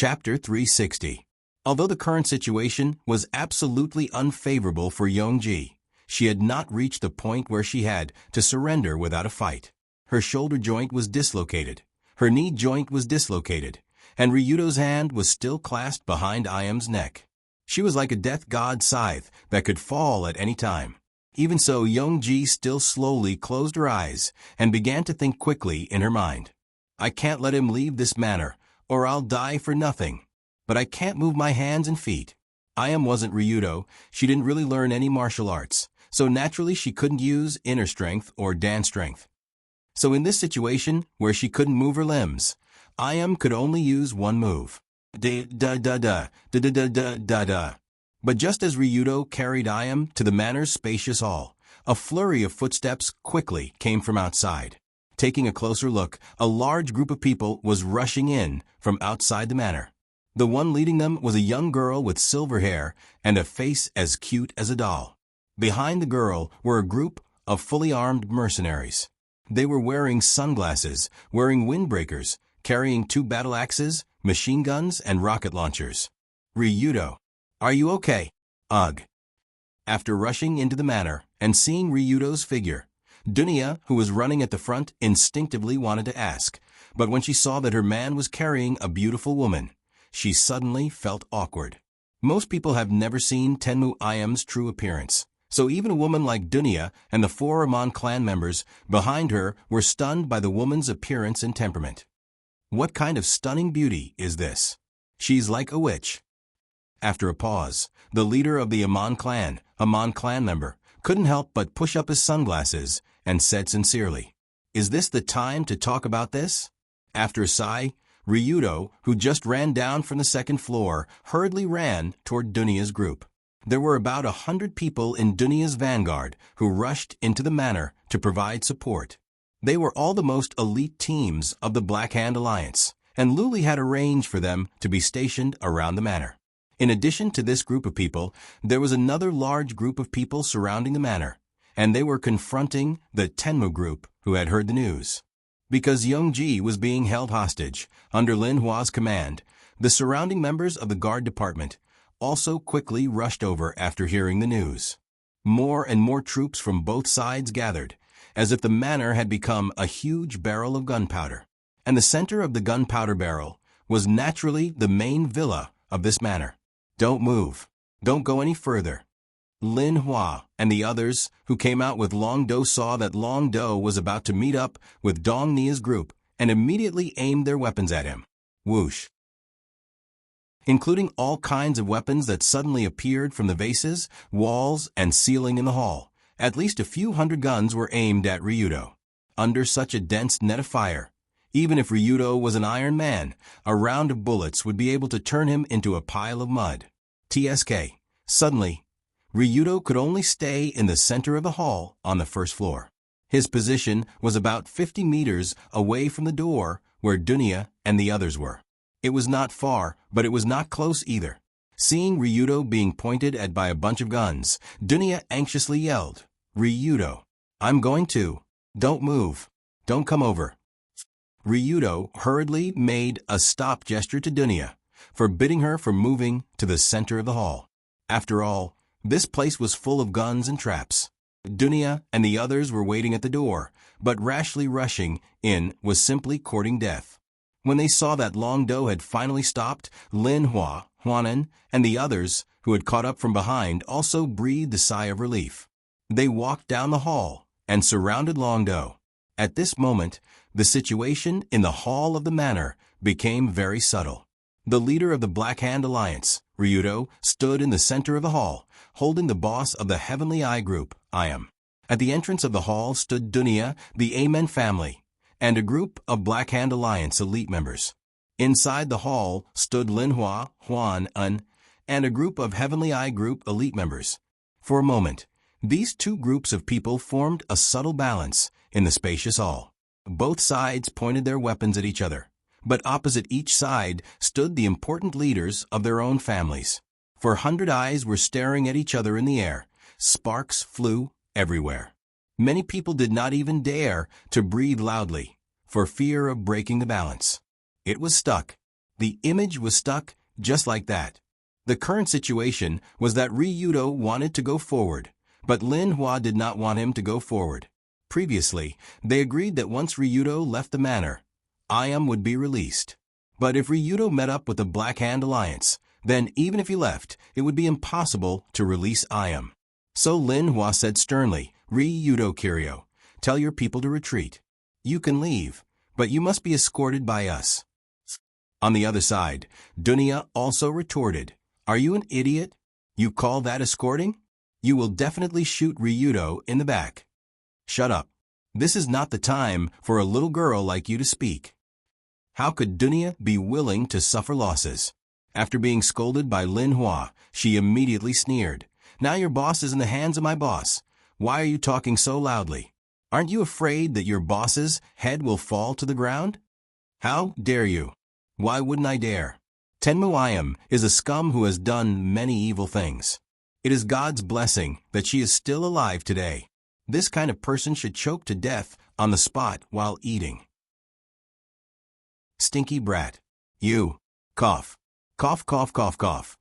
Chapter 360. Although the current situation was absolutely unfavorable for Youngji, she had not reached the point where she had to surrender without a fight. Her shoulder joint was dislocated, her knee joint was dislocated, and Ryudo's hand was still clasped behind Ayam's neck. She was like a death god's scythe that could fall at any time. Even so, Youngji still slowly closed her eyes and began to think quickly in her mind. I can't let him leave this manor, or I'll die for nothing. But I can't move my hands and feet. Ayam wasn't Ryudo, she didn't really learn any martial arts, so naturally she couldn't use inner strength or dance strength. So in this situation, where she couldn't move her limbs, Ayam could only use one move. Da-da-da-da-da-da-da-da-da. But just as Ryudo carried Ayam to the manor's spacious hall, a flurry of footsteps quickly came from outside. Taking a closer look, a large group of people was rushing in from outside the manor. The one leading them was a young girl with silver hair and a face as cute as a doll. Behind the girl were a group of fully armed mercenaries. They were wearing sunglasses, wearing windbreakers, carrying 2 battle axes, machine guns, and rocket launchers. Ryudo, are you okay? Ugh. After rushing into the manor and seeing Ryudo's figure, Dunya, who was running at the front, instinctively wanted to ask, but when she saw that her man was carrying a beautiful woman, she suddenly felt awkward. Most people have never seen Tenmu Ayam's true appearance, so even a woman like Dunya and the 4 Amon clan members behind her were stunned by the woman's appearance and temperament. What kind of stunning beauty is this? She's like a witch. After a pause, the leader of the Amon clan member, couldn't help but push up his sunglasses and said sincerely, "Is this the time to talk about this?" After a sigh, Ryudo, who just ran down from the 2nd floor, hurriedly ran toward Dunya's group. There were about 100 people in Dunya's vanguard who rushed into the manor to provide support. They were all the most elite teams of the Black Hand Alliance, and Luli had arranged for them to be stationed around the manor. In addition to this group of people, there was another large group of people surrounding the manor, and they were confronting the Tenmu group who had heard the news. Because Youngji was being held hostage under Lin Hua's command, the surrounding members of the guard department also quickly rushed over after hearing the news. More and more troops from both sides gathered, as if the manor had become a huge barrel of gunpowder. And the center of the gunpowder barrel was naturally the main villa of this manor. Don't move. Don't go any further. Lin Hua and the others who came out with Long Do saw that Long Do was about to meet up with Dong Nia's group and immediately aimed their weapons at him. Whoosh. Including all kinds of weapons that suddenly appeared from the vases, walls, and ceiling in the hall. At least a few hundred guns were aimed at Ryudo. Under such a dense net of fire, even if Ryudo was an Iron Man, a round of bullets would be able to turn him into a pile of mud. TSK. Suddenly, Ryudo could only stay in the center of the hall on the 1st floor. His position was about 50 meters away from the door where Dunya and the others were. It was not far, but it was not close either. Seeing Ryudo being pointed at by a bunch of guns, Dunya anxiously yelled, "Ryudo, I'm going to. Don't move. Don't come over." Ryudo hurriedly made a stop gesture to Dunya, forbidding her from moving to the center of the hall. After all, this place was full of guns and traps. Dunya and the others were waiting at the door, but rashly rushing in was simply courting death. When they saw that Long Do had finally stopped, Lin Hua, Huanan, and the others who had caught up from behind also breathed a sigh of relief. They walked down the hall and surrounded Long Do. At this moment, the situation in the hall of the manor became very subtle. The leader of the Black Hand Alliance, Ryudo, stood in the center of the hall, holding the boss of the Heavenly Eye group, Ayam. At the entrance of the hall stood Dunya, the Amen family, and a group of Black Hand Alliance elite members. Inside the hall stood Lin Hua, Huan Un, and a group of Heavenly Eye group elite members. For a moment, these two groups of people formed a subtle balance in the spacious hall. Both sides pointed their weapons at each other, but opposite each side stood the important leaders of their own families. For 100 eyes were staring at each other in the air. Sparks flew everywhere. Many people did not even dare to breathe loudly, for fear of breaking the balance. It was stuck. The image was stuck just like that. The current situation was that Ryudo wanted to go forward, but Lin Hua did not want him to go forward. Previously, they agreed that once Ryudo left the manor, Ayam would be released. But if Ryudo met up with the Black Hand Alliance, then even if he left, it would be impossible to release Ayam. So Lin Hua said sternly, Ryudo Kiryu, tell your people to retreat. You can leave, but you must be escorted by us. On the other side, Dunya also retorted, Are you an idiot? You call that escorting? You will definitely shoot Ryudo in the back. Shut up. This is not the time for a little girl like you to speak. How could Dunya be willing to suffer losses? After being scolded by Lin Hua, she immediately sneered. Now your boss is in the hands of my boss. Why are you talking so loudly? Aren't you afraid that your boss's head will fall to the ground? How dare you? Why wouldn't I dare? Tenmu Ayam is a scum who has done many evil things. It is God's blessing that she is still alive today. This kind of person should choke to death on the spot while eating. Stinky brat. You. Cough. Cough, cough, cough, cough.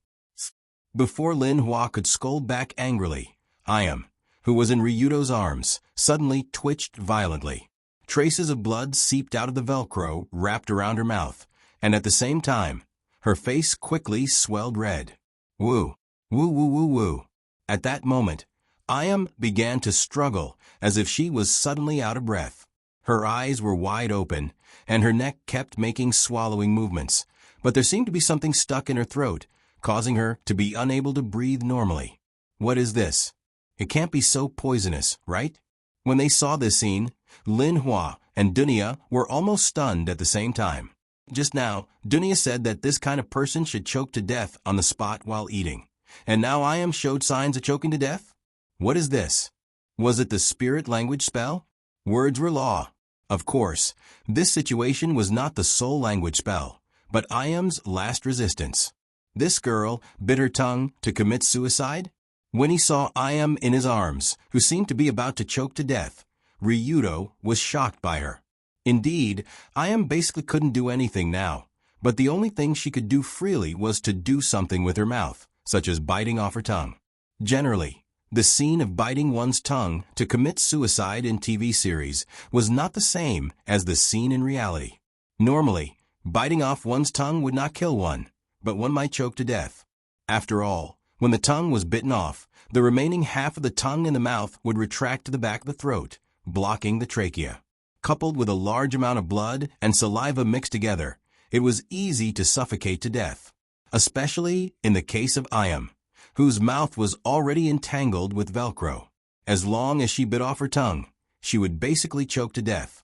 Before Lin Hua could scold back angrily, Ayam, who was in Ryudo's arms, suddenly twitched violently. Traces of blood seeped out of the Velcro wrapped around her mouth, and at the same time, her face quickly swelled red. Woo, woo, woo, woo, woo. At that moment, Ayam began to struggle as if she was suddenly out of breath. Her eyes were wide open, and her neck kept making swallowing movements, but there seemed to be something stuck in her throat, causing her to be unable to breathe normally. What is this? It can't be so poisonous, right? When they saw this scene, Lin Hua and Dunya were almost stunned at the same time. Just now, Dunya said that this kind of person should choke to death on the spot while eating. And now Ayam showed signs of choking to death? What is this? Was it the spirit language spell? Words were law. Of course, this situation was not the soul language spell, but Ayam's last resistance. This girl bit her tongue to commit suicide? When he saw Ayam in his arms, who seemed to be about to choke to death, Ryudo was shocked by her. Indeed, Ayam basically couldn't do anything now, but the only thing she could do freely was to do something with her mouth, such as biting off her tongue. Generally, the scene of biting one's tongue to commit suicide in TV series was not the same as the scene in reality. Normally, biting off one's tongue would not kill one, but one might choke to death. After all, when the tongue was bitten off, the remaining half of the tongue in the mouth would retract to the back of the throat, blocking the trachea. Coupled with a large amount of blood and saliva mixed together, it was easy to suffocate to death, especially in the case of Ayam, whose mouth was already entangled with Velcro. As long as she bit off her tongue, she would basically choke to death.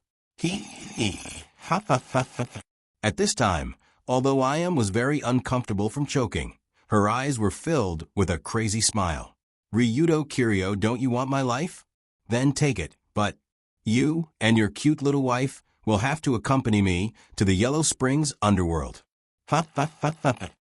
At this time, although Ayam was very uncomfortable from choking, her eyes were filled with a crazy smile. Ryudo Kiryu, don't you want my life? Then take it, but you and your cute little wife will have to accompany me to the Yellow Springs underworld.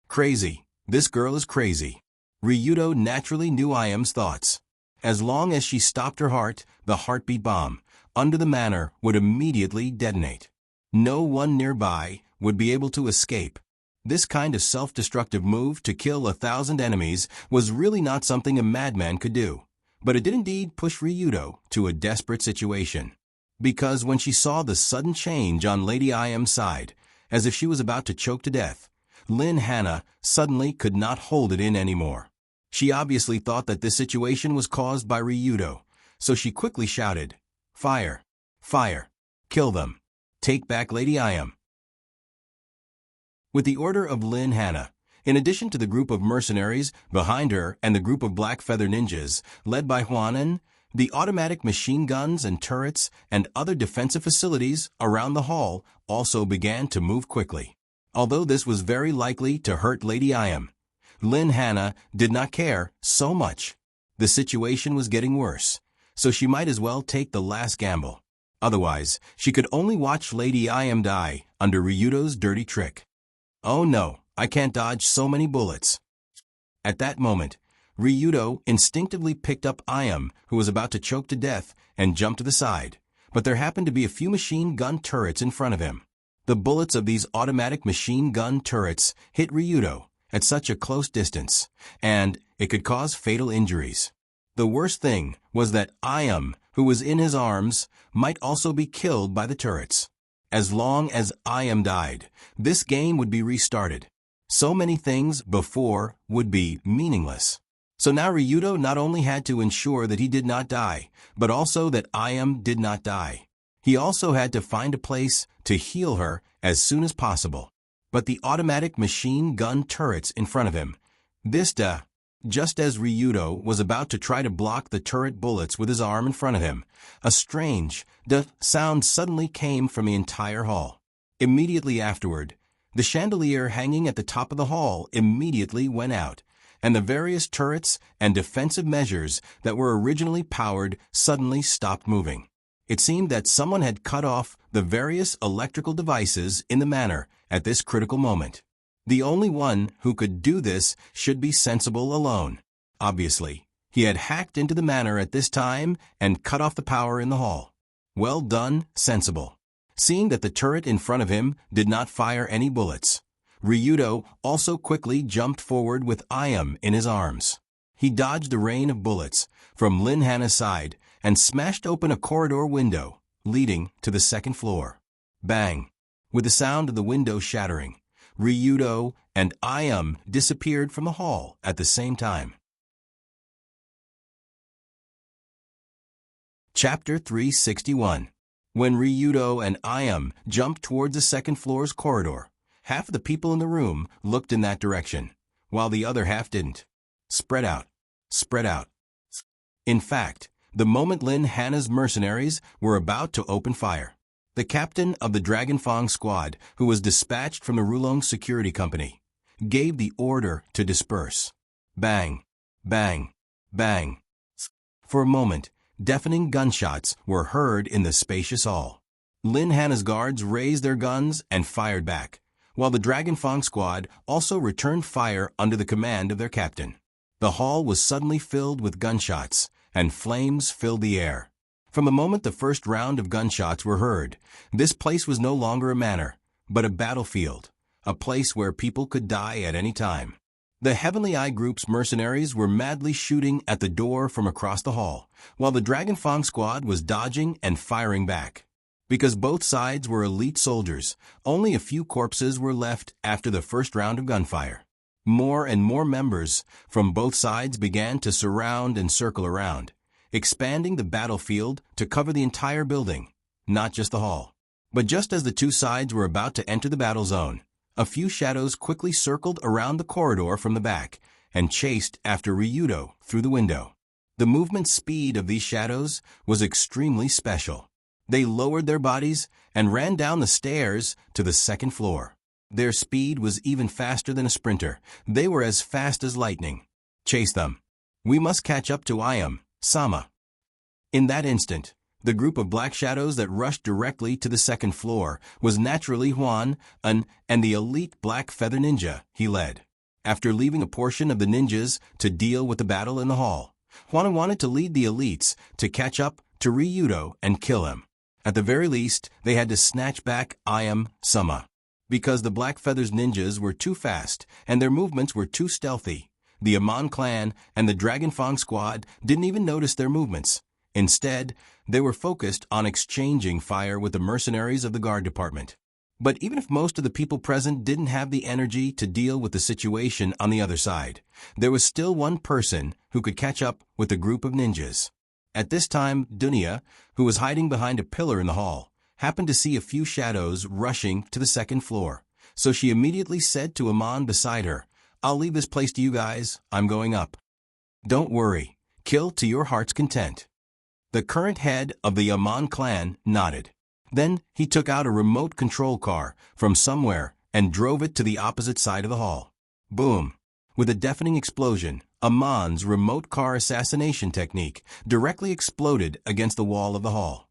Crazy. This girl is crazy. Ryudo naturally knew Ayam's thoughts. As long as she stopped her heart, the heartbeat bomb under the manor would immediately detonate. No one nearby would be able to escape. This kind of self-destructive move to kill 1,000 enemies was really not something a madman could do. But it did indeed push Ryudo to a desperate situation. Because when she saw the sudden change on Lady Ayam's side, as if she was about to choke to death, Lin Hana suddenly could not hold it in anymore. She obviously thought that this situation was caused by Ryudo, so she quickly shouted, Fire! Fire! Kill them! Take back Lady Ayam! With the order of Lin Hana, in addition to the group of mercenaries behind her and the group of black feather ninjas led by Huanan, the automatic machine guns and turrets and other defensive facilities around the hall also began to move quickly. Although this was very likely to hurt Lady Ayam, Lin Hana did not care so much. The situation was getting worse, so she might as well take the last gamble. Otherwise, she could only watch Lady Ayam die under Ryudo's dirty trick. Oh no, I can't dodge so many bullets. At that moment, Ryudo instinctively picked up Ayam, who was about to choke to death, and jumped to the side, but there happened to be a few machine gun turrets in front of him. The bullets of these automatic machine gun turrets hit Ryudo at such a close distance, and it could cause fatal injuries. The worst thing was that Ayam, who was in his arms, might also be killed by the turrets. As long as Ayam died, this game would be restarted. So many things before would be meaningless. So now Ryudo not only had to ensure that he did not die, but also that Ayam did not die. He also had to find a place to heal her as soon as possible. But the automatic machine gun turrets in front of him, just as Ryudo was about to try to block the turret bullets with his arm in front of him, a strange sound suddenly came from the entire hall. Immediately afterward, the chandelier hanging at the top of the hall immediately went out, and the various turrets and defensive measures that were originally powered suddenly stopped moving. It seemed that someone had cut off the various electrical devices in the manor at this critical moment. The only one who could do this should be Sensible alone. Obviously, he had hacked into the manor at this time and cut off the power in the hall. Well done, Sensible. Seeing that the turret in front of him did not fire any bullets, Ryudo also quickly jumped forward with Ayam in his arms. He dodged the rain of bullets from Lin Hana's side and smashed open a corridor window leading to the second floor. Bang! With the sound of the window shattering, Ryudo and Ayam disappeared from the hall at the same time. Chapter 361. When Ryudo and Ayam jumped towards the second floor's corridor, half of the people in the room looked in that direction, while the other half didn't. Spread out. Spread out. In fact, the moment Lin Hana's mercenaries were about to open fire, the captain of the Dragonfang squad, who was dispatched from the Rulong Security Company, gave the order to disperse. Bang, bang, bang. For a moment, deafening gunshots were heard in the spacious hall. Lin Hana's guards raised their guns and fired back, while the Dragonfang squad also returned fire under the command of their captain. The hall was suddenly filled with gunshots, and flames filled the air. From the moment the first round of gunshots were heard, this place was no longer a manor, but a battlefield, a place where people could die at any time. The Heavenly Eye Group's mercenaries were madly shooting at the door from across the hall, while the Dragonfang squad was dodging and firing back. Because both sides were elite soldiers, only a few corpses were left after the first round of gunfire. More and more members from both sides began to surround and circle around, expanding the battlefield to cover the entire building, not just the hall. But just as the two sides were about to enter the battle zone, a few shadows quickly circled around the corridor from the back and chased after Ryudo through the window. The movement speed of these shadows was extremely special. They lowered their bodies and ran down the stairs to the second floor. Their speed was even faster than a sprinter. They were as fast as lightning. Chase them. We must catch up to Ayam-sama. In that instant, the group of black shadows that rushed directly to the second floor was naturally Huan, and the elite black feather ninja he led. After leaving a portion of the ninjas to deal with the battle in the hall, Huan wanted to lead the elites to catch up to Ryudo and kill him. At the very least, they had to snatch back Ayam-sama. Because the Black Feathers ninjas were too fast and their movements were too stealthy, the Amon clan and the Dragonfang squad didn't even notice their movements. Instead, they were focused on exchanging fire with the mercenaries of the guard department. But even if most of the people present didn't have the energy to deal with the situation on the other side, there was still one person who could catch up with the group of ninjas. At this time, Dunya, who was hiding behind a pillar in the hall, happened to see a few shadows rushing to the second floor, so she immediately said to Amon beside her, "I'll leave this place to you guys, I'm going up." "Don't worry, kill to your heart's content." The current head of the Amon clan nodded. Then he took out a remote control car from somewhere and drove it to the opposite side of the hall. Boom! With a deafening explosion, Amon's remote car assassination technique directly exploded against the wall of the hall.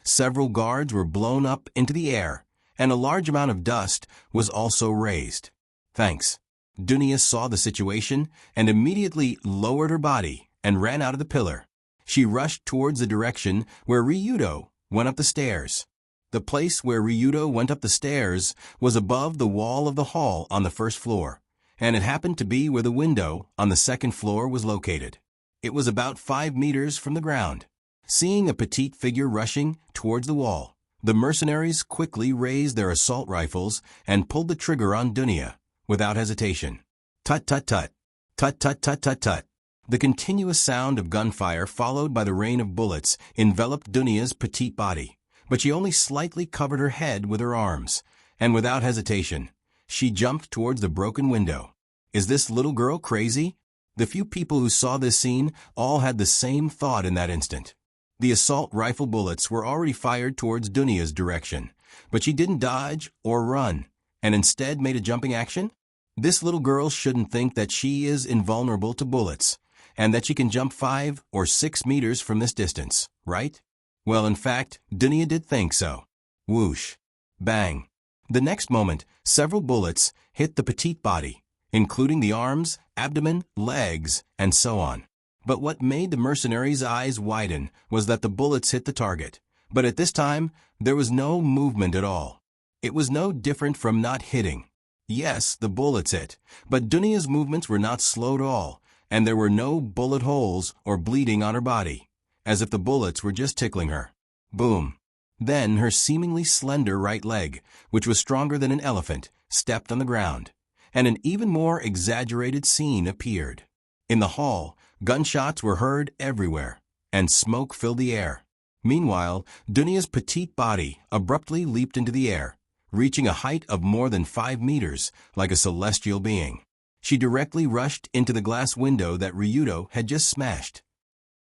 Several guards were blown up into the air, and a large amount of dust was also raised. Thanks. Dunya saw the situation and immediately lowered her body and ran out of the pillar. She rushed towards the direction where Ryudo went up the stairs. The place where Ryudo went up the stairs was above the wall of the hall on the first floor, and it happened to be where the window on the second floor was located. It was about 5 meters from the ground. Seeing a petite figure rushing towards the wall, the mercenaries quickly raised their assault rifles and pulled the trigger on Dunya without hesitation. Tut tut tut. Tut tut tut tut tut. The continuous sound of gunfire followed by the rain of bullets enveloped Dunya's petite body, but she only slightly covered her head with her arms, and without hesitation, she jumped towards the broken window. Is this little girl crazy? The few people who saw this scene all had the same thought in that instant. The assault rifle bullets were already fired towards Dunya's direction, but she didn't dodge or run, and instead made a jumping action? This little girl shouldn't think that she is invulnerable to bullets, and that she can jump 5 or 6 meters from this distance, right? Well, in fact, Dunya did think so. Whoosh. Bang. The next moment, several bullets hit the petite body, including the arms, abdomen, legs, and so on. But what made the mercenaries' eyes widen was that the bullets hit the target. But at this time, there was no movement at all. It was no different from not hitting. Yes, the bullets hit, but Dunya's movements were not slow at all, and there were no bullet holes or bleeding on her body, as if the bullets were just tickling her. Boom. Then her seemingly slender right leg, which was stronger than an elephant, stepped on the ground, and an even more exaggerated scene appeared. In the hall, gunshots were heard everywhere, and smoke filled the air. Meanwhile, Dunya's petite body abruptly leaped into the air, reaching a height of more than 5 meters, like a celestial being. She directly rushed into the glass window that Ryudo had just smashed.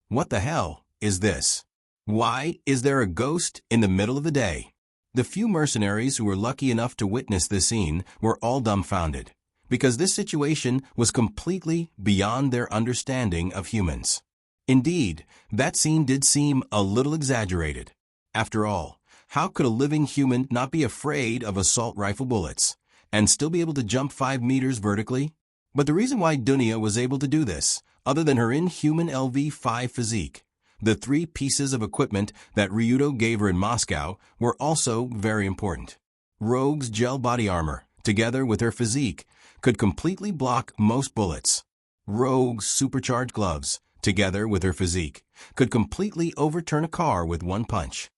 What the hell is this? Why is there a ghost in the middle of the day? The few mercenaries who were lucky enough to witness this scene were all dumbfounded, because this situation was completely beyond their understanding of humans. Indeed, that scene did seem a little exaggerated. After all, how could a living human not be afraid of assault rifle bullets and still be able to jump 5 meters vertically? But the reason why Dunya was able to do this, other than her inhuman LV-5 physique, the 3 pieces of equipment that Ryudo gave her in Moscow were also very important. Rogue's gel body armor, together with her physique, could completely block most bullets. Rogue's supercharged gloves, together with her physique, could completely overturn a car with one punch.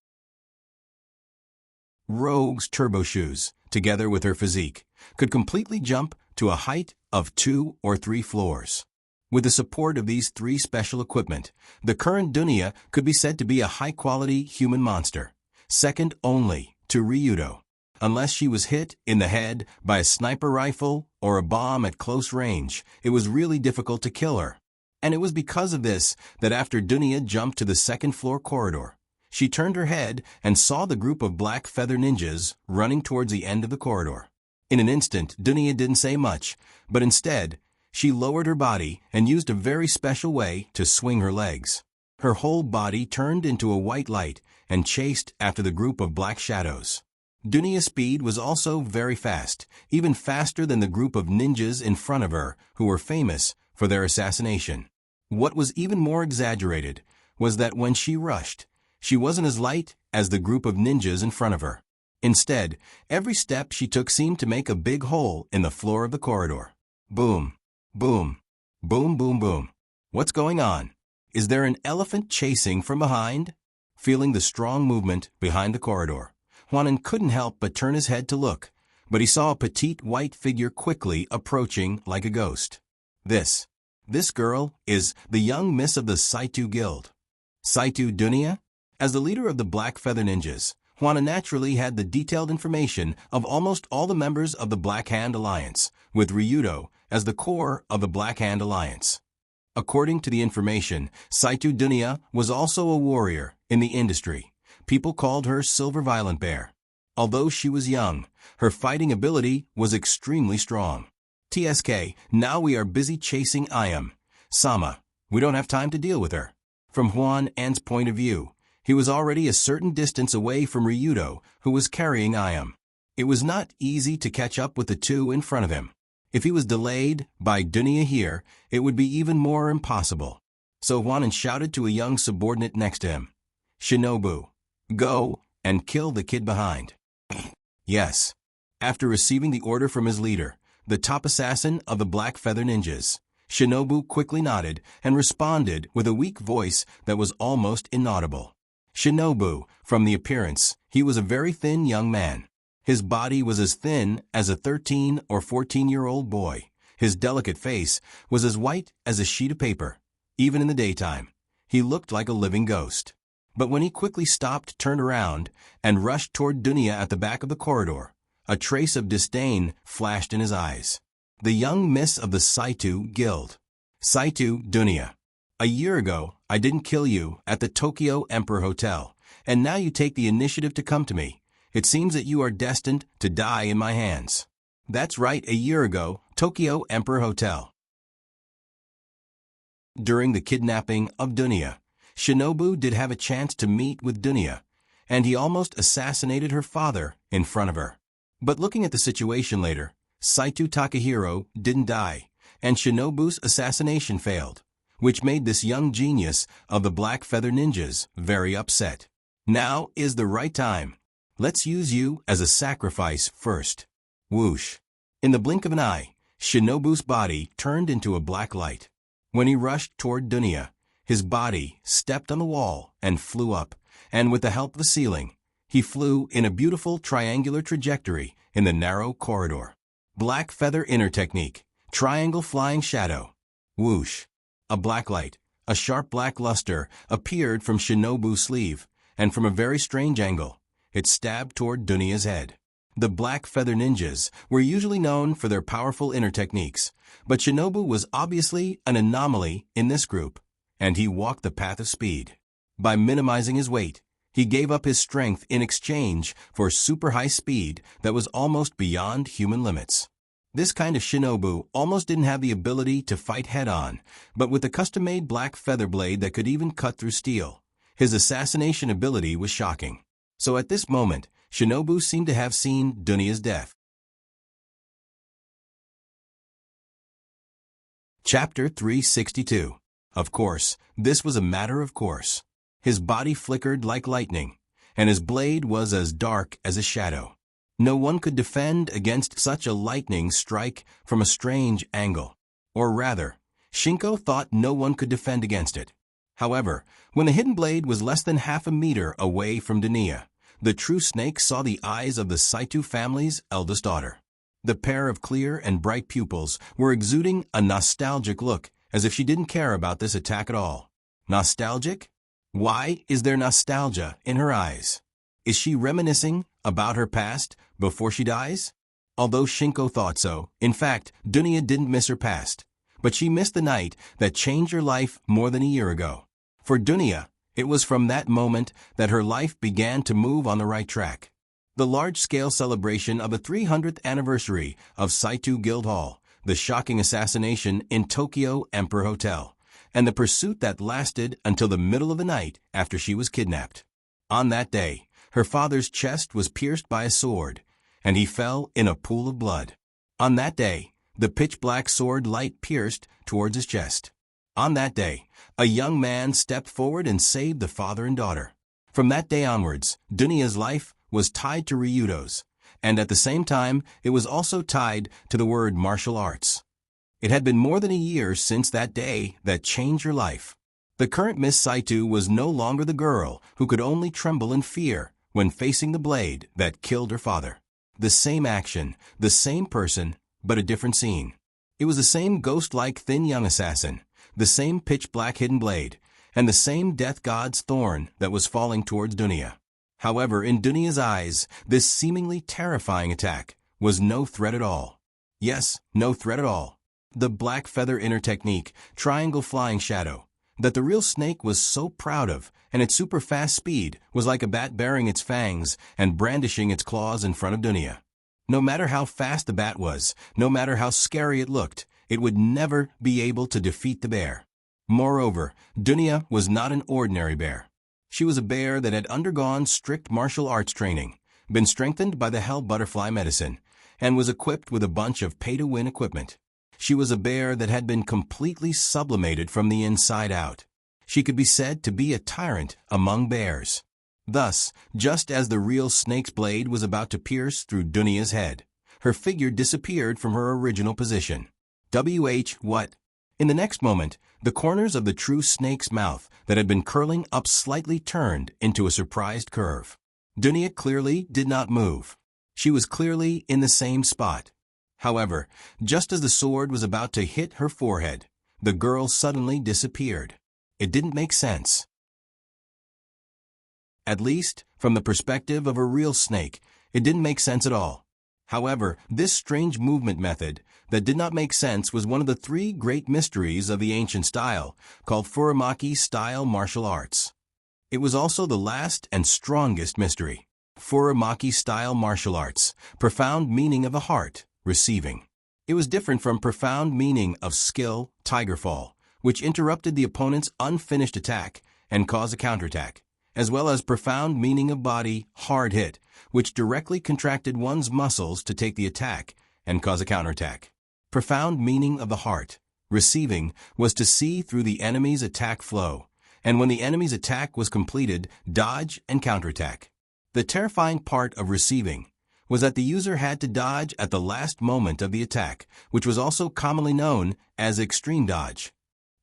Rogue's turbo shoes, together with her physique, could completely jump to a height of 2 or 3 floors. With the support of these 3 special equipment, the current Dunya could be said to be a high-quality human monster, second only to Ryudo. Unless she was hit in the head by a sniper rifle or a bomb at close range, it was really difficult to kill her. And it was because of this that after Dunya jumped to the second-floor corridor, she turned her head and saw the group of black feather ninjas running towards the end of the corridor. In an instant, Dunya didn't say much, but instead, she lowered her body and used a very special way to swing her legs. Her whole body turned into a white light and chased after the group of black shadows. Dunya's speed was also very fast, even faster than the group of ninjas in front of her who were famous for their assassination. What was even more exaggerated was that when she rushed, she wasn't as light as the group of ninjas in front of her. Instead, every step she took seemed to make a big hole in the floor of the corridor. Boom, boom, boom, boom, boom. What's going on? Is there an elephant chasing from behind? Feeling the strong movement behind the corridor, Juanan couldn't help but turn his head to look, but he saw a petite white figure quickly approaching like a ghost. This girl is the young miss of the Saitu Guild. Saitu Dunya? As the leader of the Black Feather Ninjas, Juanan naturally had the detailed information of almost all the members of the Black Hand Alliance, with Ryudo as the core of the Black Hand Alliance. According to the information, Saitu Dunya was also a warrior in the industry. People called her Silver Violent Bear. Although she was young, her fighting ability was extremely strong. TSK, now we are busy chasing Ayam. Sama, we don't have time to deal with her. From Juanan's point of view, he was already a certain distance away from Ryudo, who was carrying Ayam. It was not easy to catch up with the two in front of him. If he was delayed by Dunya here, it would be even more impossible. So Juanan shouted to a young subordinate next to him, "Shinobu, go and kill the kid behind. Yes. After receiving the order from his leader, the top assassin of the Black Feather Ninjas, Shinobu quickly nodded and responded with a weak voice that was almost inaudible. Shinobu, from the appearance, he was a very thin young man. His body was as thin as a 13 or 14-year-old boy. His delicate face was as white as a sheet of paper. Even in the daytime, he looked like a living ghost. But when he quickly stopped, turned around, and rushed toward Dunya at the back of the corridor, a trace of disdain flashed in his eyes. The young miss of the Saito Guild. Saito Dunya. A year ago, I didn't kill you at the Tokyo Emperor Hotel, and now you take the initiative to come to me. It seems that you are destined to die in my hands. That's right, a year ago, Tokyo Emperor Hotel. During the kidnapping of Dunya, Shinobu did have a chance to meet with Dunya, and he almost assassinated her father in front of her. But looking at the situation later, Saito Takahiro didn't die, and Shinobu's assassination failed, which made this young genius of the Black Feather Ninjas very upset. Now is the right time. Let's use you as a sacrifice first. Whoosh. In the blink of an eye, Shinobu's body turned into a black light. When he rushed toward Dunya, his body stepped on the wall and flew up, and with the help of the ceiling, he flew in a beautiful triangular trajectory in the narrow corridor. Black Feather Inner Technique. Triangle Flying Shadow. Whoosh. A black light, a sharp black luster, appeared from Shinobu's sleeve, and from a very strange angle, it stabbed toward Dunya's head. The Black Feather Ninjas were usually known for their powerful inner techniques, but Shinobu was obviously an anomaly in this group, and he walked the path of speed. By minimizing his weight, he gave up his strength in exchange for super high speed that was almost beyond human limits. This kind of Shinobu almost didn't have the ability to fight head-on, but with a custom-made black feather blade that could even cut through steel, his assassination ability was shocking. So at this moment, Shinobu seemed to have seen Dunya's death. Chapter 362. Of course, this was a matter of course. His body flickered like lightning, and his blade was as dark as a shadow. No one could defend against such a lightning strike from a strange angle. Or rather, Shinko thought no one could defend against it. However, when the hidden blade was less than half a meter away from Dunya, the true snake saw the eyes of the Saito family's eldest daughter. The pair of clear and bright pupils were exuding a nostalgic look, as if she didn't care about this attack at all. Nostalgic? Why is there nostalgia in her eyes? Is she reminiscing about her past before she dies? Although Shinko thought so, in fact, Dunya didn't miss her past, but she missed the night that changed her life more than a year ago. For Dunya, it was from that moment that her life began to move on the right track. The large-scale celebration of the 300th anniversary of Saito Guild Hall, the shocking assassination in Tokyo Emperor Hotel, and the pursuit that lasted until the middle of the night after she was kidnapped. On that day, her father's chest was pierced by a sword, and he fell in a pool of blood. On that day, the pitch-black sword light pierced towards his chest. On that day, a young man stepped forward and saved the father and daughter. From that day onwards, Dunya's life was tied to Ryudo's, and at the same time, it was also tied to the word martial arts. It had been more than a year since that day that changed her life. The current Miss Saito was no longer the girl who could only tremble in fear when facing the blade that killed her father. The same action, the same person, but a different scene. It was the same ghost-like thin young assassin, the same pitch-black hidden blade, and the same death god's thorn that was falling towards Dunya. However, in Dunya's eyes, this seemingly terrifying attack was no threat at all. Yes, no threat at all. The Black Feather Inner Technique, Triangle Flying Shadow, that the real snake was so proud of, and its super-fast speed was like a bat baring its fangs and brandishing its claws in front of Dunya. No matter how fast the bat was, no matter how scary it looked, it would never be able to defeat the bear. Moreover, Dunya was not an ordinary bear. She was a bear that had undergone strict martial arts training, been strengthened by the Hell Butterfly medicine, and was equipped with a bunch of pay-to-win equipment. She was a bear that had been completely sublimated from the inside out. She could be said to be a tyrant among bears. Thus, just as the real snake's blade was about to pierce through Dunia's head, her figure disappeared from her original position. What? In the next moment, the corners of the true snake's mouth that had been curling up slightly turned into a surprised curve. Dunia clearly did not move. She was clearly in the same spot. However, just as the sword was about to hit her forehead, the girl suddenly disappeared. It didn't make sense. At least, from the perspective of a real snake, it didn't make sense at all. However, this strange movement method that did not make sense was one of the three great mysteries of the ancient style, called Furamaki-style martial arts. It was also the last and strongest mystery. Furamaki-style martial arts, profound meaning of the heart, receiving. It was different from profound meaning of skill, tiger fall, which interrupted the opponent's unfinished attack and caused a counterattack, as well as profound meaning of body, hard hit, which directly contracted one's muscles to take the attack and cause a counterattack. Profound meaning of the heart, receiving, was to see through the enemy's attack flow, and when the enemy's attack was completed, dodge and counterattack. The terrifying part of receiving was that the user had to dodge at the last moment of the attack, which was also commonly known as extreme dodge.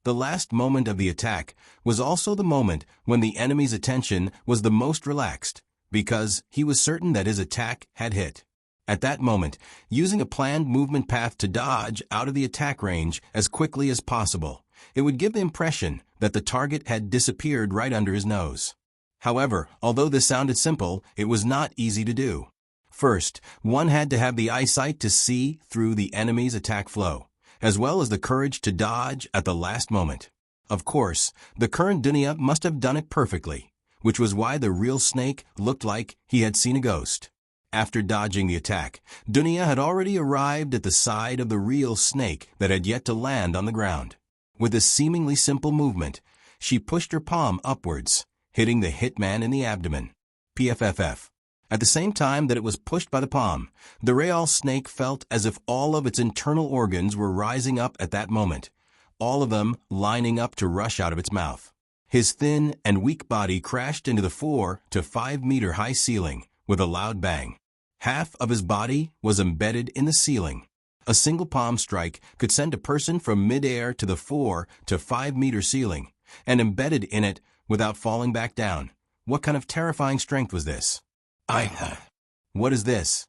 The last moment of the attack was also the moment when the enemy's attention was the most relaxed, because he was certain that his attack had hit. At that moment, using a planned movement path to dodge out of the attack range as quickly as possible, it would give the impression that the target had disappeared right under his nose. However, although this sounded simple, it was not easy to do. First, one had to have the eyesight to see through the enemy's attack flow, as well as the courage to dodge at the last moment. Of course, the current Dunia must have done it perfectly, which was why the real snake looked like he had seen a ghost. After dodging the attack, Dunia had already arrived at the side of the real snake that had yet to land on the ground. With a seemingly simple movement, she pushed her palm upwards, hitting the hitman in the abdomen. PFFF. At the same time that it was pushed by the palm, the real snake felt as if all of its internal organs were rising up at that moment, all of them lining up to rush out of its mouth. His thin and weak body crashed into the 4 to 5 meter high ceiling with a loud bang. Half of his body was embedded in the ceiling. A single palm strike could send a person from mid-air to the 4 to 5 meter ceiling and embedded in it without falling back down. What kind of terrifying strength was this? What is this?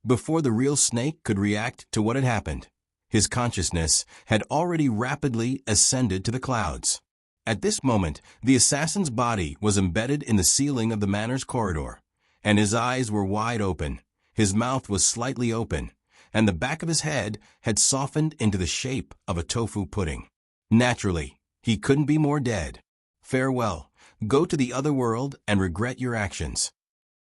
Before the real snake could react to what had happened, his consciousness had already rapidly ascended to the clouds. At this moment, the assassin's body was embedded in the ceiling of the manor's corridor, and his eyes were wide open, his mouth was slightly open, and the back of his head had softened into the shape of a tofu pudding. Naturally, he couldn't be more dead. Farewell. Go to the other world and regret your actions.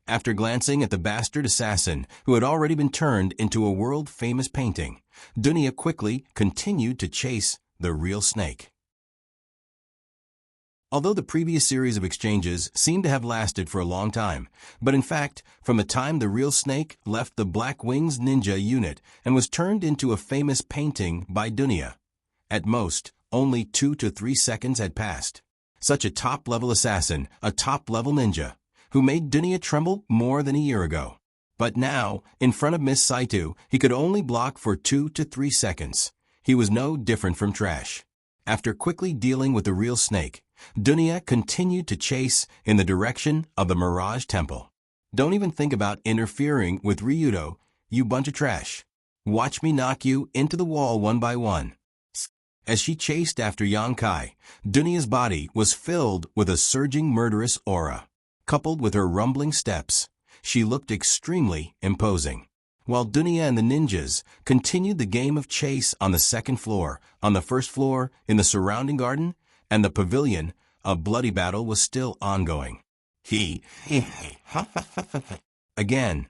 After glancing at the bastard assassin who had already been turned into a world-famous painting, Dunia quickly continued to chase the real snake. Although the previous series of exchanges seemed to have lasted for a long time, but in fact, from the time the real snake left the Black Wings Ninja unit and was turned into a famous painting by Dunia, at most, only 2 to 3 seconds had passed. Such a top-level assassin, a top-level ninja, who made Dunia tremble more than a year ago. But now, in front of Miss Saito, he could only block for 2 to 3 seconds. He was no different from trash. After quickly dealing with the real snake, Dunia continued to chase in the direction of the Mirage Temple. Don't even think about interfering with Ryudo, you bunch of trash. Watch me knock you into the wall one by one. As she chased after Yonkai, Dunia's body was filled with a surging murderous aura. Coupled with her rumbling steps, she looked extremely imposing. While Dunia and the ninjas continued the game of chase on the second floor, on the first floor, in the surrounding garden, and the pavilion, a bloody battle was still ongoing. Again.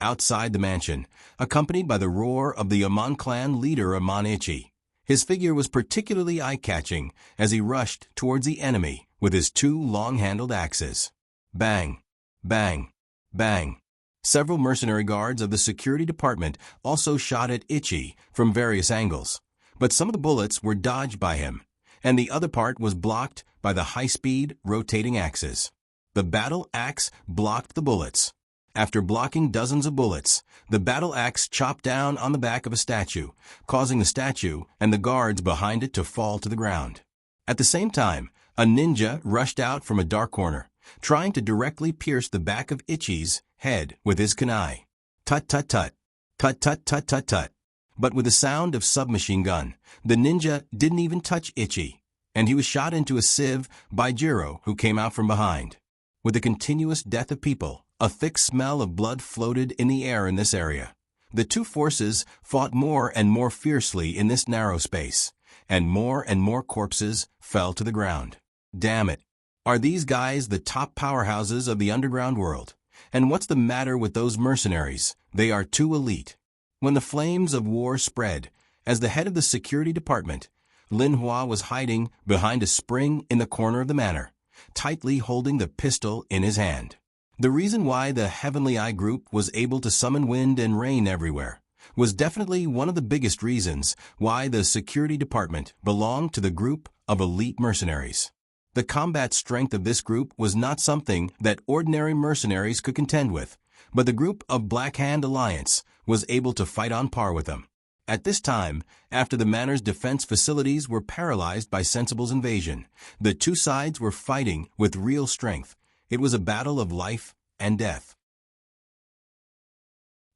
Outside the mansion, accompanied by the roar of the Amon clan leader Amon Ichi, his figure was particularly eye-catching as he rushed towards the enemy with his 2 long-handled axes. Bang, bang, bang. Several mercenary guards of the security department also shot at Ichi from various angles, but some of the bullets were dodged by him, and the other part was blocked by the high-speed, rotating axes. The battle axe blocked the bullets. After blocking dozens of bullets, the battle axe chopped down on the back of a statue, causing the statue and the guards behind it to fall to the ground. At the same time, a ninja rushed out from a dark corner, trying to directly pierce the back of Ichi's head with his kunai. Tut tut tut. Tut tut tut tut tut. But with the sound of submachine gun, the ninja didn't even touch Ichi, and he was shot into a sieve by Jiro, who came out from behind. With the continuous death of people, a thick smell of blood floated in the air in this area. The two forces fought more and more fiercely in this narrow space, and more corpses fell to the ground. Damn it. Are these guys the top powerhouses of the underground world? And what's the matter with those mercenaries? They are too elite. When the flames of war spread, as the head of the security department, Lin Hua was hiding behind a spring in the corner of the manor, tightly holding the pistol in his hand. The reason why the Heavenly Eye group was able to summon wind and rain everywhere was definitely one of the biggest reasons why the security department belonged to the group of elite mercenaries. The combat strength of this group was not something that ordinary mercenaries could contend with, but the group of Black Hand Alliance was able to fight on par with them. At this time, after the manor's defense facilities were paralyzed by Sensible's invasion, the two sides were fighting with real strength. It was a battle of life and death.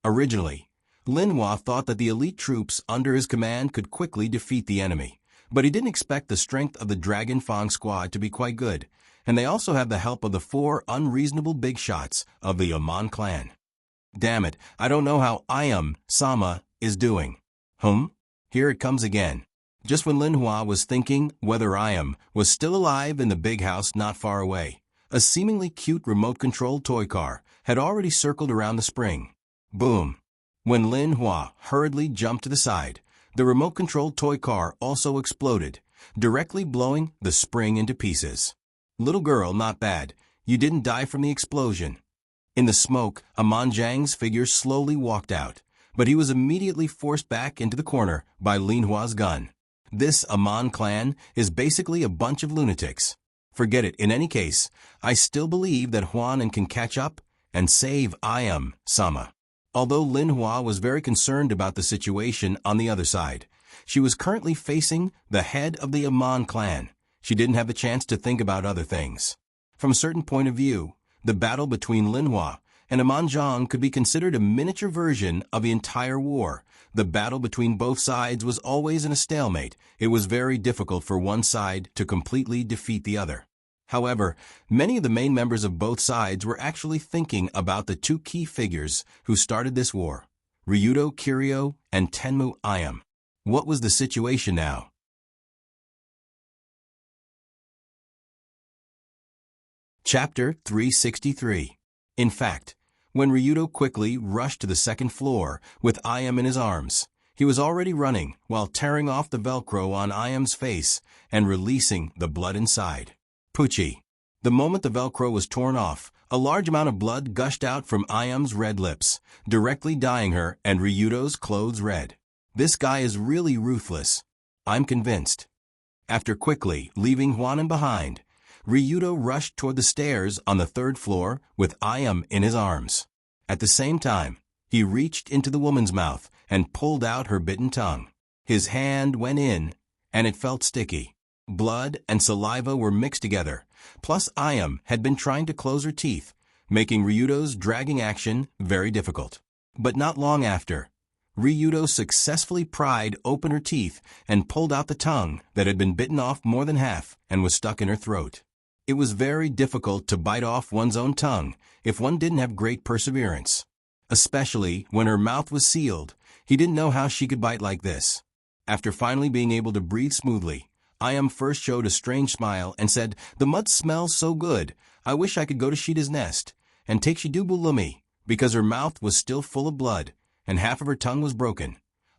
Originally, Lin Hua thought that the elite troops under his command could quickly defeat the enemy, but he didn't expect the strength of the Dragon Fang squad to be quite good, and they also have the help of the 4 unreasonable big shots of the Amon clan. Damn it, I don't know how Sama is doing. Here it comes again. Just when Lin Hua was thinking whether was still alive in the big house not far away, a seemingly cute remote-controlled toy car had already circled around the spring. Boom! When Lin Hua hurriedly jumped to the side, the remote-controlled toy car also exploded, directly blowing the spring into pieces. Little girl, not bad. You didn't die from the explosion. In the smoke, Amon Zhang's figure slowly walked out, but he was immediately forced back into the corner by Lin Hua's gun. This Amon clan is basically a bunch of lunatics. Forget it. In any case, I still believe that Huan can catch up and save Sama. Although Lin Hua was very concerned about the situation on the other side, she was currently facing the head of the Amon clan. She didn't have the chance to think about other things. From a certain point of view, the battle between Lin Hua and Amon Zhang could be considered a miniature version of the entire war. The battle between both sides was always in a stalemate. It was very difficult for one side to completely defeat the other. However, many of the main members of both sides were actually thinking about the two key figures who started this war, Ryudo Kiryu and Tenmu Ayam. What was the situation now? Chapter 363. In fact, when Ryudo quickly rushed to the second floor with Ayam in his arms, he was already running while tearing off the Velcro on Ayam's face and releasing the blood inside. Pucci. The moment the Velcro was torn off, a large amount of blood gushed out from Ayam's red lips, directly dyeing her and Ryudo's clothes red. This guy is really ruthless. I'm convinced. After quickly leaving Huanan behind, Ryudo rushed toward the stairs on the 3rd floor with Ayam in his arms. At the same time, he reached into the woman's mouth and pulled out her bitten tongue. His hand went in, and it felt sticky. Blood and saliva were mixed together, plus Ayam had been trying to close her teeth, making Ryudo's dragging action very difficult. But not long after, Ryudo successfully pried open her teeth and pulled out the tongue that had been bitten off more than half and was stuck in her throat. It was very difficult to bite off one's own tongue if one didn't have great perseverance. Especially when her mouth was sealed, he didn't know how she could bite like this. After finally being able to breathe smoothly, Ayam first showed a strange smile and said, "The mud smells so good. I wish I could go to Sheeta's nest and take Shidubulumi," because her mouth was still full of blood and half of her tongue was broken.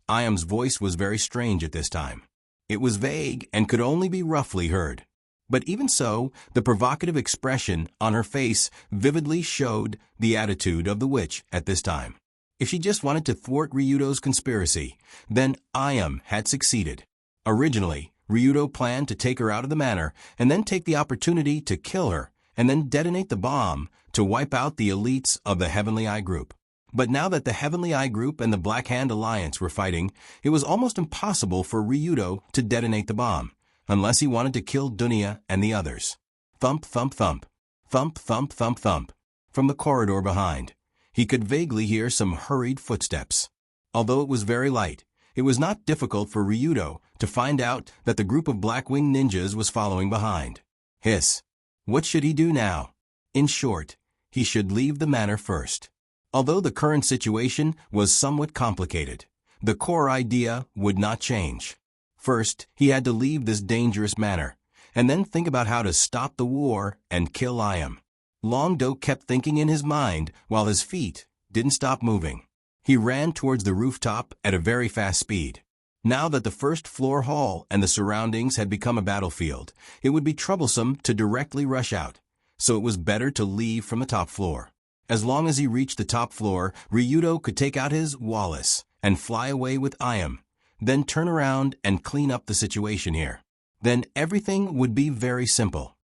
Ayam's voice was very strange at this time. It was vague and could only be roughly heard. But even so, the provocative expression on her face vividly showed the attitude of the witch at this time. If she just wanted to thwart Ryudo's conspiracy, then Ayam had succeeded. Originally, Ryudo planned to take her out of the manor and then take the opportunity to kill her and then detonate the bomb to wipe out the elites of the Heavenly Eye Group. But now that the Heavenly Eye Group and the Black Hand Alliance were fighting, it was almost impossible for Ryudo to detonate the bomb, unless he wanted to kill Dunya and the others. Thump, thump, thump. Thump, thump, thump, thump. From the corridor behind, he could vaguely hear some hurried footsteps. Although it was very light, it was not difficult for Ryudo to find out that the group of Blackwing ninjas was following behind. Hiss. What should he do now? In short, he should leave the manor first. Although the current situation was somewhat complicated, the core idea would not change. First, he had to leave this dangerous manor, and then think about how to stop the war and kill Iam. Long-Do kept thinking in his mind while his feet didn't stop moving. He ran towards the rooftop at a very fast speed. Now that the first-floor hall and the surroundings had become a battlefield, it would be troublesome to directly rush out, so it was better to leave from the top floor. As long as he reached the top floor, Ryudo could take out his Wallace and fly away with Iam, then turn around and clean up the situation here. Then everything would be very simple.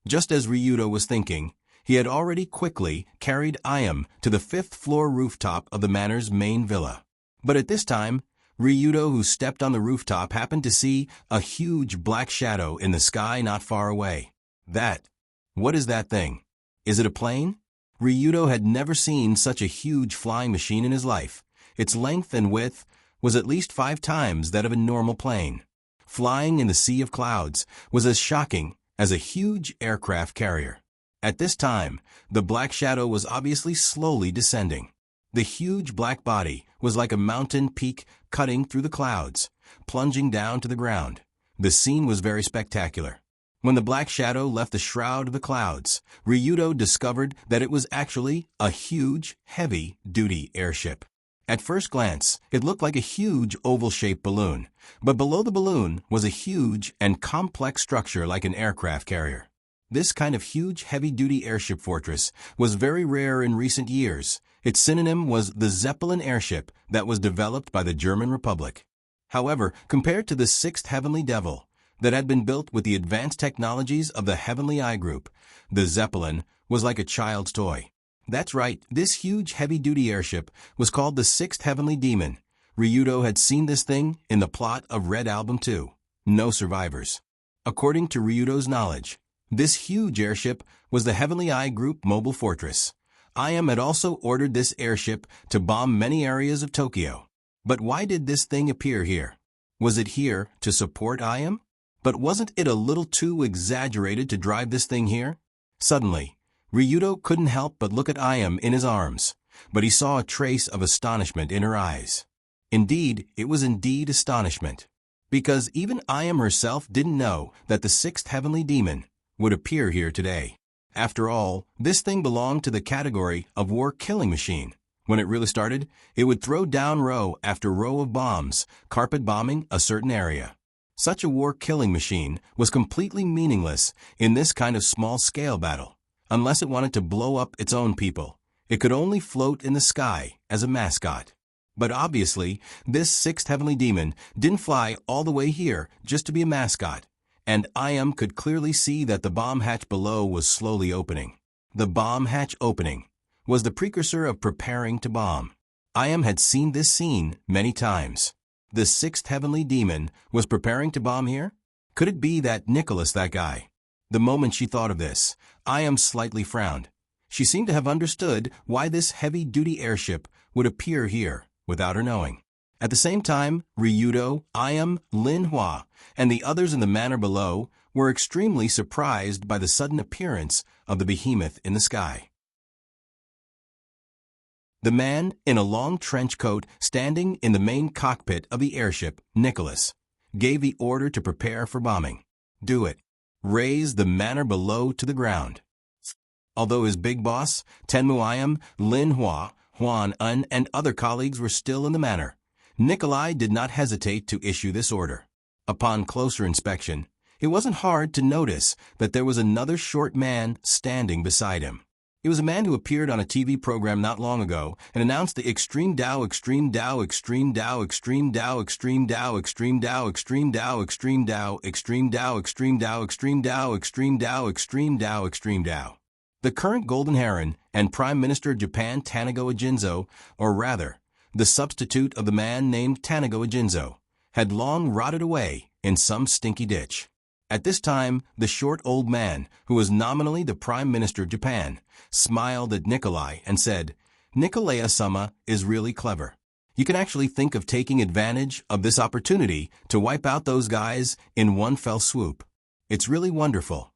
Just as Ryudo was thinking, he had already quickly carried Iam to the 5th-floor rooftop of the manor's main villa. But at this time, Ryudo, who stepped on the rooftop, happened to see a huge black shadow in the sky not far away. What is that thing? Is it a plane? Ryudo had never seen such a huge flying machine in his life. Its length and width was at least 5 times that of a normal plane. Flying in the sea of clouds was as shocking as a huge aircraft carrier. At this time, the black shadow was obviously slowly descending. The huge black body was like a mountain peak cutting through the clouds, plunging down to the ground. The scene was very spectacular. When the black shadow left the shroud of the clouds, Ryudo discovered that it was actually a huge, heavy-duty airship. At first glance, it looked like a huge oval-shaped balloon, but below the balloon was a huge and complex structure like an aircraft carrier. This kind of huge, heavy-duty airship fortress was very rare in recent years. Its synonym was the Zeppelin airship that was developed by the German Republic. However, compared to the 6th Heavenly Devil that had been built with the advanced technologies of the Heavenly Eye Group, the Zeppelin was like a child's toy. That's right, this huge heavy-duty airship was called the 6th Heavenly Demon. Ryudo had seen this thing in the plot of Red Album 2, No Survivors. According to Ryudo's knowledge, this huge airship was the Heavenly Eye Group mobile fortress. Iam had also ordered this airship to bomb many areas of Tokyo. But why did this thing appear here? Was it here to support Iam? But wasn't it a little too exaggerated to drive this thing here? Suddenly, Ryudo couldn't help but look at Iam in his arms, but he saw a trace of astonishment in her eyes. Indeed, it was indeed astonishment, because even Iam herself didn't know that the 6th Heavenly Demon would appear here today. After all, this thing belonged to the category of war-killing machine. When it really started, it would throw down row after row of bombs, carpet bombing a certain area. Such a war-killing machine was completely meaningless in this kind of small-scale battle. Unless it wanted to blow up its own people, it could only float in the sky as a mascot. But obviously, this 6th Heavenly Demon didn't fly all the way here just to be a mascot, and Iam could clearly see that the bomb hatch below was slowly opening. The bomb hatch opening was the precursor of preparing to bomb. Iam had seen this scene many times. The 6th Heavenly Demon was preparing to bomb here? Could it be that Nicholas, that guy? The moment she thought of this, Iam slightly frowned. She seemed to have understood why this heavy-duty airship would appear here without her knowing. At the same time, Ryudo, Iam, Lin Hua, and the others in the manor below were extremely surprised by the sudden appearance of the behemoth in the sky. The man in a long trench coat standing in the main cockpit of the airship, Nicholas, gave the order to prepare for bombing. Do it. Raise the manor below to the ground. Although his big boss, Tenmu Iam, Lin Hua, Huan Un, and other colleagues were still in the manor, Nikolai did not hesitate to issue this order. Upon closer inspection, it wasn't hard to notice that there was another short man standing beside him. It was a man who appeared on a TV program not long ago and announced the extreme Tao, extreme Tao, extreme Tao, extreme Tao, extreme Tao, extreme Tao, extreme Tao, extreme Tao, extreme Tao, extreme Tao, extreme Tao, extreme Tao, extreme Tao, extreme Tao. The current Golden Heron and Prime Minister of Japan Tanago Shinzo, or rather, the substitute of the man named Tanago Shinzo, had long rotted away in some stinky ditch. At this time, the short old man, who was nominally the Prime Minister of Japan, smiled at Nikolai and said, "Nikolai-sama is really clever. You can actually think of taking advantage of this opportunity to wipe out those guys in one fell swoop. It's really wonderful."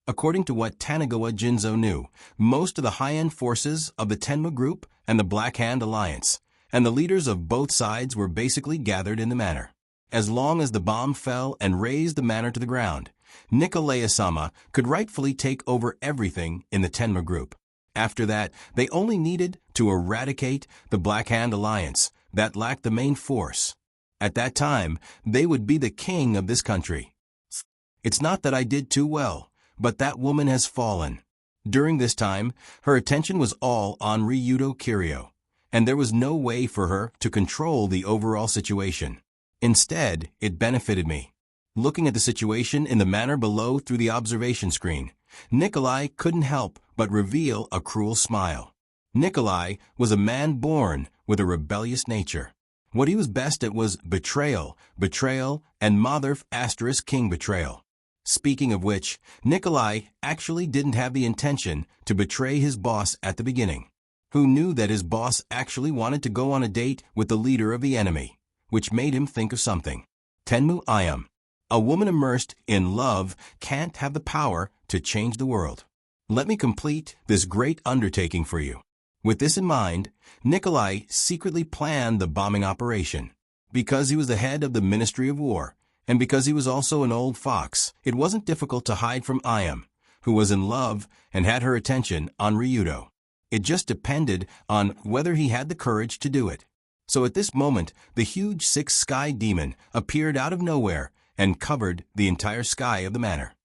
According to what Tanago Shinzo knew, most of the high-end forces of the Tenma Group and the Black Hand Alliance, and the leaders of both sides were basically gathered in the manor. As long as the bomb fell and razed the manor to the ground, Nikolai-sama could rightfully take over everything in the Tenma Group. After that, they only needed to eradicate the Black Hand Alliance that lacked the main force. At that time, they would be the king of this country. It's not that I did too well, but that woman has fallen. During this time, her attention was all on Ryudo Kiryu, and there was no way for her to control the overall situation. Instead, it benefited me. Looking at the situation in the manor below through the observation screen, Nikolai couldn't help but reveal a cruel smile. Nikolai was a man born with a rebellious nature. What he was best at was betrayal, and **king betrayal. Speaking of which, Nikolai actually didn't have the intention to betray his boss at the beginning, who knew that his boss actually wanted to go on a date with the leader of the enemy, which made him think of something. Tenmu Ayam. A woman immersed in love can't have the power to change the world. Let me complete this great undertaking for you. With this in mind, Nikolai secretly planned the bombing operation. Because he was the head of the Ministry of War, and because he was also an old fox, it wasn't difficult to hide from Ayam, who was in love and had her attention on Ryudo. It just depended on whether he had the courage to do it. So at this moment, the huge six-sky demon appeared out of nowhere and covered the entire sky of the manor.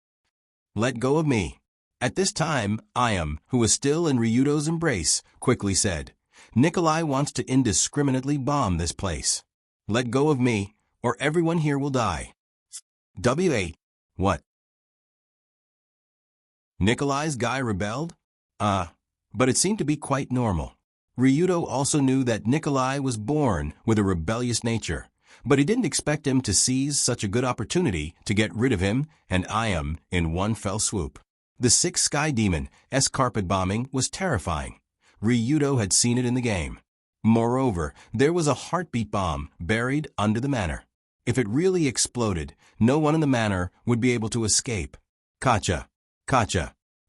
"Let go of me." At this time, Ayam, who was still in Ryudo's embrace, quickly said, "Nikolai wants to indiscriminately bomb this place. Let go of me, or everyone here will die." W.A. What? Nikolai's guy rebelled? But it seemed to be quite normal. Ryudo also knew that Nikolai was born with a rebellious nature, but he didn't expect him to seize such a good opportunity to get rid of him and Ayam in one fell swoop. The six-sky demon's carpet bombing was terrifying. Ryudo had seen it in the game. Moreover, there was a heartbeat bomb buried under the manor. If it really exploded, no one in the manor would be able to escape. Kacha.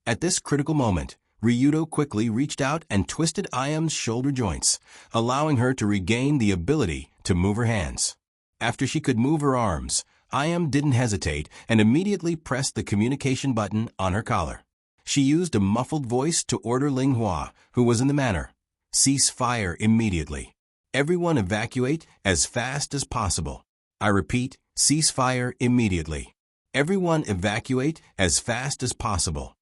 At this critical moment, Ryudo quickly reached out and twisted Ayam's shoulder joints, allowing her to regain the ability to move her hands. After she could move her arms, Ayam didn't hesitate and immediately pressed the communication button on her collar. She used a muffled voice to order Ling Hua, who was in the manor, "Cease fire immediately. Everyone evacuate as fast as possible. I repeat, cease fire immediately. Everyone evacuate as fast as possible."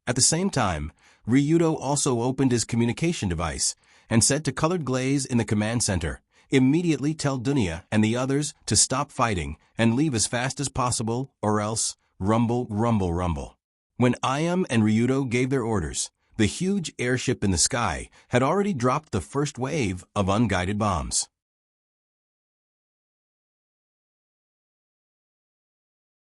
At the same time, Ryudo also opened his communication device and said to Colored Glaze in the command center, "Immediately tell Dunya and the others to stop fighting and leave as fast as possible, or else rumble, rumble, rumble." When Ayam and Ryudo gave their orders, the huge airship in the sky had already dropped the first wave of unguided bombs.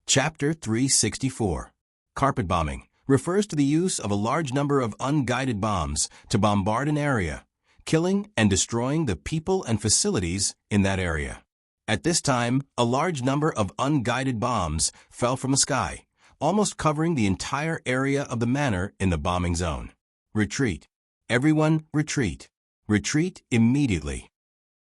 Chapter 364. Carpet bombing refers to the use of a large number of unguided bombs to bombard an area, killing and destroying the people and facilities in that area. At this time, a large number of unguided bombs fell from the sky, almost covering the entire area of the manor in the bombing zone. Retreat. Everyone retreat. Retreat immediately.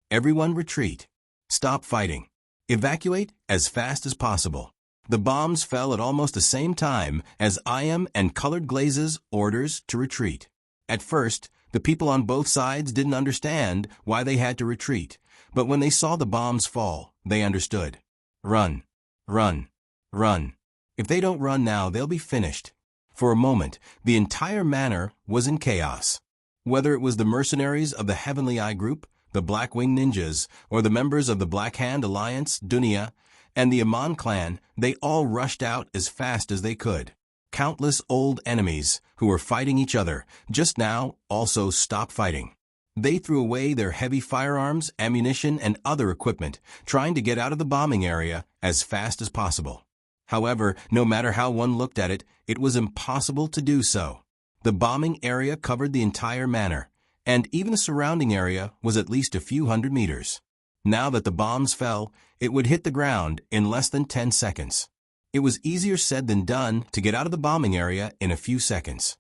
Everyone retreat. Stop fighting. Evacuate as fast as possible. The bombs fell at almost the same time as Ayam and Colored Glaze's orders to retreat. At first, the people on both sides didn't understand why they had to retreat, but when they saw the bombs fall, they understood. Run. Run. Run. If they don't run now, they'll be finished. For a moment, the entire manor was in chaos. Whether it was the mercenaries of the Heavenly Eye Group, the Black-Winged Ninjas, or the members of the Black Hand Alliance, Dunya, and the Aman clan, they all rushed out as fast as they could. Countless old enemies, who were fighting each other, just now also stopped fighting. They threw away their heavy firearms, ammunition, and other equipment, trying to get out of the bombing area as fast as possible. However, no matter how one looked at it, it was impossible to do so. The bombing area covered the entire manor, and even the surrounding area was at least a few hundred meters. Now that the bombs fell, it would hit the ground in less than 10 seconds. It was easier said than done to get out of the bombing area in a few seconds.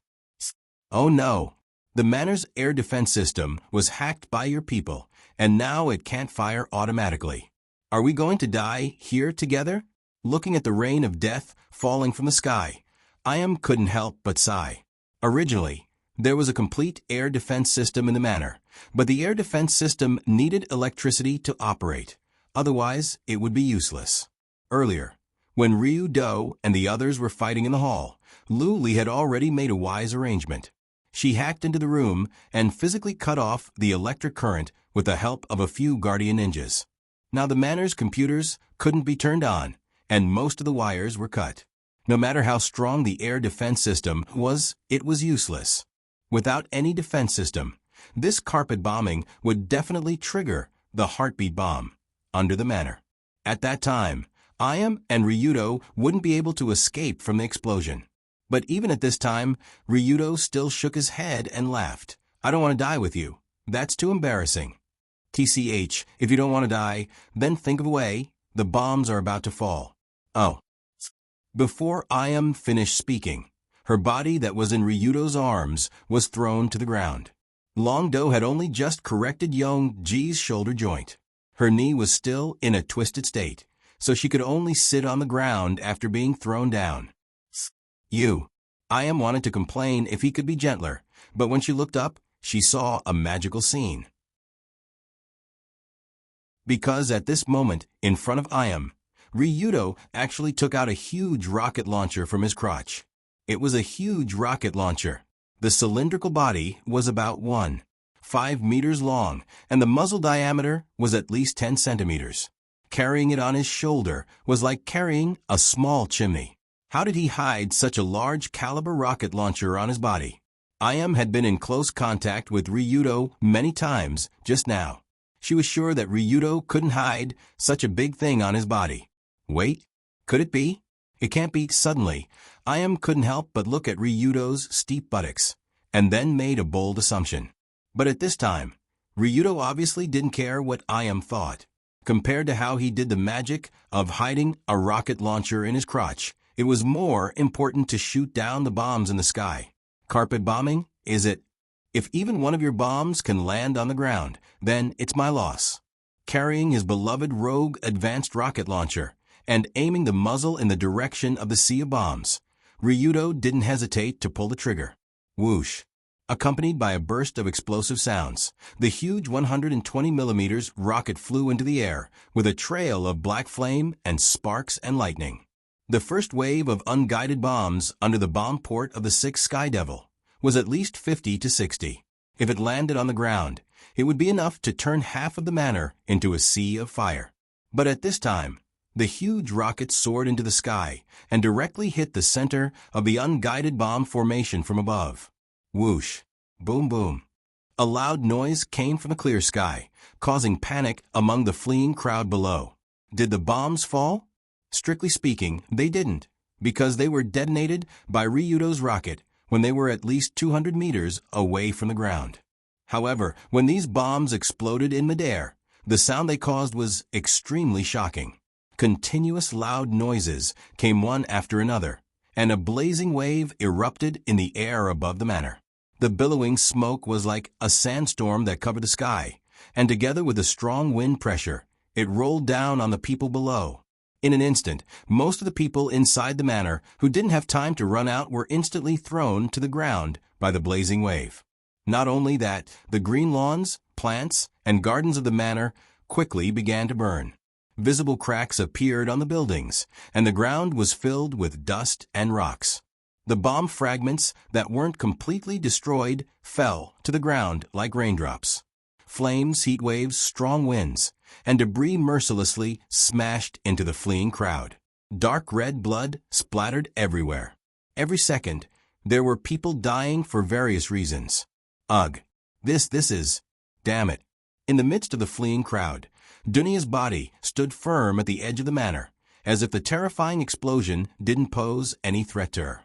Oh no! The manor's air defense system was hacked by your people, and now it can't fire automatically. Are we going to die here together? Looking at the rain of death falling from the sky, Ayam couldn't help but sigh. Originally, there was a complete air defense system in the manor, but the air defense system needed electricity to operate. Otherwise, it would be useless. Earlier, when Ryu Do and the others were fighting in the hall, Lu Li had already made a wise arrangement. She hacked into the room and physically cut off the electric current with the help of a few guardian ninjas. Now the manor's computers couldn't be turned on, and most of the wires were cut. No matter how strong the air defense system was, it was useless. Without any defense system, this carpet bombing would definitely trigger the heartbeat bomb under the manor. At that time, Ayam and Ryudo wouldn't be able to escape from the explosion. But even at this time, Ryudo still shook his head and laughed. I don't want to die with you. That's too embarrassing. TCH, if you don't want to die, then think of a way. The bombs are about to fall. Oh. Before Ayam finished speaking, her body that was in Ryudo's arms was thrown to the ground. Long Do had only just corrected Yong Ji's shoulder joint. Her knee was still in a twisted state, so she could only sit on the ground after being thrown down. Ayam wanted to complain if he could be gentler, but when she looked up, she saw a magical scene. Because at this moment, in front of Ayam, Ryudo actually took out a huge rocket launcher from his crotch. It was a huge rocket launcher. The cylindrical body was about 1.5 meters long, and the muzzle diameter was at least 10 centimeters. Carrying it on his shoulder was like carrying a small chimney. How did he hide such a large caliber rocket launcher on his body? Ayam had been in close contact with Ryudo many times just now. She was sure that Ryudo couldn't hide such a big thing on his body. Wait, could it be? It can't be. Suddenly, Ayam couldn't help but look at Ryudo's steep buttocks, and then made a bold assumption. But at this time, Ryudo obviously didn't care what Ayam thought. Compared to how he did the magic of hiding a rocket launcher in his crotch, it was more important to shoot down the bombs in the sky. Carpet bombing, is it? If even one of your bombs can land on the ground, then it's my loss. Carrying his beloved rogue advanced rocket launcher and aiming the muzzle in the direction of the sea of bombs, Ryudo didn't hesitate to pull the trigger. Whoosh! Accompanied by a burst of explosive sounds, the huge 120mm rocket flew into the air with a trail of black flame and sparks and lightning. The first wave of unguided bombs under the bomb port of the 6th Sky Devil was at least 50 to 60. If it landed on the ground, it would be enough to turn half of the manor into a sea of fire. But at this time, the huge rocket soared into the sky and directly hit the center of the unguided bomb formation from above. Whoosh! Boom boom! A loud noise came from the clear sky, causing panic among the fleeing crowd below. Did the bombs fall? Strictly speaking, they didn't, because they were detonated by Ryudo's rocket when they were at least 200 meters away from the ground. However, when these bombs exploded in midair, the sound they caused was extremely shocking. Continuous loud noises came one after another, and a blazing wave erupted in the air above the manor. The billowing smoke was like a sandstorm that covered the sky, and together with the strong wind pressure, it rolled down on the people below. In an instant, most of the people inside the manor who didn't have time to run out were instantly thrown to the ground by the blazing wave. Not only that, the green lawns, plants, and gardens of the manor quickly began to burn. Visible cracks appeared on the buildings, and the ground was filled with dust and rocks. The bomb fragments that weren't completely destroyed fell to the ground like raindrops. Flames, heat waves, strong winds, and debris mercilessly smashed into the fleeing crowd. Dark red blood splattered everywhere. Every second, there were people dying for various reasons. Ugh. This is... Damn it. In the midst of the fleeing crowd, Dunia's body stood firm at the edge of the manor, as if the terrifying explosion didn't pose any threat to her.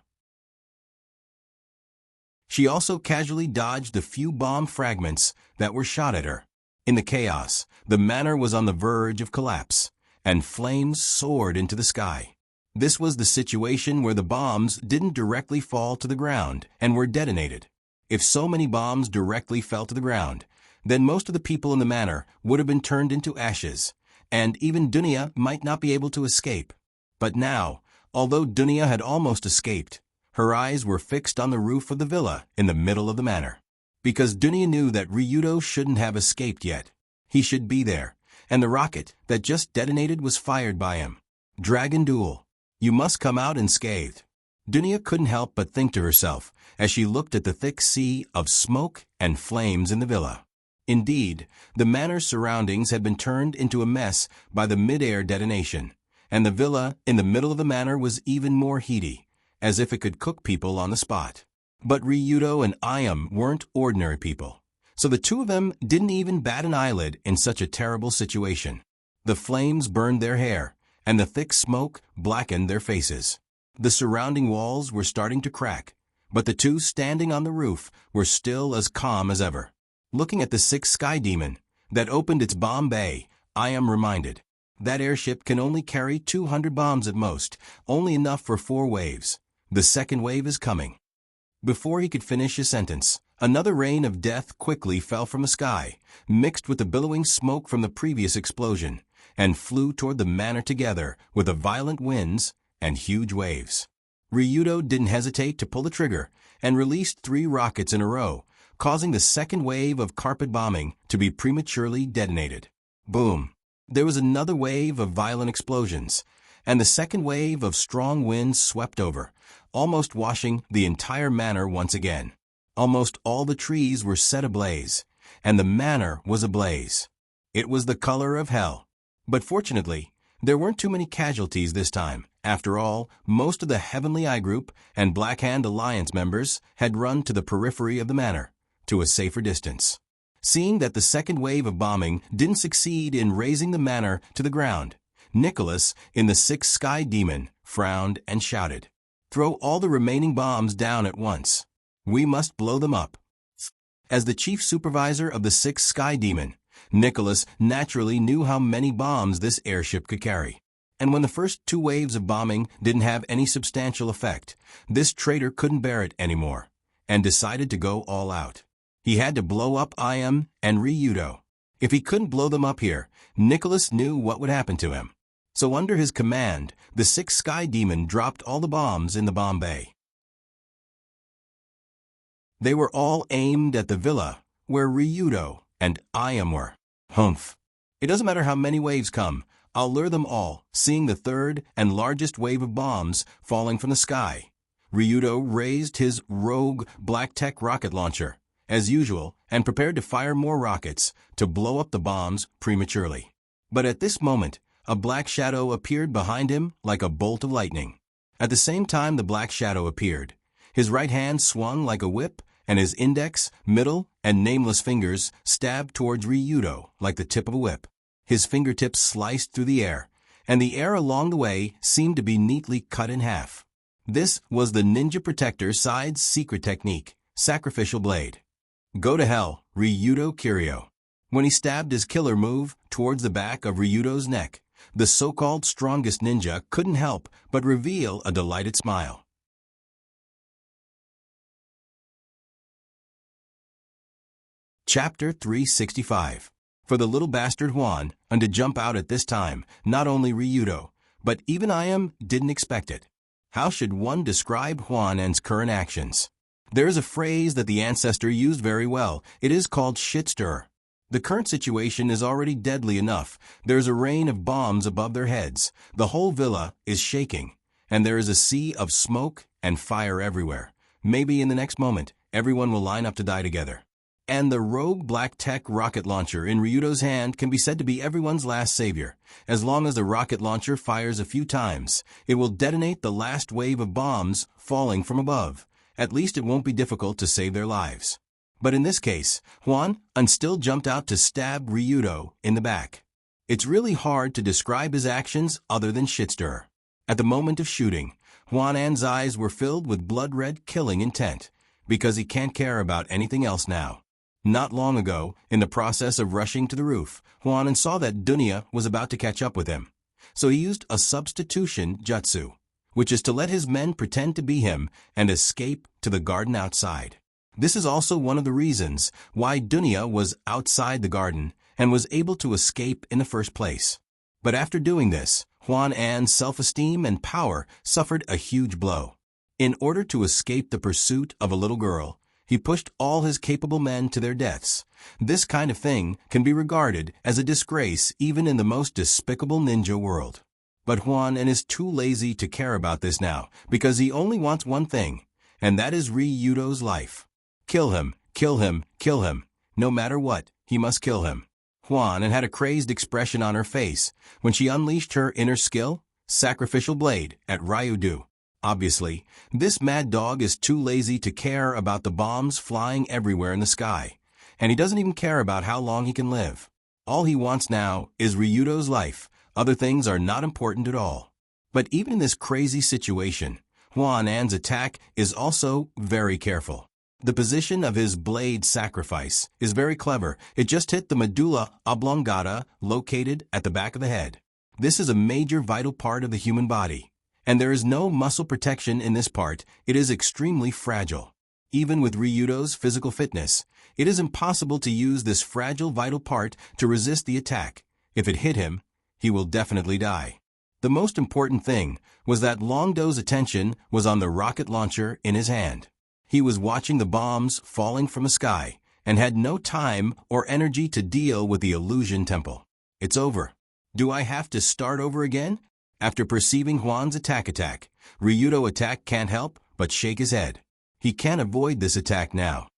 She also casually dodged the few bomb fragments that were shot at her. In the chaos, the manor was on the verge of collapse, and flames soared into the sky. This was the situation where the bombs didn't directly fall to the ground and were detonated. If so many bombs directly fell to the ground, then most of the people in the manor would have been turned into ashes, and even Dunia might not be able to escape. But now, although Dunia had almost escaped, her eyes were fixed on the roof of the villa in the middle of the manor. Because Dunia knew that Ryudo shouldn't have escaped yet. He should be there, and the rocket that just detonated was fired by him. Dragon Duel. You must come out unscathed. Dunia couldn't help but think to herself as she looked at the thick sea of smoke and flames in the villa. Indeed, the manor's surroundings had been turned into a mess by the mid-air detonation, and the villa in the middle of the manor was even more heaty, as if it could cook people on the spot. But Ryudo and Ayam weren't ordinary people, so the two of them didn't even bat an eyelid in such a terrible situation. The flames burned their hair, and the thick smoke blackened their faces. The surrounding walls were starting to crack, but the two standing on the roof were still as calm as ever. Looking at the sixth sky demon that opened its bomb bay, Ayam reminded, that airship can only carry 200 bombs at most, only enough for 4 waves. The second wave is coming. Before he could finish his sentence, another rain of death quickly fell from the sky, mixed with the billowing smoke from the previous explosion, and flew toward the manor together with the violent winds and huge waves. Ryudo didn't hesitate to pull the trigger and released 3 rockets in a row, causing the second wave of carpet bombing to be prematurely detonated. Boom! There was another wave of violent explosions, and the second wave of strong winds swept over, almost washing the entire manor once again. Almost all the trees were set ablaze, and the manor was ablaze. It was the color of hell. But fortunately, there weren't too many casualties this time. After all, most of the Heavenly Eye Group and Black Hand Alliance members had run to the periphery of the manor, to a safer distance. Seeing that the second wave of bombing didn't succeed in razing the manor to the ground, Nicholas, in the Sixth Sky Demon, frowned and shouted, "Throw all the remaining bombs down at once. We must blow them up." As the chief supervisor of the Sixth Sky Demon, Nicholas naturally knew how many bombs this airship could carry. And when the first 2 waves of bombing didn't have any substantial effect, this traitor couldn't bear it anymore, and decided to go all out. He had to blow up Ayam and Ryudo. If he couldn't blow them up here, Nicholas knew what would happen to him. So under his command, the Sixth Sky Demon dropped all the bombs in the bomb bay. They were all aimed at the villa, where Ryudo and Ayam were. Humph. It doesn't matter how many waves come, I'll lure them all, seeing the third and largest wave of bombs falling from the sky. Ryudo raised his rogue Black Tech rocket launcher, as usual, and prepared to fire more rockets to blow up the bombs prematurely. But at this moment, a black shadow appeared behind him like a bolt of lightning. At the same time the black shadow appeared, his right hand swung like a whip, and his index, middle, and nameless fingers stabbed towards Ryudo like the tip of a whip. His fingertips sliced through the air, and the air along the way seemed to be neatly cut in half. This was the Ninja Protector side's secret technique, Sacrificial Blade. Go to hell, Ryudo Kiryu. When he stabbed his killer move towards the back of Ryudo's neck, the so-called strongest ninja couldn't help but reveal a delighted smile. Chapter 365. For the little bastard Juan, and to jump out at this time, not only Ryudo, but even Ayam didn't expect it. How should one describe Juan and's current actions? There is a phrase that the ancestor used very well. It is called shit stir. The current situation is already deadly enough. There is a rain of bombs above their heads. The whole villa is shaking, and there is a sea of smoke and fire everywhere. Maybe in the next moment, everyone will line up to die together. And the rogue black tech rocket launcher in Ryudo's hand can be said to be everyone's last savior. As long as the rocket launcher fires a few times, it will detonate the last wave of bombs falling from above. At least it won't be difficult to save their lives. But in this case, Hwan An still jumped out to stab Ryudo in the back. It's really hard to describe his actions other than shitstir. At the moment of shooting, Hwan An's eyes were filled with blood-red killing intent, because he can't care about anything else now. Not long ago, in the process of rushing to the roof, Hwan An saw that Dunya was about to catch up with him. So he used a substitution jutsu, which is to let his men pretend to be him and escape to the garden outside. This is also one of the reasons why Dunya was outside the garden and was able to escape in the first place. But after doing this, Hwan An's self-esteem and power suffered a huge blow. In order to escape the pursuit of a little girl, he pushed all his capable men to their deaths. This kind of thing can be regarded as a disgrace even in the most despicable ninja world. But Hwan An is too lazy to care about this now, because he only wants one thing, and that is Ryudo's life. Kill him, kill him, kill him. No matter what, he must kill him. Hwan An had a crazed expression on her face when she unleashed her inner skill, Sacrificial Blade, at Ryudo. Obviously, this mad dog is too lazy to care about the bombs flying everywhere in the sky, and he doesn't even care about how long he can live. All he wants now is Ryudo's life. Other things are not important at all. But even in this crazy situation, Hwan An's attack is also very careful. The position of his blade sacrifice is very clever. It just hit the medulla oblongata located at the back of the head. This is a major vital part of the human body. And there is no muscle protection in this part. It is extremely fragile. Even with Ryudo's physical fitness, it is impossible to use this fragile vital part to resist the attack. If it hit him, he will definitely die. The most important thing was that Longdo's attention was on the rocket launcher in his hand. He was watching the bombs falling from the sky and had no time or energy to deal with the illusion temple. It's over. Do I have to start over again? After perceiving Hwan's attack, Ryudo can't help but shake his head. He can't avoid this attack now.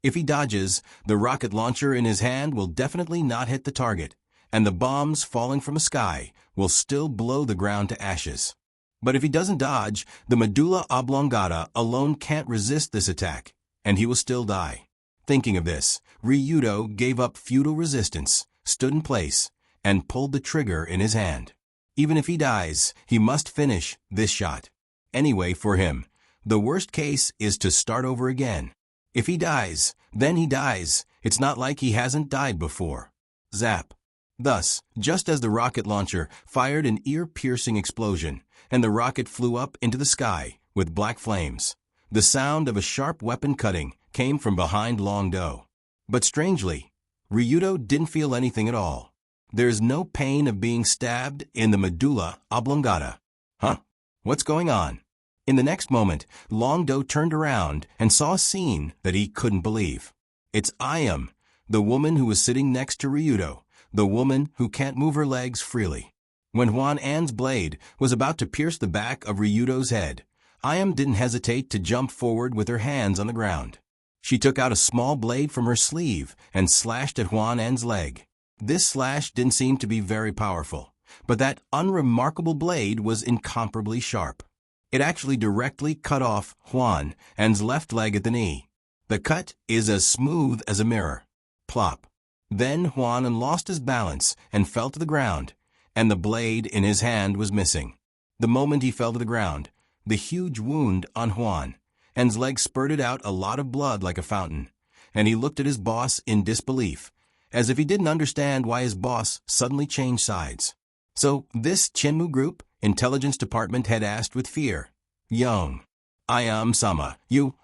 If he dodges, the rocket launcher in his hand will definitely not hit the target, and the bombs falling from the sky will still blow the ground to ashes. But if he doesn't dodge, the medulla oblongata alone can't resist this attack, and he will still die. Thinking of this, Ryudo gave up futile resistance, stood in place, and pulled the trigger in his hand. Even if he dies, he must finish this shot. Anyway, for him, the worst case is to start over again. If he dies, then he dies. It's not like he hasn't died before. Zap. Thus, just as the rocket launcher fired an ear-piercing explosion, and the rocket flew up into the sky with black flames, the sound of a sharp weapon cutting came from behind Longdo. But strangely, Ryudo didn't feel anything at all. There's no pain of being stabbed in the medulla oblongata. Huh? What's going on? In the next moment, Longdo turned around and saw a scene that he couldn't believe. It's Ayam, the woman who was sitting next to Ryudo, the woman who can't move her legs freely. When Hwan An's blade was about to pierce the back of Ryudo's head, Ayam didn't hesitate to jump forward with her hands on the ground. She took out a small blade from her sleeve and slashed at Hwan An's leg. This slash didn't seem to be very powerful, but that unremarkable blade was incomparably sharp. It actually directly cut off Hwan An's left leg at the knee. The cut is as smooth as a mirror. Plop. Then Hwan An lost his balance and fell to the ground, and the blade in his hand was missing. The moment he fell to the ground, the huge wound on Hwan An's leg spurted out a lot of blood like a fountain, and he looked at his boss in disbelief, as if he didn't understand why his boss suddenly changed sides. So this Chinmu group intelligence department had asked with fear, "Young Ayam-sama,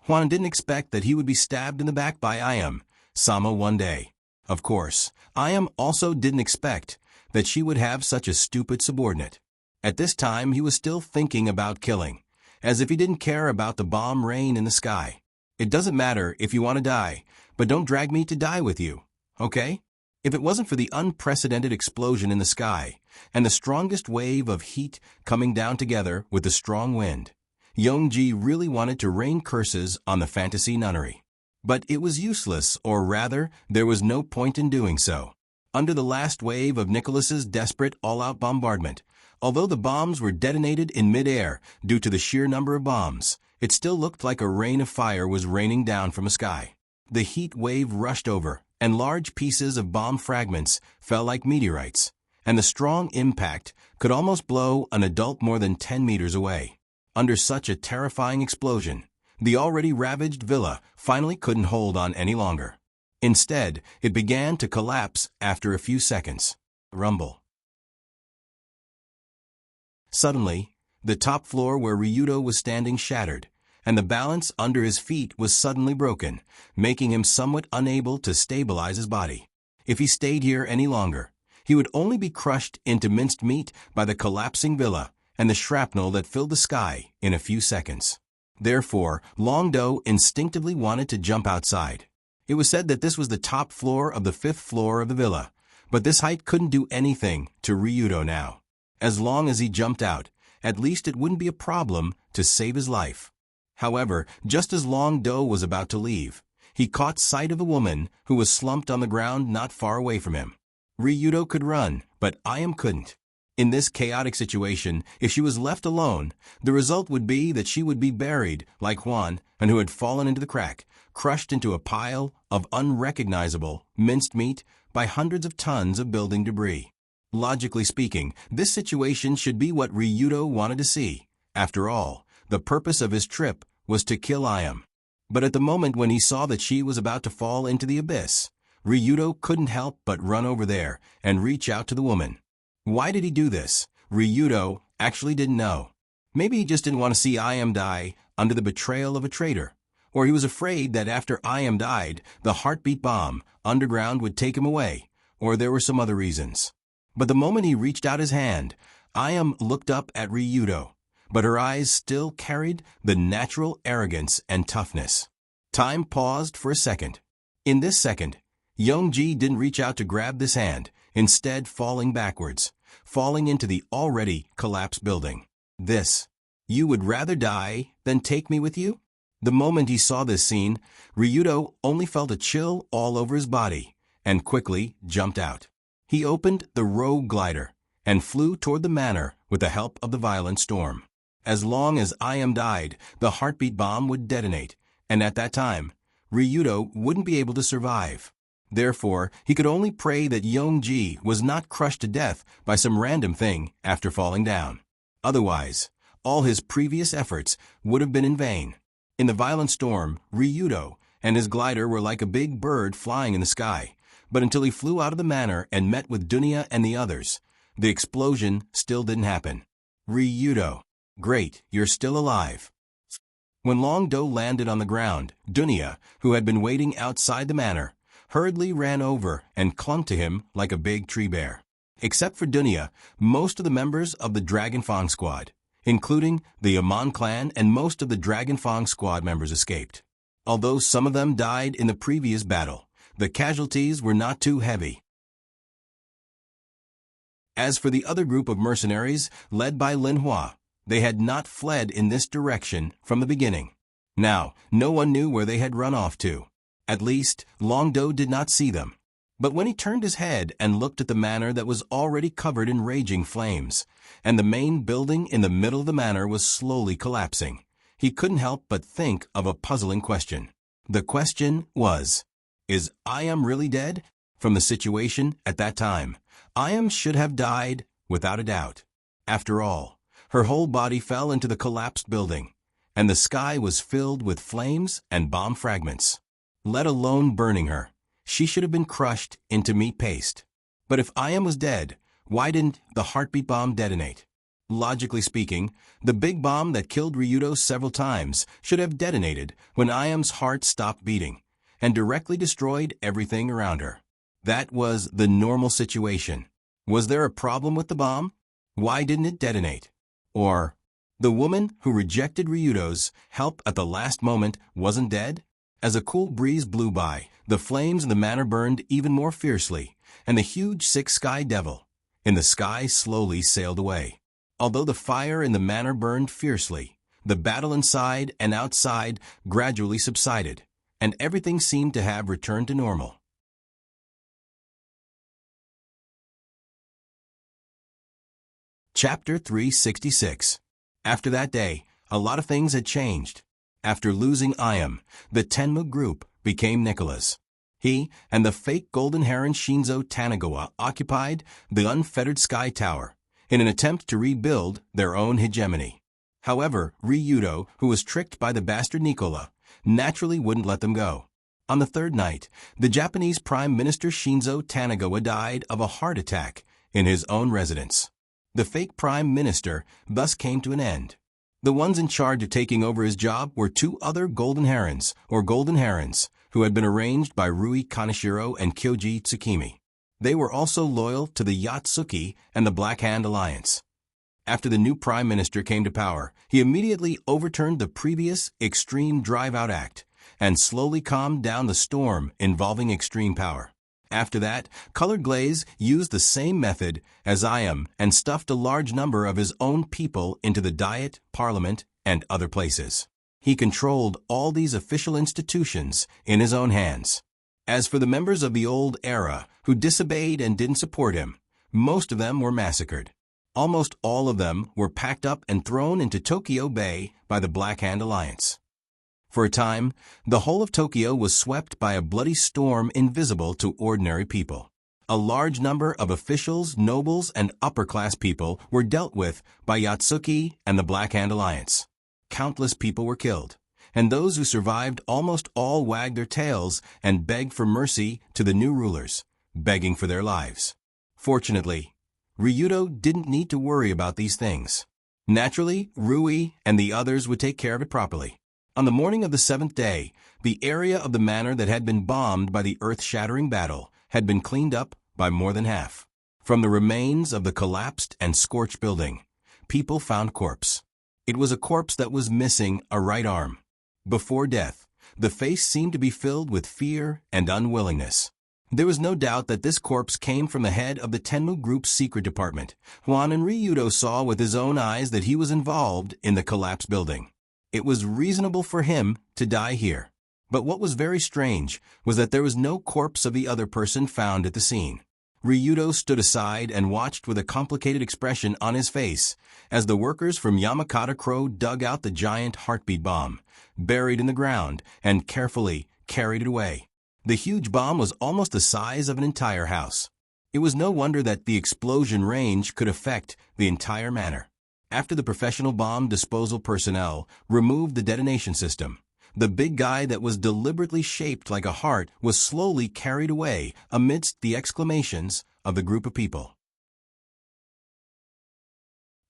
Hwan didn't expect that he would be stabbed in the back by Ayam-sama one day. Of course, Ayam also didn't expect that she would have such a stupid subordinate. At this time he was still thinking about killing, as if he didn't care about the bomb rain in the sky. It doesn't matter if you want to die, but don't drag me to die with you. Okay? If it wasn't for the unprecedented explosion in the sky, and the strongest wave of heat coming down together with the strong wind. Yongji really wanted to rain curses on the fantasy nunnery. But it was useless, or rather, there was no point in doing so. Under the last wave of Nicholas's desperate all-out bombardment, although the bombs were detonated in mid-air due to the sheer number of bombs, it still looked like a rain of fire was raining down from the sky. The heat wave rushed over, and large pieces of bomb fragments fell like meteorites, and the strong impact could almost blow an adult more than 10 meters away. Under such a terrifying explosion, the already ravaged villa finally couldn't hold on any longer. Instead, it began to collapse after a few seconds. Rumble. Suddenly, the top floor where Ryudo was standing shattered, and the balance under his feet was suddenly broken, making him somewhat unable to stabilize his body. If he stayed here any longer, he would only be crushed into minced meat by the collapsing villa and the shrapnel that filled the sky in a few seconds. Therefore, Longdo instinctively wanted to jump outside. It was said that this was the top floor of the 5th floor of the villa, but this height couldn't do anything to Ryudo now. As long as he jumped out, at least it wouldn't be a problem to save his life. However, just as Longdo was about to leave, he caught sight of a woman who was slumped on the ground not far away from him. Ryudo could run, but Ayam couldn't. In this chaotic situation, if she was left alone, the result would be that she would be buried, like Juan, and who had fallen into the crack, crushed into a pile of unrecognizable, minced meat by hundreds of tons of building debris. Logically speaking, this situation should be what Ryudo wanted to see. After all, the purpose of his trip was to kill Ayam. But at the moment when he saw that she was about to fall into the abyss, Ryudo couldn't help but run over there and reach out to the woman. Why did he do this? Ryudo actually didn't know. Maybe he just didn't want to see Ayam die under the betrayal of a traitor. Or he was afraid that after Ayam died, the heartbeat bomb underground would take him away. Or there were some other reasons. But the moment he reached out his hand, Ayam looked up at Ryudo, but her eyes still carried the natural arrogance and toughness. Time paused for a second. In this second, Yongji didn't reach out to grab this hand, instead falling backwards, falling into the already collapsed building. This, you would rather die than take me with you? The moment he saw this scene, Ryudo only felt a chill all over his body and quickly jumped out. He opened the rogue glider and flew toward the manor with the help of the violent storm. As long as Ayam died, the heartbeat bomb would detonate, and at that time, Ryudo wouldn't be able to survive. Therefore, he could only pray that Yongji was not crushed to death by some random thing after falling down. Otherwise, all his previous efforts would have been in vain. In the violent storm, Ryudo and his glider were like a big bird flying in the sky, but until he flew out of the manor and met with Dunya and the others, the explosion still didn't happen. Ryudo, great, you're still alive. When Longdo landed on the ground, Dunya, who had been waiting outside the manor, hurriedly ran over and clung to him like a big tree bear. Except for Dunya, most of the members of the Dragonfang squad, including the Amon clan and most of the Dragonfang squad members escaped. Although some of them died in the previous battle, the casualties were not too heavy. As for the other group of mercenaries led by Lin Hua, they had not fled in this direction from the beginning. Now, no one knew where they had run off to. At least, Longdo did not see them. But when he turned his head and looked at the manor that was already covered in raging flames, and the main building in the middle of the manor was slowly collapsing, he couldn't help but think of a puzzling question. The question was, is Ayam really dead? From the situation at that time, Ayam should have died without a doubt. After all, her whole body fell into the collapsed building, and the sky was filled with flames and bomb fragments. Let alone burning her, she should have been crushed into meat paste. But if Ayam was dead, why didn't the heartbeat bomb detonate? Logically speaking, the big bomb that killed Ryudo several times should have detonated when Ayam's heart stopped beating and directly destroyed everything around her. That was the normal situation. Was there a problem with the bomb? Why didn't it detonate? Or, the woman who rejected Ryudo's help at the last moment wasn't dead? As a cool breeze blew by, the flames in the manor burned even more fiercely, and the huge sick sky devil, in the sky slowly sailed away. Although the fire in the manor burned fiercely, the battle inside and outside gradually subsided, and everything seemed to have returned to normal. Chapter 366. After that day, a lot of things had changed. After losing Iam, the Tenmu group became Nicholas. He and the fake golden heron Shinzo Tanagawa occupied the unfettered Sky Tower in an attempt to rebuild their own hegemony. However, Ryudo, who was tricked by the bastard Nicola, naturally wouldn't let them go. On the third night, the Japanese Prime Minister Shinzo Tanagawa died of a heart attack in his own residence. The fake Prime Minister thus came to an end. The ones in charge of taking over his job were two other golden herons, or golden herons, who had been arranged by Rui Kaneshiro and Kyoji Tsukimi. They were also loyal to the Yatsuki and the Black Hand Alliance. After the new Prime Minister came to power, he immediately overturned the previous Extreme Drive-Out Act and slowly calmed down the storm involving extreme power. After that, Colored Glaze used the same method as Iam and stuffed a large number of his own people into the Diet, Parliament, and other places. He controlled all these official institutions in his own hands. As for the members of the old era who disobeyed and didn't support him, most of them were massacred. Almost all of them were packed up and thrown into Tokyo Bay by the Black Hand Alliance. For a time, the whole of Tokyo was swept by a bloody storm invisible to ordinary people. A large number of officials, nobles, and upper-class people were dealt with by Yatsuki and the Black Hand Alliance. Countless people were killed, and those who survived almost all wagged their tails and begged for mercy to the new rulers, begging for their lives. Fortunately, Ryudo didn't need to worry about these things. Naturally, Rui and the others would take care of it properly. On the morning of the seventh day, the area of the manor that had been bombed by the earth-shattering battle had been cleaned up by more than half. From the remains of the collapsed and scorched building, people found corpse. It was a corpse that was missing a right arm. Before death, the face seemed to be filled with fear and unwillingness. There was no doubt that this corpse came from the head of the Tenmu Group's secret department. Juan and Ryudo saw with his own eyes that he was involved in the collapsed building. It was reasonable for him to die here. But what was very strange was that there was no corpse of the other person found at the scene. Ryudo stood aside and watched with a complicated expression on his face as the workers from Yamakata Crow dug out the giant heartbeat bomb, buried in the ground, and carefully carried it away. The huge bomb was almost the size of an entire house. It was no wonder that the explosion range could affect the entire manor. After the professional bomb disposal personnel removed the detonation system, the big guy that was deliberately shaped like a heart was slowly carried away amidst the exclamations of the group of people.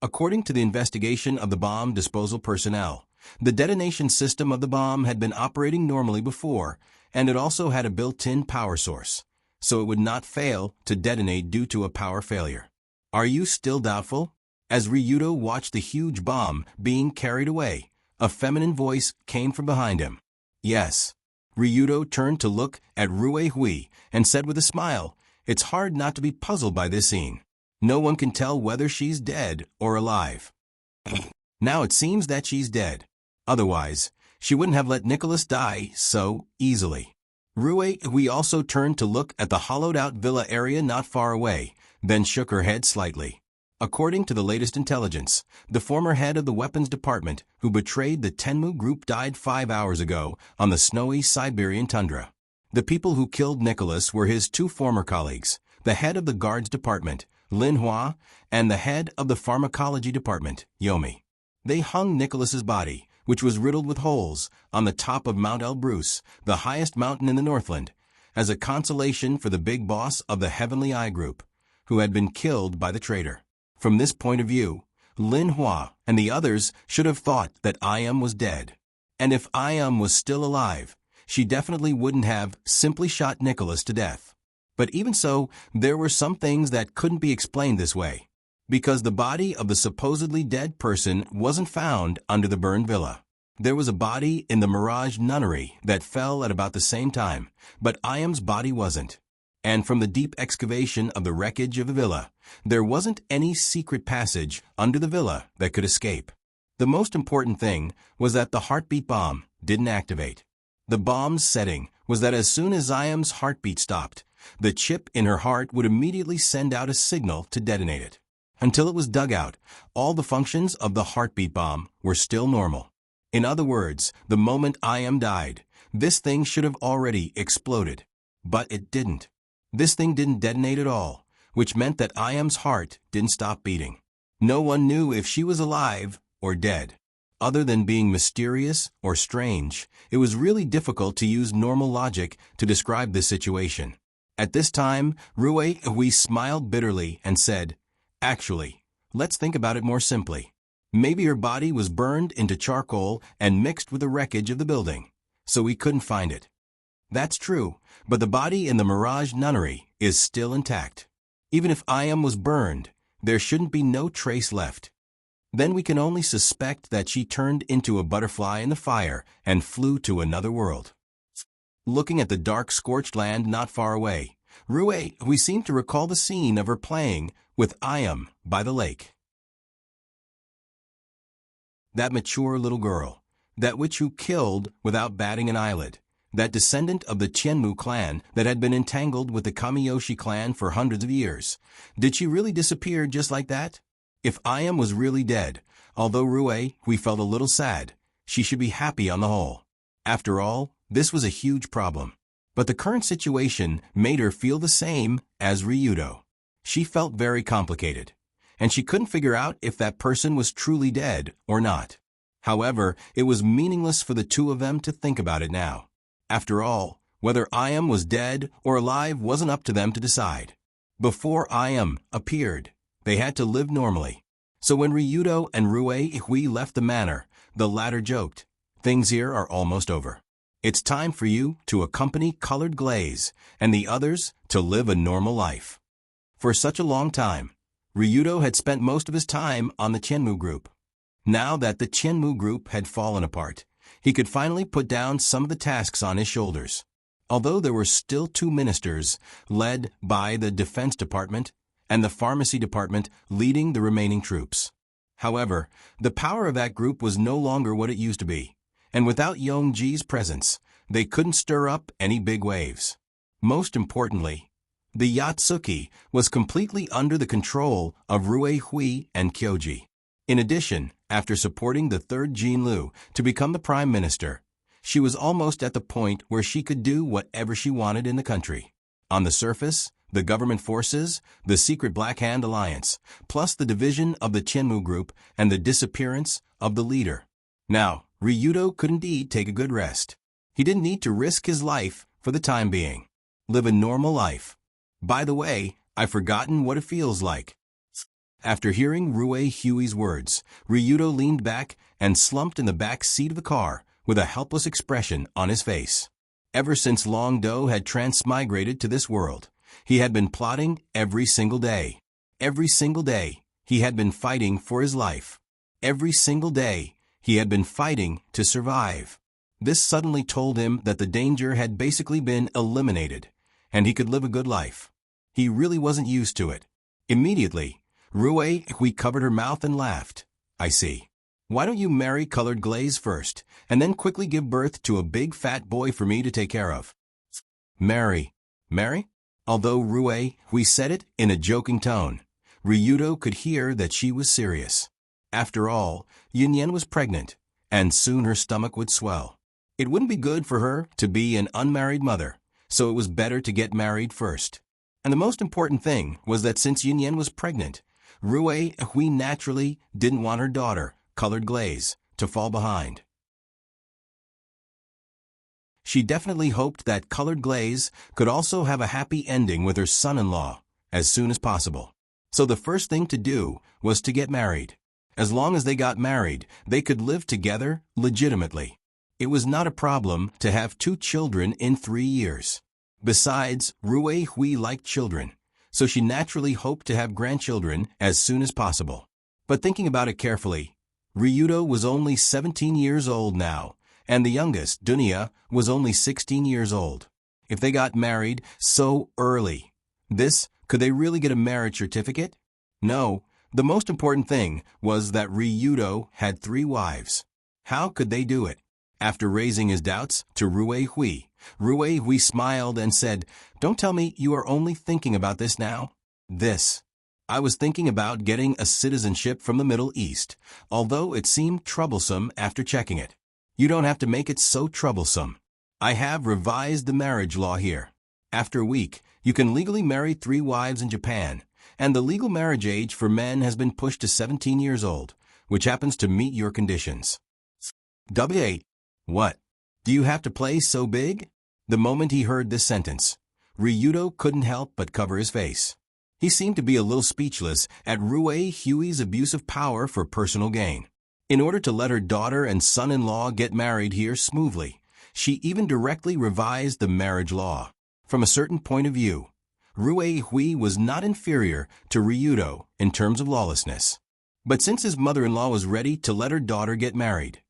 According to the investigation of the bomb disposal personnel, the detonation system of the bomb had been operating normally before, and it also had a built-in power source, so it would not fail to detonate due to a power failure. Are you still doubtful? As Ryudo watched the huge bomb being carried away, a feminine voice came from behind him. Yes. Ryudo turned to look at Rue Hui and said with a smile, "It's hard not to be puzzled by this scene. No one can tell whether she's dead or alive. Now it seems that she's dead. Otherwise, she wouldn't have let Nicholas die so easily." Rue Hui also turned to look at the hollowed-out villa area not far away, then shook her head slightly. According to the latest intelligence, the former head of the weapons department who betrayed the Tenmu group died 5 hours ago on the snowy Siberian tundra. The people who killed Nicholas were his two former colleagues, the head of the guards department, Lin Hua, and the head of the pharmacology department, Yomi. They hung Nicholas's body, which was riddled with holes, on the top of Mount Elbrus, the highest mountain in the Northland, as a consolation for the big boss of the Heavenly Eye group, who had been killed by the traitor. From this point of view, Lin Hua and the others should have thought that Iam was dead. And if Iam was still alive, she definitely wouldn't have simply shot Nicholas to death. But even so, there were some things that couldn't be explained this way, because the body of the supposedly dead person wasn't found under the burned villa. There was a body in the Mirage Nunnery that fell at about the same time, but Iam's body wasn't. And from the deep excavation of the wreckage of the villa, there wasn't any secret passage under the villa that could escape. The most important thing was that the heartbeat bomb didn't activate. The bomb's setting was that as soon as Iam's heartbeat stopped, the chip in her heart would immediately send out a signal to detonate it. Until it was dug out, all the functions of the heartbeat bomb were still normal. In other words, the moment Iam died, this thing should have already exploded. But it didn't. This thing didn't detonate at all, which meant that Iam's heart didn't stop beating. No one knew if she was alive or dead. Other than being mysterious or strange, it was really difficult to use normal logic to describe this situation. At this time, Rue Hui smiled bitterly and said, "Actually, let's think about it more simply. Maybe her body was burned into charcoal and mixed with the wreckage of the building, so we couldn't find it. That's true, but the body in the Mirage Nunnery is still intact. Even if Iam was burned, there shouldn't be no trace left. Then we can only suspect that she turned into a butterfly in the fire and flew to another world." Looking at the dark scorched land not far away, Rue Hui seemed to recall the scene of her playing with Iam by the lake. That mature little girl, that witch who killed without batting an eyelid, that descendant of the Qianmu clan that had been entangled with the Kamiyoshi clan for hundreds of years. Did she really disappear just like that? If Iam was really dead, although Rue Hui felt a little sad, she should be happy on the whole. After all, this was a huge problem. But the current situation made her feel the same as Ryudo. She felt very complicated, and she couldn't figure out if that person was truly dead or not. However, it was meaningless for the two of them to think about it now. After all, whether Iam was dead or alive wasn't up to them to decide. Before Iam appeared, they had to live normally. So when Ryudo and Rue Hui left the manor, the latter joked, "Things here are almost over. It's time for you to accompany Colored Glaze and the others to live a normal life." For such a long time, Ryudo had spent most of his time on the Qianmu group. Now that the Qianmu group had fallen apart, he could finally put down some of the tasks on his shoulders. Although there were still two ministers, led by the Defense Department and the Pharmacy Department leading the remaining troops. However, the power of that group was no longer what it used to be, and without Yongji's presence, they couldn't stir up any big waves. Most importantly, the Yatsuki was completely under the control of Rue Hui and Kyoji. In addition, after supporting the third Jinlu to become the prime minister, she was almost at the point where she could do whatever she wanted in the country. On the surface, the government forces, the secret Black Hand Alliance, plus the division of the Qianmu group and the disappearance of the leader. Now, Ryudo could indeed take a good rest. He didn't need to risk his life for the time being. Live a normal life. By the way, I've forgotten what it feels like. After hearing Rue Hui's words, Ryudo leaned back and slumped in the back seat of the car with a helpless expression on his face. Ever since Long Do had transmigrated to this world, he had been plotting every single day. Every single day, he had been fighting for his life. Every single day, he had been fighting to survive. This suddenly told him that the danger had basically been eliminated, and he could live a good life. He really wasn't used to it. Immediately, Rue Hui covered her mouth and laughed. "I see. Why don't you marry Colored Glaze first, and then quickly give birth to a big fat boy for me to take care of?" Marry? Although Rue Hui said it in a joking tone, Ryudo could hear that she was serious. After all, Yin was pregnant, and soon her stomach would swell. It wouldn't be good for her to be an unmarried mother, so it was better to get married first. And the most important thing was that since Yin was pregnant, Rue Hui naturally didn't want her daughter, Colored Glaze, to fall behind. She definitely hoped that Colored Glaze could also have a happy ending with her son-in-law as soon as possible. So the first thing to do was to get married. As long as they got married, they could live together legitimately. It was not a problem to have 2 children in 3 years. Besides, Rue Hui liked children, so she naturally hoped to have grandchildren as soon as possible. But thinking about it carefully, Ryudo was only 17 years old now, and the youngest, Dunya, was only 16 years old. If they got married so early, could they really get a marriage certificate? No, the most important thing was that Ryudo had 3 wives. How could they do it? After raising his doubts to Rue Hui smiled and said, "Don't tell me you are only thinking about this now." I was thinking about getting a citizenship from the Middle East, although it seemed troublesome after checking it. You don't have to make it so troublesome. I have revised the marriage law here. After a week, you can legally marry 3 wives in Japan, and the legal marriage age for men has been pushed to 17 years old, which happens to meet your conditions. W8. What? Do you have to play so big? The moment he heard this sentence, Ryudo couldn't help but cover his face. He seemed to be a little speechless at Rue Hui's abuse of power for personal gain. In order to let her daughter and son-in-law get married here smoothly, she even directly revised the marriage law. From a certain point of view, Rue Hui was not inferior to Ryudo in terms of lawlessness. But since his mother-in-law was ready to let her daughter get married,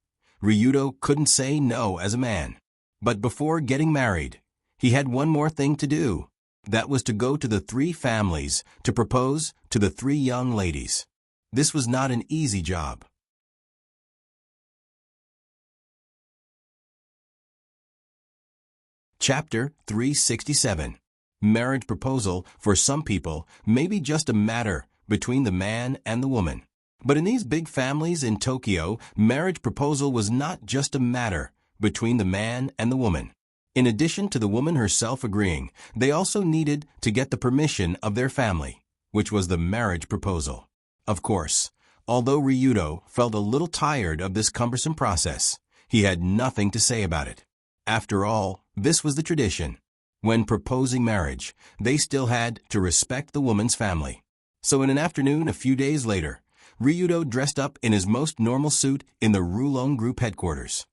Ryudo couldn't say no as a man. But before getting married, he had one more thing to do. That was to go to the 3 families to propose to the 3 young ladies. This was not an easy job. Chapter 367. Marriage proposal for some people may be just a matter between the man and the woman. But in these big families in Tokyo, marriage proposal was not just a matter between the man and the woman. In addition to the woman herself agreeing, they also needed to get the permission of their family, which was the marriage proposal. Of course, although Ryudo felt a little tired of this cumbersome process, he had nothing to say about it. After all, this was the tradition. When proposing marriage, they still had to respect the woman's family. So in an afternoon a few days later, Ryudo dressed up in his most normal suit in the Rulon Group headquarters.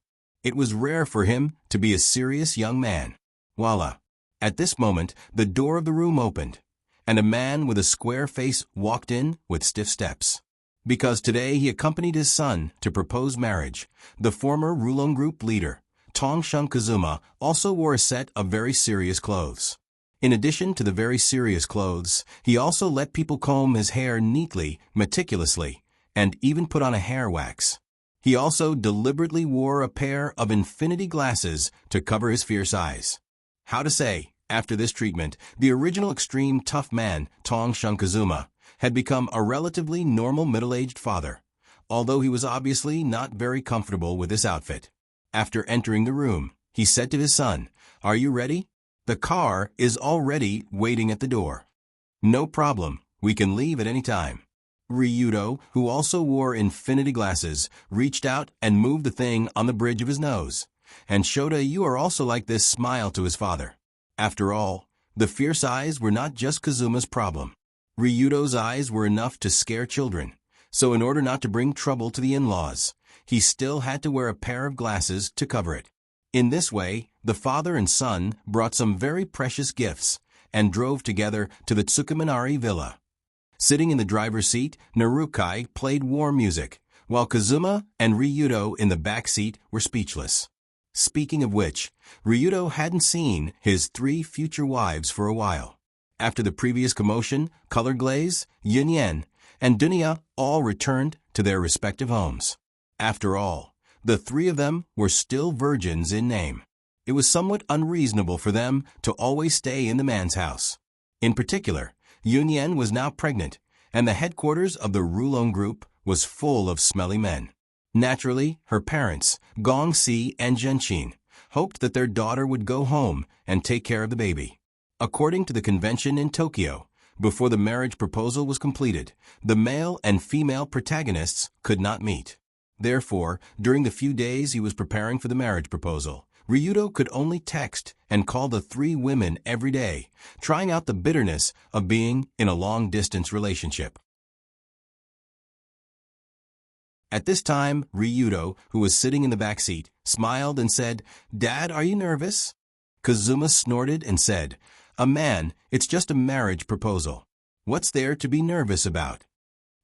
It was rare for him to be a serious young man. Voila! At this moment, the door of the room opened, and a man with a square face walked in with stiff steps. Because today he accompanied his son to propose marriage, the former Rulon Group leader, Tongshun Kazuma, also wore a set of very serious clothes. In addition to the very serious clothes, he also let people comb his hair neatly, meticulously, and even put on a hair wax. He also deliberately wore a pair of infinity glasses to cover his fierce eyes. How to say, after this treatment, the original extreme tough man, Tongshun Kazuma, had become a relatively normal middle-aged father, although he was obviously not very comfortable with this outfit. After entering the room, he said to his son, "Are you ready? The car is already waiting at the door." "No problem, we can leave at any time." Ryudo, who also wore infinity glasses, reached out and moved the thing on the bridge of his nose, and showed a "you are also like this" smile to his father. After all, the fierce eyes were not just Kazuma's problem. Ryudo's eyes were enough to scare children, so in order not to bring trouble to the in-laws, he still had to wear a pair of glasses to cover it. In this way, the father and son brought some very precious gifts and drove together to the Tsukuminari villa. Sitting in the driver's seat, Narukai played warm music, while Kazuma and Ryudo in the back seat were speechless. Speaking of which, Ryudo hadn't seen his 3 future wives for a while. After the previous commotion, Color Glaze, Yunyen, and Dunya all returned to their respective homes. After all, the 3 of them were still virgins in name. It was somewhat unreasonable for them to always stay in the man's house. In particular, Yunyen was now pregnant, and the headquarters of the Rulon Group was full of smelly men. Naturally, her parents, Gongxi and Genshin, hoped that their daughter would go home and take care of the baby. According to the convention in Tokyo, before the marriage proposal was completed, the male and female protagonists could not meet. Therefore, during the few days he was preparing for the marriage proposal, Ryudo could only text and call the 3 women every day, trying out the bitterness of being in a long-distance relationship. At this time, Ryudo, who was sitting in the back seat, smiled and said, "Dad, are you nervous?" Kazuma snorted and said, man, it's just a marriage proposal. What's there to be nervous about?"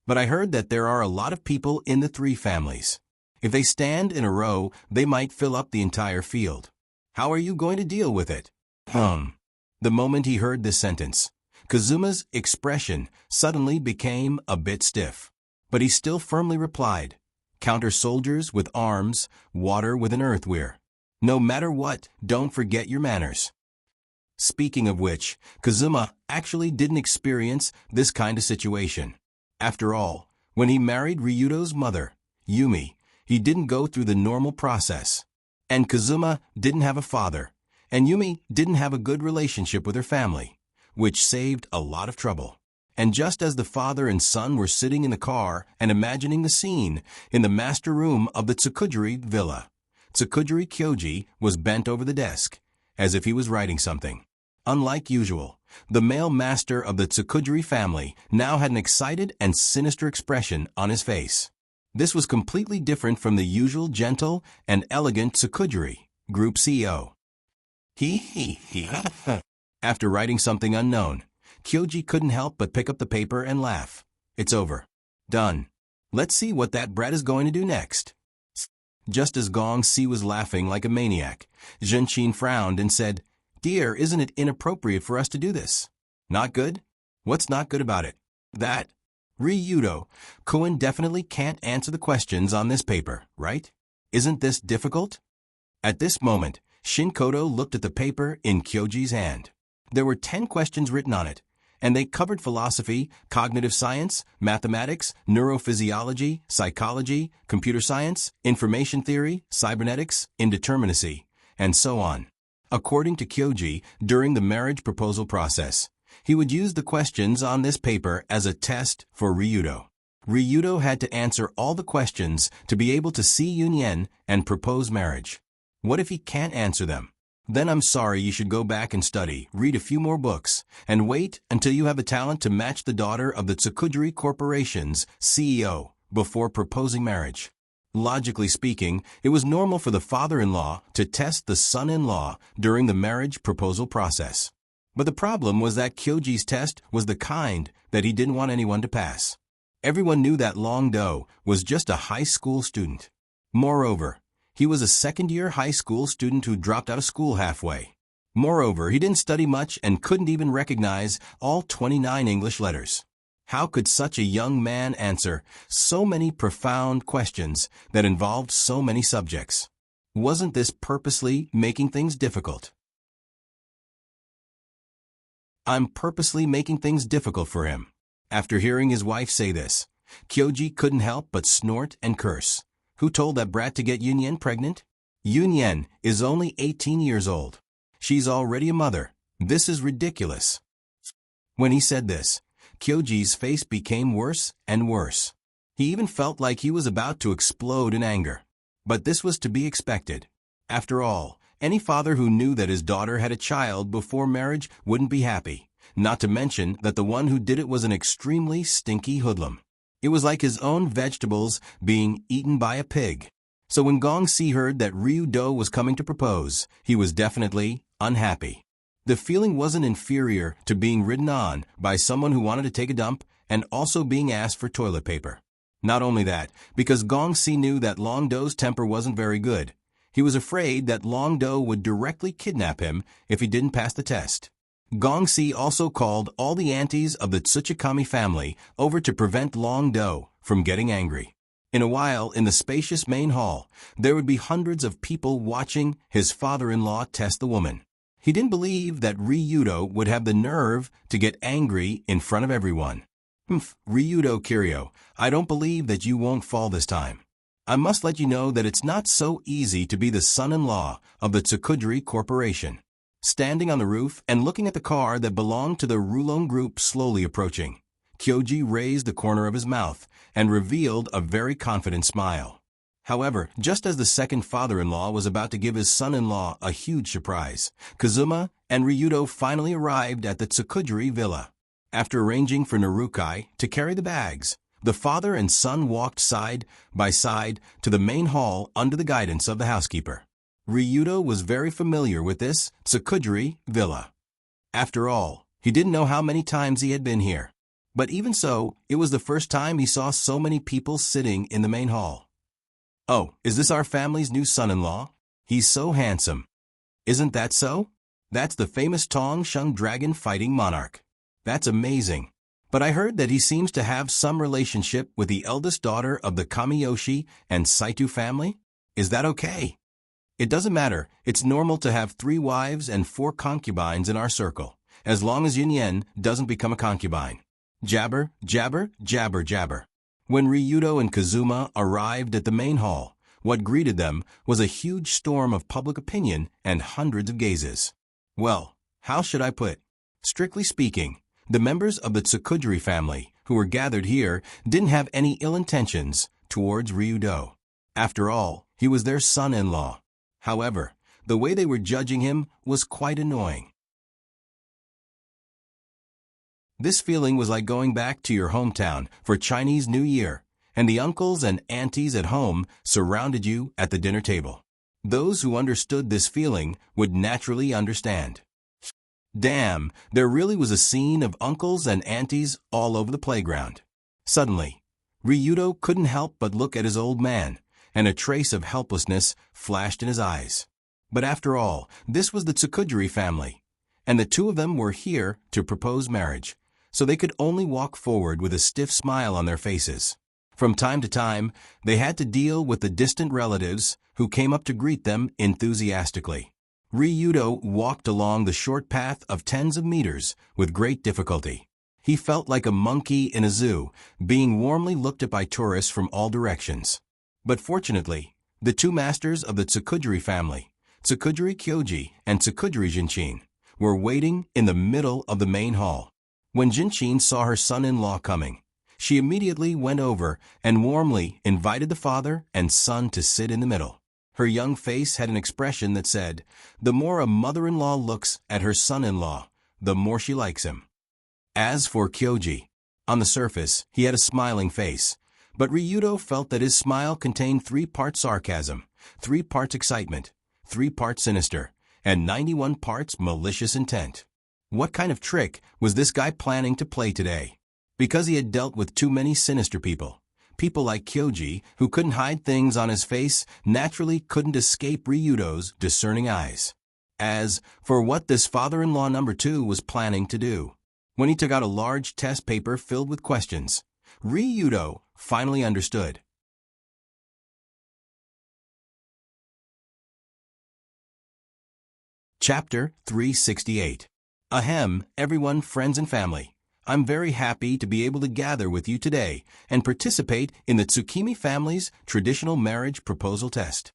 "But I heard that there are a lot of people in the 3 families. If they stand in a row, they might fill up the entire field. How are you going to deal with it?" The moment he heard this sentence, Kazuma's expression suddenly became a bit stiff. But he still firmly replied, "Counter soldiers with arms, water with an earthware. No matter what, don't forget your manners." Speaking of which, Kazuma actually didn't experience this kind of situation. After all, when he married Ryudo's mother, Yumi, he didn't go through the normal process. And Kazuma didn't have a father, and Yumi didn't have a good relationship with her family, which saved a lot of trouble. And just as the father and son were sitting in the car and imagining the scene in the master room of the Tsukujiri villa, Tsukujiri Kyoji was bent over the desk, as if he was writing something. Unlike usual, the male master of the Tsukujiri family now had an excited and sinister expression on his face. This was completely different from the usual gentle and elegant Tsukujiri group CEO. After writing something unknown, Kyoji couldn't help but pick up the paper and laugh. "It's over. Done. Let's see what that brat is going to do next." Just as Gong Si was laughing like a maniac, Zhenqin frowned and said, "Dear, isn't it inappropriate for us to do this?" "Not good? What's not good about it?" "That Ryudo Koen definitely can't answer the questions on this paper, right? Isn't this difficult?" At this moment, Shinkoto looked at the paper in Kyoji's hand. There were 10 questions written on it, and they covered philosophy, cognitive science, mathematics, neurophysiology, psychology, computer science, information theory, cybernetics, indeterminacy, and so on. According to Kyoji, during the marriage proposal process, he would use the questions on this paper as a test for Ryudo. Ryudo had to answer all the questions to be able to see Yunyen and propose marriage. What if he can't answer them? Then I'm sorry, you should go back and study, read a few more books, and wait until you have the talent to match the daughter of the Tsukujiri Corporation's CEO before proposing marriage. Logically speaking, it was normal for the father-in-law to test the son-in-law during the marriage proposal process. But the problem was that Kyoji's test was the kind that he didn't want anyone to pass. Everyone knew that Long Do was just a high school student. Moreover, he was a second-year high school student who dropped out of school halfway. Moreover, he didn't study much and couldn't even recognize all 29 English letters. How could such a young man answer so many profound questions that involved so many subjects? Wasn't this purposely making things difficult? I'm purposely making things difficult for him. After hearing his wife say this, Kyoji couldn't help but snort and curse. Who told that brat to get Yunyen pregnant? Yunyen is only 18 years old. She's already a mother. This is ridiculous. When he said this, Kyoji's face became worse and worse. He even felt like he was about to explode in anger. But this was to be expected. After all, any father who knew that his daughter had a child before marriage wouldn't be happy, not to mention that the one who did it was an extremely stinky hoodlum. It was like his own vegetables being eaten by a pig. So when Gong Si heard that Ryudo was coming to propose, he was definitely unhappy. The feeling wasn't inferior to being ridden on by someone who wanted to take a dump and also being asked for toilet paper. Not only that, because Gong Si knew that Long Do's temper wasn't very good, he was afraid that Long Do would directly kidnap him if he didn't pass the test. Gong Si also called all the aunties of the Tsuchikami family over to prevent Long Do from getting angry. In a while, in the spacious main hall, there would be hundreds of people watching his father-in-law test the woman. He didn't believe that Ryudo would have the nerve to get angry in front of everyone. Ryudo Kiryu, I don't believe that you won't fall this time. I must let you know that it's not so easy to be the son-in-law of the Tsukujiri Corporation. Standing on the roof and looking at the car that belonged to the Rulon Group slowly approaching, Kyoji raised the corner of his mouth and revealed a very confident smile. However, just as the second father-in-law was about to give his son-in-law a huge surprise, Kazuma and Ryudo finally arrived at the Tsukujiri villa. After arranging for Narukai to carry the bags, the father and son walked side by side to the main hall under the guidance of the housekeeper. Ryudo was very familiar with this Tsukujiri villa. After all, he didn't know how many times he had been here. But even so, it was the first time he saw so many people sitting in the main hall. Oh, is this our family's new son-in-law? He's so handsome. Isn't that so? That's the famous Tong Sheng dragon fighting monarch. That's amazing. But I heard that he seems to have some relationship with the eldest daughter of the Kamiyoshi and Saito family? Is that okay? It doesn't matter. It's normal to have 3 wives and 4 concubines in our circle, as long as Yin Yen doesn't become a concubine. Jabber, jabber, jabber, jabber. When Ryudo and Kazuma arrived at the main hall, what greeted them was a huge storm of public opinion and hundreds of gazes. Well, how should I put? Strictly speaking, the members of the Tsukujiri family who were gathered here didn't have any ill intentions towards Ryudo. After all, he was their son-in-law. However, the way they were judging him was quite annoying. This feeling was like going back to your hometown for Chinese New Year, and the uncles and aunties at home surrounded you at the dinner table. Those who understood this feeling would naturally understand. Damn, there really was a scene of uncles and aunties all over the playground. Suddenly, Ryudo couldn't help but look at his old man, and a trace of helplessness flashed in his eyes. But after all, this was the Tsukujiri family, and the 2 of them were here to propose marriage, so they could only walk forward with a stiff smile on their faces. From time to time, they had to deal with the distant relatives who came up to greet them enthusiastically. Ryudo walked along the short path of tens of meters with great difficulty. He felt like a monkey in a zoo, being warmly looked at by tourists from all directions. But fortunately, the 2 masters of the Tsukujiri family, Tsukujiri Kyoji and Tsukujiri Jinchin, were waiting in the middle of the main hall. When Jinchin saw her son-in-law coming, she immediately went over and warmly invited the father and son to sit in the middle. Her young face had an expression that said, the more a mother-in-law looks at her son-in-law, the more she likes him. As for Kyoji, on the surface, he had a smiling face, but Ryudo felt that his smile contained 3 parts sarcasm, 3 parts excitement, 3 parts sinister, and 91 parts malicious intent. What kind of trick was this guy planning to play today? Because he had dealt with too many sinister people. People like Kyoji, who couldn't hide things on his face, naturally couldn't escape Ryudo's discerning eyes. As for what this father-in-law number 2 was planning to do, when he took out a large test paper filled with questions, Ryudo finally understood. Chapter 368. Ahem, everyone, friends and family. I'm very happy to be able to gather with you today and participate in the Tsukimi family's traditional marriage proposal test.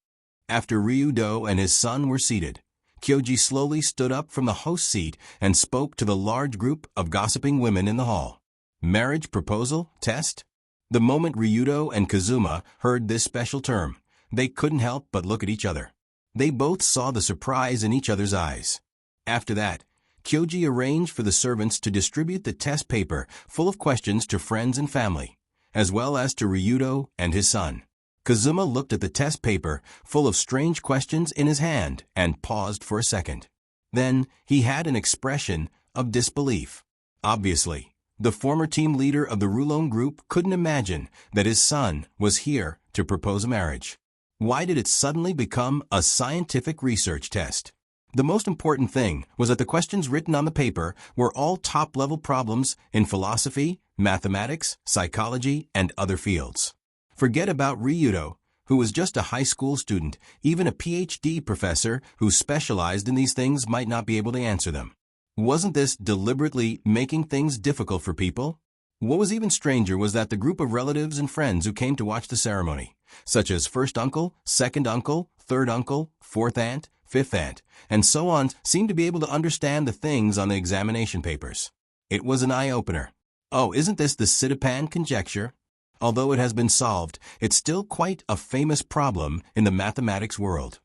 After Ryudo and his son were seated, Kyoji slowly stood up from the host seat and spoke to the large group of gossiping women in the hall. Marriage proposal test? The moment Ryudo and Kazuma heard this special term, they couldn't help but look at each other. They both saw the surprise in each other's eyes. After that, Kyoji arranged for the servants to distribute the test paper full of questions to friends and family, as well as to Ryudo and his son. Kazuma looked at the test paper full of strange questions in his hand and paused for a second. Then he had an expression of disbelief. Obviously, the former team leader of the Rulon group couldn't imagine that his son was here to propose a marriage. Why did it suddenly become a scientific research test? The most important thing was that the questions written on the paper were all top-level problems in philosophy, mathematics, psychology, and other fields. Forget about Ryudo, who was just a high school student. Even a PhD professor who specialized in these things might not be able to answer them. Wasn't this deliberately making things difficult for people? What was even stranger was that the group of relatives and friends who came to watch the ceremony, such as first uncle, second uncle, third uncle, fourth aunt, fifth aunt, and so on, seemed to be able to understand the things on the examination papers. It was an eye-opener. Oh, isn't this the Sitapan conjecture? Although it has been solved, it's still quite a famous problem in the mathematics world.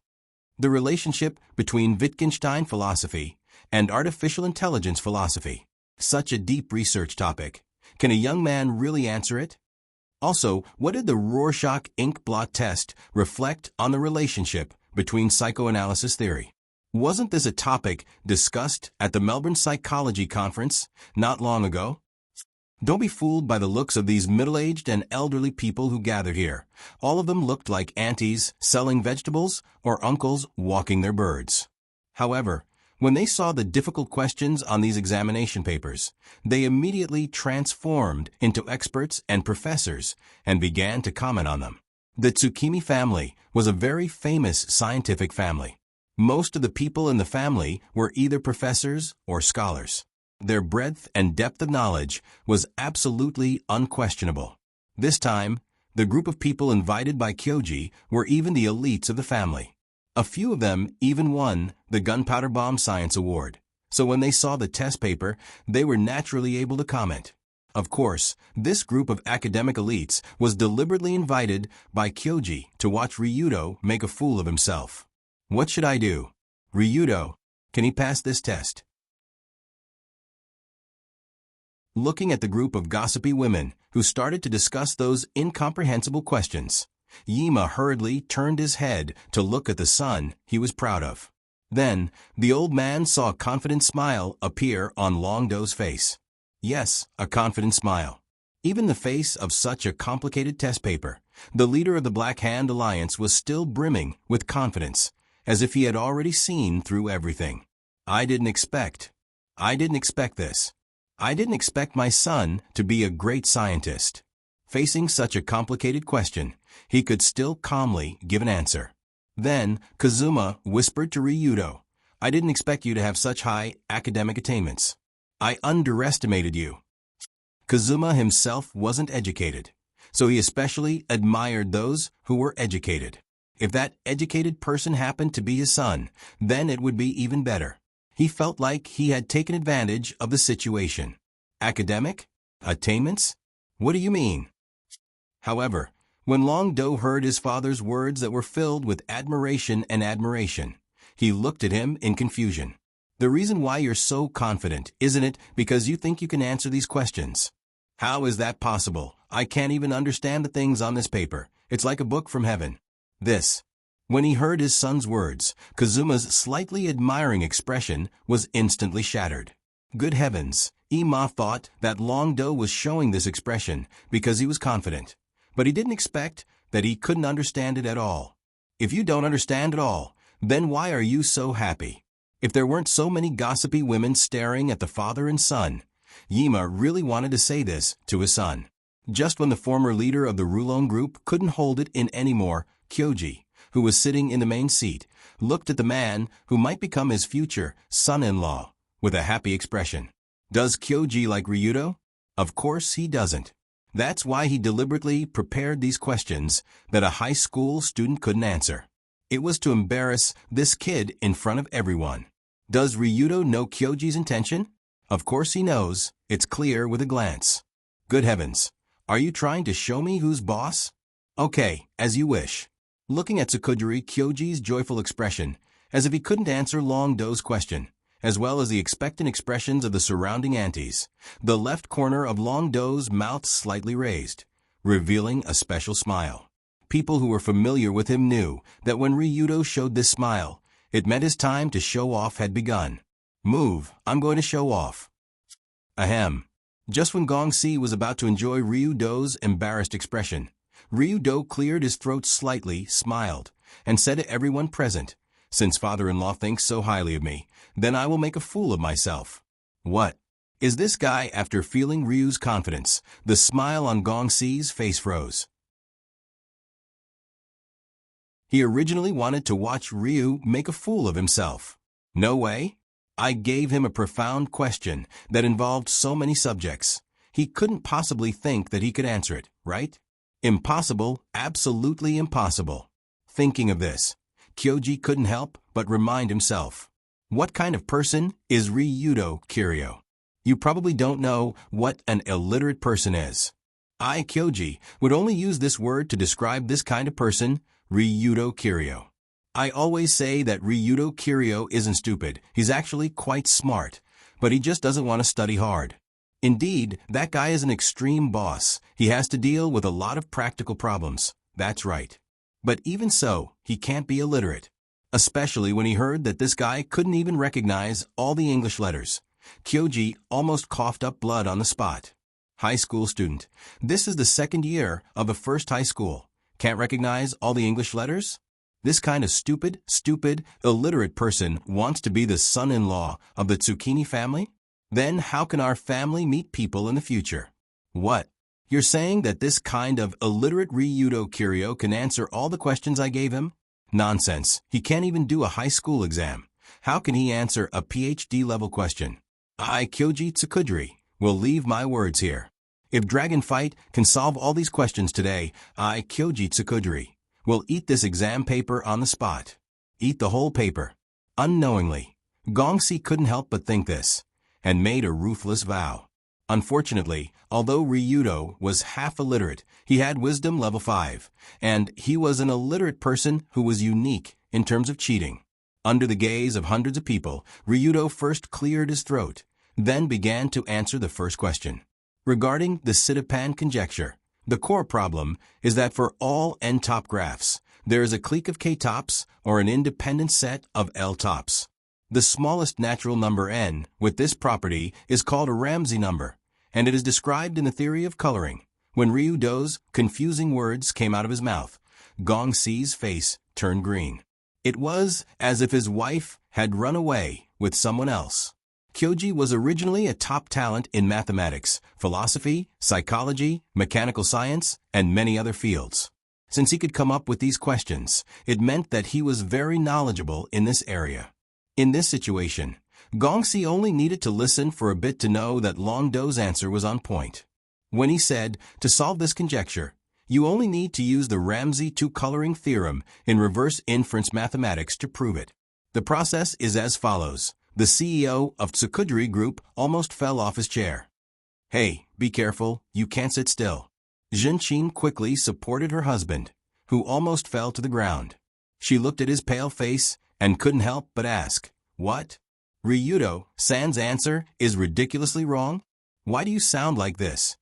The relationship between Wittgenstein philosophy and artificial intelligence philosophy. Such a deep research topic. Can a young man really answer it? Also, what did the Rorschach ink blot test reflect on the relationship between psychoanalysis theory? Wasn't this a topic discussed at the Melbourne Psychology Conference not long ago? Don't be fooled by the looks of these middle-aged and elderly people who gathered here. All of them looked like aunties selling vegetables or uncles walking their birds. However, When they saw the difficult questions on these examination papers, they immediately transformed into experts and professors and began to comment on them. The Tsukimi family was a very famous scientific family. Most of the people in the family were either professors or scholars. Their breadth and depth of knowledge was absolutely unquestionable. This time, the group of people invited by Kyoji were even the elites of the family. A few of them even won the Gunpowder Bomb Science Award. So when they saw the test paper, they were naturally able to comment. Of course, this group of academic elites was deliberately invited by Kyoji to watch Ryudo make a fool of himself. What should I do? Ryudo, can he pass this test? Looking at the group of gossipy women who started to discuss those incomprehensible questions, Yima hurriedly turned his head to look at the son he was proud of. Then, the old man saw a confident smile appear on Longdo's face. Yes, a confident smile. Even the face of such a complicated test paper, the leader of the Black Hand Alliance was still brimming with confidence, as if he had already seen through everything. I didn't expect this. I didn't expect my son to be a great scientist. Facing such a complicated question, he could still calmly give an answer. Then, Kazuma whispered to Ryudo, I didn't expect you to have such high academic attainments. I underestimated you. Kazuma himself wasn't educated, so he especially admired those who were educated. If that educated person happened to be his son, then it would be even better. He felt like he had taken advantage of the situation. Academic? Attainments? What do you mean? However, when Longdo heard his father's words that were filled with admiration, he looked at him in confusion. The reason why you're so confident, isn't it because you think you can answer these questions? How is that possible? I can't even understand the things on this paper. It's like a book from heaven. When he heard his son's words, Kazuma's slightly admiring expression was instantly shattered. Good heavens, Ima thought that Longdo was showing this expression because he was confident. But he didn't expect that he couldn't understand it at all. If you don't understand at all, then why are you so happy? If there weren't so many gossipy women staring at the father and son, Yima really wanted to say this to his son. Just when the former leader of the Rulon group couldn't hold it in anymore, Kyoji, who was sitting in the main seat, looked at the man who might become his future son-in-law with a happy expression. Does Kyoji like Ryudo? Of course he doesn't. That's why he deliberately prepared these questions that a high school student couldn't answer. It was to embarrass this kid in front of everyone. Does Ryudo know Kyoji's intention? Of course he knows. It's clear with a glance. Good heavens. Are you trying to show me who's boss? Okay, as you wish. Looking at Tsukujiri Kyoji's joyful expression, as if he couldn't answer Longdo's question, as well as the expectant expressions of the surrounding aunties, the left corner of Longdo's mouth slightly raised, revealing a special smile. People who were familiar with him knew that when Ryudo showed this smile, it meant his time to show off had begun. Move, I'm going to show off. Ahem. Just when Gongsi was about to enjoy Ryudo's embarrassed expression, Ryudo cleared his throat slightly, smiled, and said to everyone present, Since father-in-law thinks so highly of me, then I will make a fool of myself. What? Is this guy? After feeling Ryu's confidence, the smile on Gongsi's face froze. He originally wanted to watch Ryu make a fool of himself. No way. I gave him a profound question that involved so many subjects. He couldn't possibly think that he could answer it, right? Impossible, absolutely impossible. Thinking of this, Kyoji couldn't help but remind himself. What kind of person is Ryudo Kiryu? You probably don't know what an illiterate person is. I, Kyoji, would only use this word to describe this kind of person, Ryudo Kiryu. I always say that Ryudo Kiryu isn't stupid. He's actually quite smart, but he just doesn't want to study hard. Indeed, that guy is an extreme boss. He has to deal with a lot of practical problems. That's right. But even so, he can't be illiterate. Especially when he heard that this guy couldn't even recognize all the English letters. Kyoji almost coughed up blood on the spot. High school student. This is the second year of the first high school. Can't recognize all the English letters? This kind of stupid, illiterate person wants to be the son-in-law of the zucchini family? Then how can our family meet people in the future? What? You're saying that this kind of illiterate Ryudo Kiryu can answer all the questions I gave him? Nonsense. He can't even do a high school exam. How can he answer a PhD level question? I, Kyoji Tsukudri, will leave my words here. If Dragon Fight can solve all these questions today, I, Kyoji Tsukudri, will eat this exam paper on the spot. Eat the whole paper. Unknowingly, Gongsi couldn't help but think this, and made a ruthless vow. Unfortunately, although Ryudo was half illiterate, he had wisdom level 5, and he was an illiterate person who was unique in terms of cheating. Under the gaze of hundreds of people, Ryudo first cleared his throat, then began to answer the first question. Regarding the Sitapan conjecture, the core problem is that for all n-top graphs, there is a clique of k-tops or an independent set of l-tops. The smallest natural number n with this property is called a Ramsey number, and it is described in the theory of coloring. When Ryudo's confusing words came out of his mouth, Gongsi's face turned green. It was as if his wife had run away with someone else. Kyoji was originally a top talent in mathematics, philosophy, psychology, mechanical science, and many other fields. Since he could come up with these questions, it meant that he was very knowledgeable in this area. In this situation, Gongsi only needed to listen for a bit to know that Longdo's answer was on point. When he said, to solve this conjecture, you only need to use the Ramsey two-coloring theorem in reverse inference mathematics to prove it. The process is as follows. The CEO of Tsukudri Group almost fell off his chair. Hey, be careful, you can't sit still. Zhenqin quickly supported her husband, who almost fell to the ground. She looked at his pale face and couldn't help but ask, what? Ryudo-san's answer is ridiculously wrong? Why do you sound like this?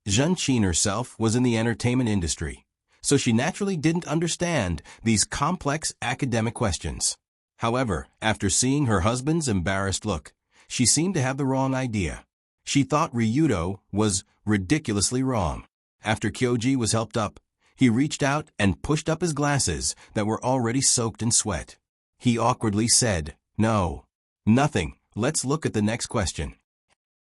Zhenqin herself was in the entertainment industry, so she naturally didn't understand these complex academic questions. However, after seeing her husband's embarrassed look, she seemed to have the wrong idea. She thought Ryudo was ridiculously wrong. After Kyoji was helped up, he reached out and pushed up his glasses that were already soaked in sweat. He awkwardly said, no, nothing, let's look at the next question.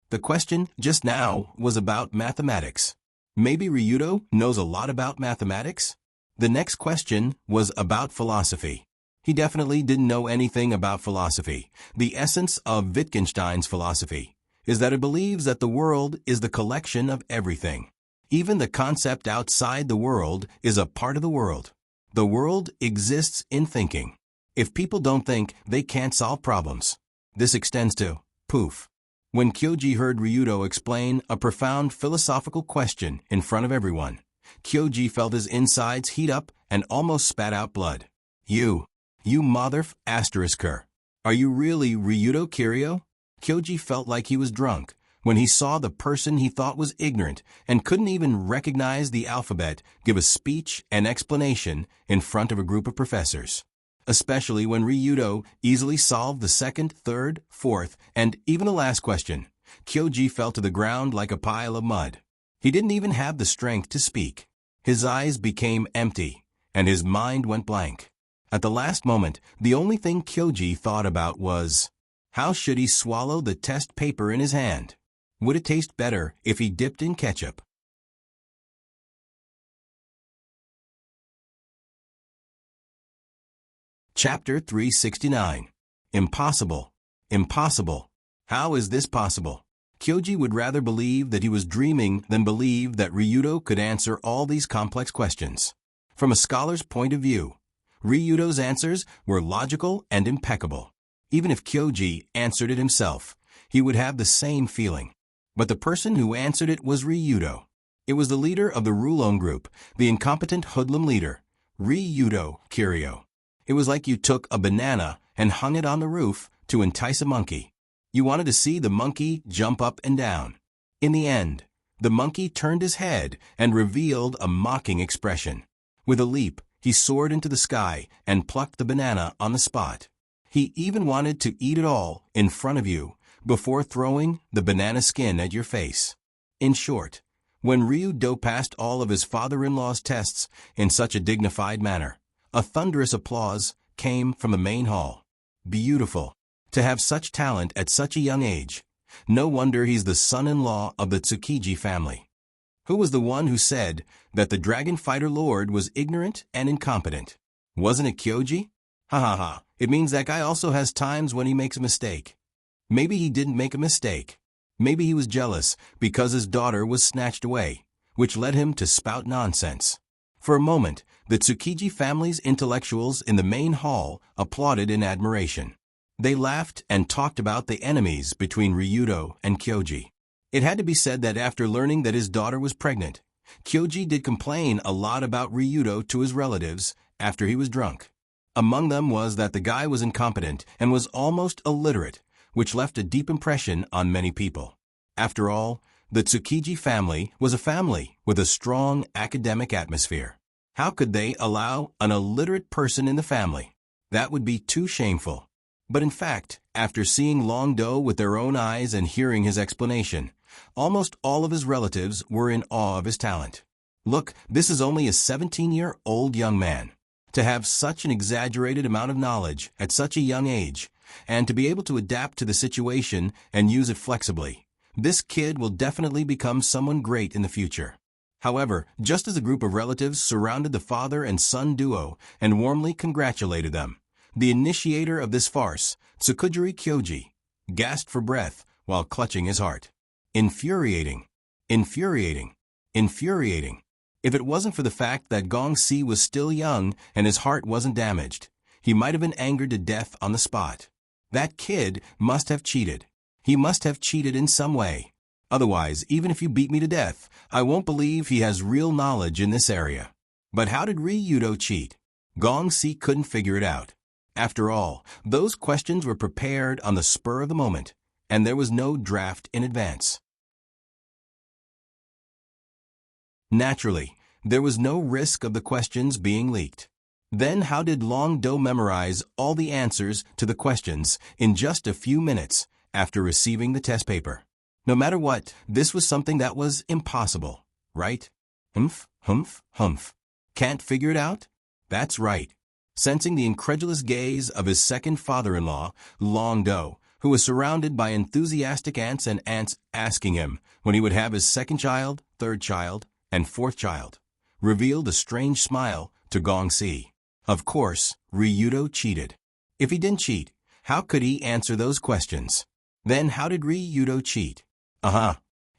The question just now was about mathematics. Maybe Ryudo knows a lot about mathematics? The next question was about philosophy. He definitely didn't know anything about philosophy. The essence of Wittgenstein's philosophy is that it believes that the world is the collection of everything. Even the concept outside the world is a part of the world. The world exists in thinking. If people don't think, they can't solve problems. This extends to poof. When Kyoji heard Ryudo explain a profound philosophical question in front of everyone, Kyoji felt his insides heat up and almost spat out blood. You motherf***er. Are you really Ryudo Kiryu? Kyoji felt like he was drunk when he saw the person he thought was ignorant and couldn't even recognize the alphabet give a speech and explanation in front of a group of professors. Especially when Ryudo easily solved the second, third, fourth, and even the last question, Kyoji fell to the ground like a pile of mud. He didn't even have the strength to speak. His eyes became empty, and his mind went blank. At the last moment, the only thing Kyoji thought about was, how should he swallow the test paper in his hand? Would it taste better if he dipped in ketchup? Chapter 369. Impossible. Impossible. How is this possible? Kyoji would rather believe that he was dreaming than believe that Ryudo could answer all these complex questions. From a scholar's point of view, Ryudo's answers were logical and impeccable. Even if Kyoji answered it himself, he would have the same feeling. But the person who answered it was Ryudo. It was the leader of the Rulon group, the incompetent hoodlum leader, Ryudo Kiryu. It was like you took a banana and hung it on the roof to entice a monkey. You wanted to see the monkey jump up and down. In the end, the monkey turned his head and revealed a mocking expression. With a leap, he soared into the sky and plucked the banana on the spot. He even wanted to eat it all in front of you before throwing the banana skin at your face. In short, When Ryudo passed all of his father-in-law's tests in such a dignified manner, a thunderous applause came from the main hall. Beautiful. To have such talent at such a young age. No wonder he's the son-in-law of the Tsukiji family. Who was the one who said that the Dragon Fighter Lord was ignorant and incompetent? Wasn't it Kyoji? Ha ha ha. It means that guy also has times when he makes a mistake. Maybe he didn't make a mistake. Maybe he was jealous because his daughter was snatched away, which led him to spout nonsense. For a moment, the Tsukiji family's intellectuals in the main hall applauded in admiration. They laughed and talked about the enemies between Ryudo and Kyoji. It had to be said that after learning that his daughter was pregnant, Kyoji did complain a lot about Ryudo to his relatives after he was drunk. Among them was that the guy was incompetent and was almost illiterate, which left a deep impression on many people. After all, the Tsukiji family was a family with a strong academic atmosphere. How could they allow an illiterate person in the family? That would be too shameful. But in fact, after seeing Longdo with their own eyes and hearing his explanation, almost all of his relatives were in awe of his talent. Look, this is only a 17-year-old young man. To have such an exaggerated amount of knowledge at such a young age, and to be able to adapt to the situation and use it flexibly, this kid will definitely become someone great in the future. However, just as a group of relatives surrounded the father and son duo and warmly congratulated them, the initiator of this farce, Tsukujiri Kyoji, gasped for breath while clutching his heart. Infuriating. Infuriating. Infuriating. If it wasn't for the fact that Gongsi was still young and his heart wasn't damaged, he might have been angered to death on the spot. That kid must have cheated. He must have cheated in some way. Otherwise, even if you beat me to death, I won't believe he has real knowledge in this area. But how did Ryudo cheat? Gongsi couldn't figure it out. After all, those questions were prepared on the spur of the moment, and there was no draft in advance. Naturally, there was no risk of the questions being leaked. Then how did Longdo memorize all the answers to the questions in just a few minutes after receiving the test paper? No matter what, this was something that was impossible, right? Humph, humph, humph. Can't figure it out? That's right. Sensing the incredulous gaze of his second father-in-law, Longdo, who was surrounded by enthusiastic aunts and aunts asking him when he would have his second child, third child, and fourth child, revealed a strange smile to Gongsi. Of course, Ryudo cheated. If he didn't cheat, how could he answer those questions? Then how did Ryudo cheat?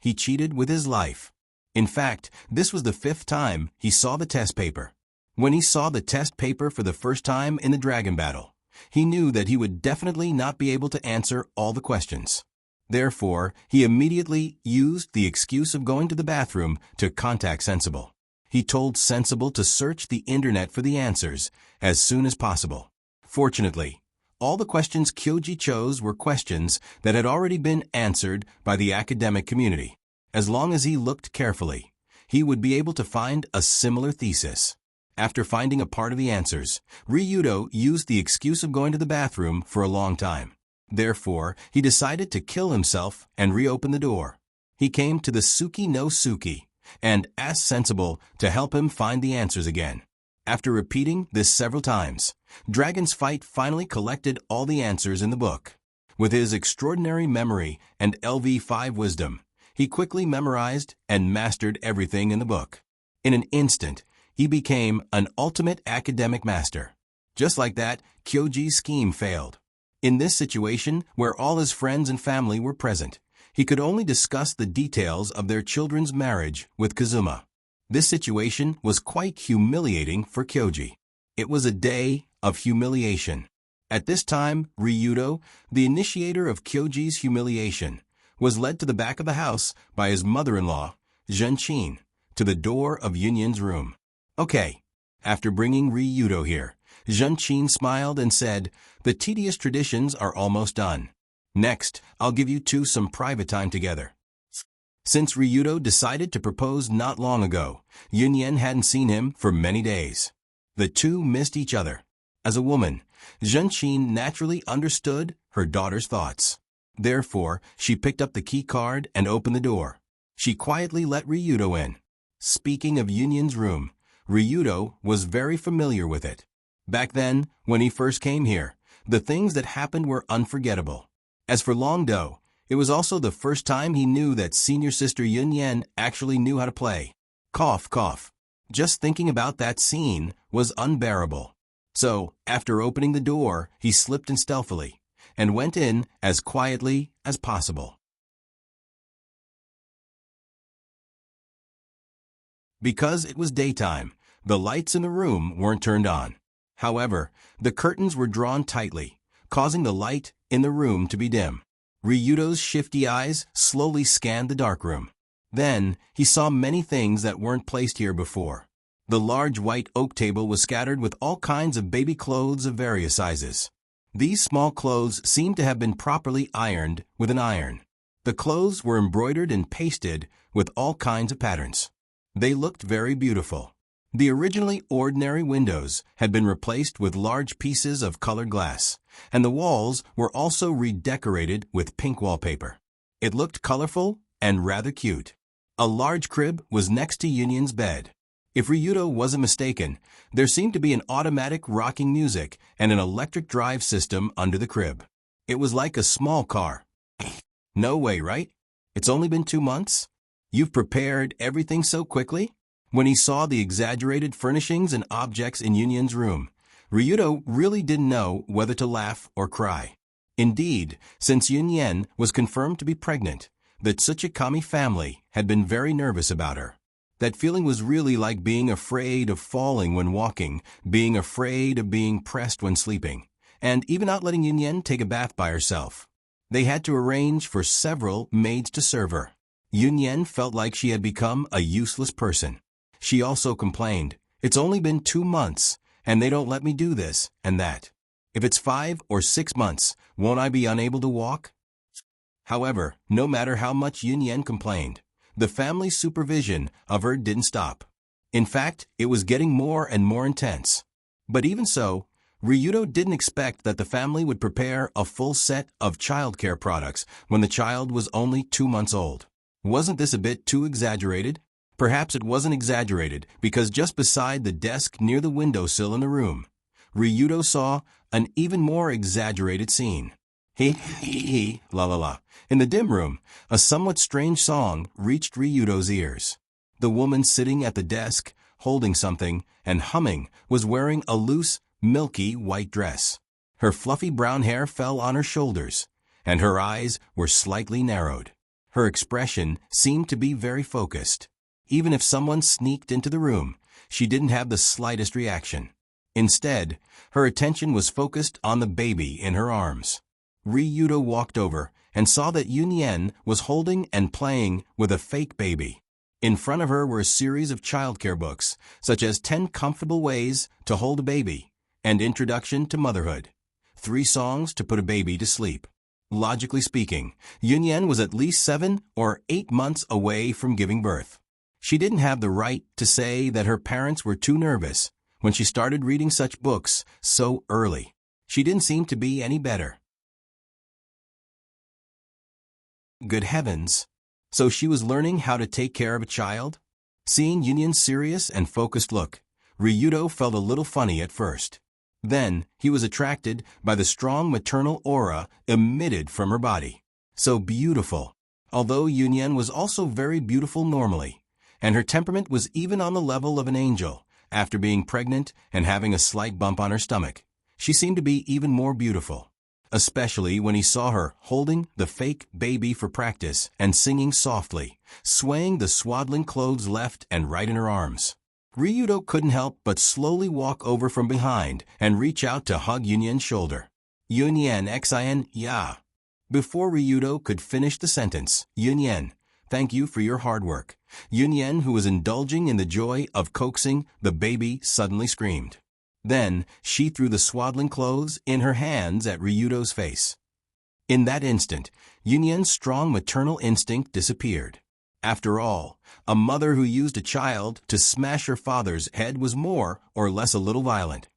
He cheated with his life. In fact, this was the 5th time he saw the test paper. When he saw the test paper for the first time in the dragon battle, he knew that he would definitely not be able to answer all the questions. Therefore, he immediately used the excuse of going to the bathroom to contact Sensible. He told Sensible to search the internet for the answers as soon as possible. Fortunately, all the questions Kyoji chose were questions that had already been answered by the academic community. As long as he looked carefully, he would be able to find a similar thesis. After finding a part of the answers, Ryudo used the excuse of going to the bathroom for a long time. Therefore, he decided to kill himself and reopen the door. He came to the Suki no Suki and asked Sensible to help him find the answers again. After repeating this several times, Dragon's Fight finally collected all the answers in the book. With his extraordinary memory and LV5 wisdom, he quickly memorized and mastered everything in the book. In an instant, he became an ultimate academic master. Just like that, Kyoji's scheme failed. In this situation, where all his friends and family were present, he could only discuss the details of their children's marriage with Kazuma. This situation was quite humiliating for Kyoji. It was a day of humiliation. At this time, Ryudo, the initiator of Kyoji's humiliation, was led to the back of the house by his mother-in-law, Junchin, to the door of Yunyin's room. Okay. After bringing Ryudo here, Junchin smiled and said, "The tedious traditions are almost done. Next, I'll give you two some private time together." Since Ryudo decided to propose not long ago, Yunyin hadn't seen him for many days. The two missed each other. As a woman, Junchin naturally understood her daughter's thoughts. Therefore, she picked up the key card and opened the door. She quietly let Ryudo in. Speaking of Yunyan's room, Ryudo was very familiar with it. Back then, when he first came here, the things that happened were unforgettable. As for Longdo, it was also the first time he knew that senior sister Yunyan actually knew how to play. Cough, cough. Just thinking about that scene was unbearable. So, after opening the door, he slipped in stealthily and went in as quietly as possible. Because it was daytime, the lights in the room weren't turned on. However, the curtains were drawn tightly, causing the light in the room to be dim. Ryudo's shifty eyes slowly scanned the darkroom. Then, he saw many things that weren't placed here before. The large white oak table was scattered with all kinds of baby clothes of various sizes. These small clothes seemed to have been properly ironed with an iron. The clothes were embroidered and pasted with all kinds of patterns. They looked very beautiful. The originally ordinary windows had been replaced with large pieces of colored glass, and the walls were also redecorated with pink wallpaper. It looked colorful and rather cute. A large crib was next to Yunyan's bed. If Ryudo wasn't mistaken, there seemed to be an automatic rocking music and an electric drive system under the crib. It was like a small car. No way, right? It's only been 2 months? You've prepared everything so quickly? When he saw the exaggerated furnishings and objects in Yunyan's room, Ryudo really didn't know whether to laugh or cry. Indeed, since Yunyan was confirmed to be pregnant, the Tsuchikami family had been very nervous about her. That feeling was really like being afraid of falling when walking, being afraid of being pressed when sleeping, and even not letting Yunyan take a bath by herself. They had to arrange for several maids to serve her. Yunyan felt like she had become a useless person. She also complained, "It's only been 2 months, and they don't let me do this and that. If it's 5 or 6 months, won't I be unable to walk?" However, no matter how much Yunyan complained, the family's supervision of her didn't stop. In fact, it was getting more and more intense. But even so, Ryudo didn't expect that the family would prepare a full set of childcare products when the child was only 2 months old. Wasn't this a bit too exaggerated? Perhaps it wasn't exaggerated because just beside the desk near the windowsill in the room, Ryudo saw an even more exaggerated scene. He, la la la. In the dim room, a somewhat strange song reached Ryudo's ears. The woman sitting at the desk, holding something and humming, was wearing a loose, milky white dress. Her fluffy brown hair fell on her shoulders, and her eyes were slightly narrowed. Her expression seemed to be very focused. Even if someone sneaked into the room, she didn't have the slightest reaction. Instead, her attention was focused on the baby in her arms. Ryudo walked over and saw that Yunyan was holding and playing with a fake baby. In front of her were a series of childcare books, such as 10 Comfortable Ways to Hold a Baby and Introduction to Motherhood, 3 songs to put a baby to sleep. Logically speaking, Yunyan was at least 7 or 8 months away from giving birth. She didn't have the right to say that her parents were too nervous when she started reading such books so early. She didn't seem to be any better. Good heavens! So she was learning how to take care of a child? Seeing Yunyan's serious and focused look, Ryudo felt a little funny at first. Then, he was attracted by the strong maternal aura emitted from her body. So beautiful. Although Yunyan was also very beautiful normally, and her temperament was even on the level of an angel, after being pregnant and having a slight bump on her stomach, she seemed to be even more beautiful. Especially when he saw her holding the fake baby for practice and singing softly, swaying the swaddling clothes left and right in her arms. Ryudo couldn't help but slowly walk over from behind and reach out to hug Yunyan's shoulder. Yunyan xin, ya. Before Ryudo could finish the sentence, Yunyan, thank you for your hard work. Yunyan, who was indulging in the joy of coaxing the baby, suddenly screamed. Then, she threw the swaddling clothes in her hands at Ryudo's face. In that instant, Yunyan's strong maternal instinct disappeared. After all, a mother who used a child to smash her father's head was more or less a little violent.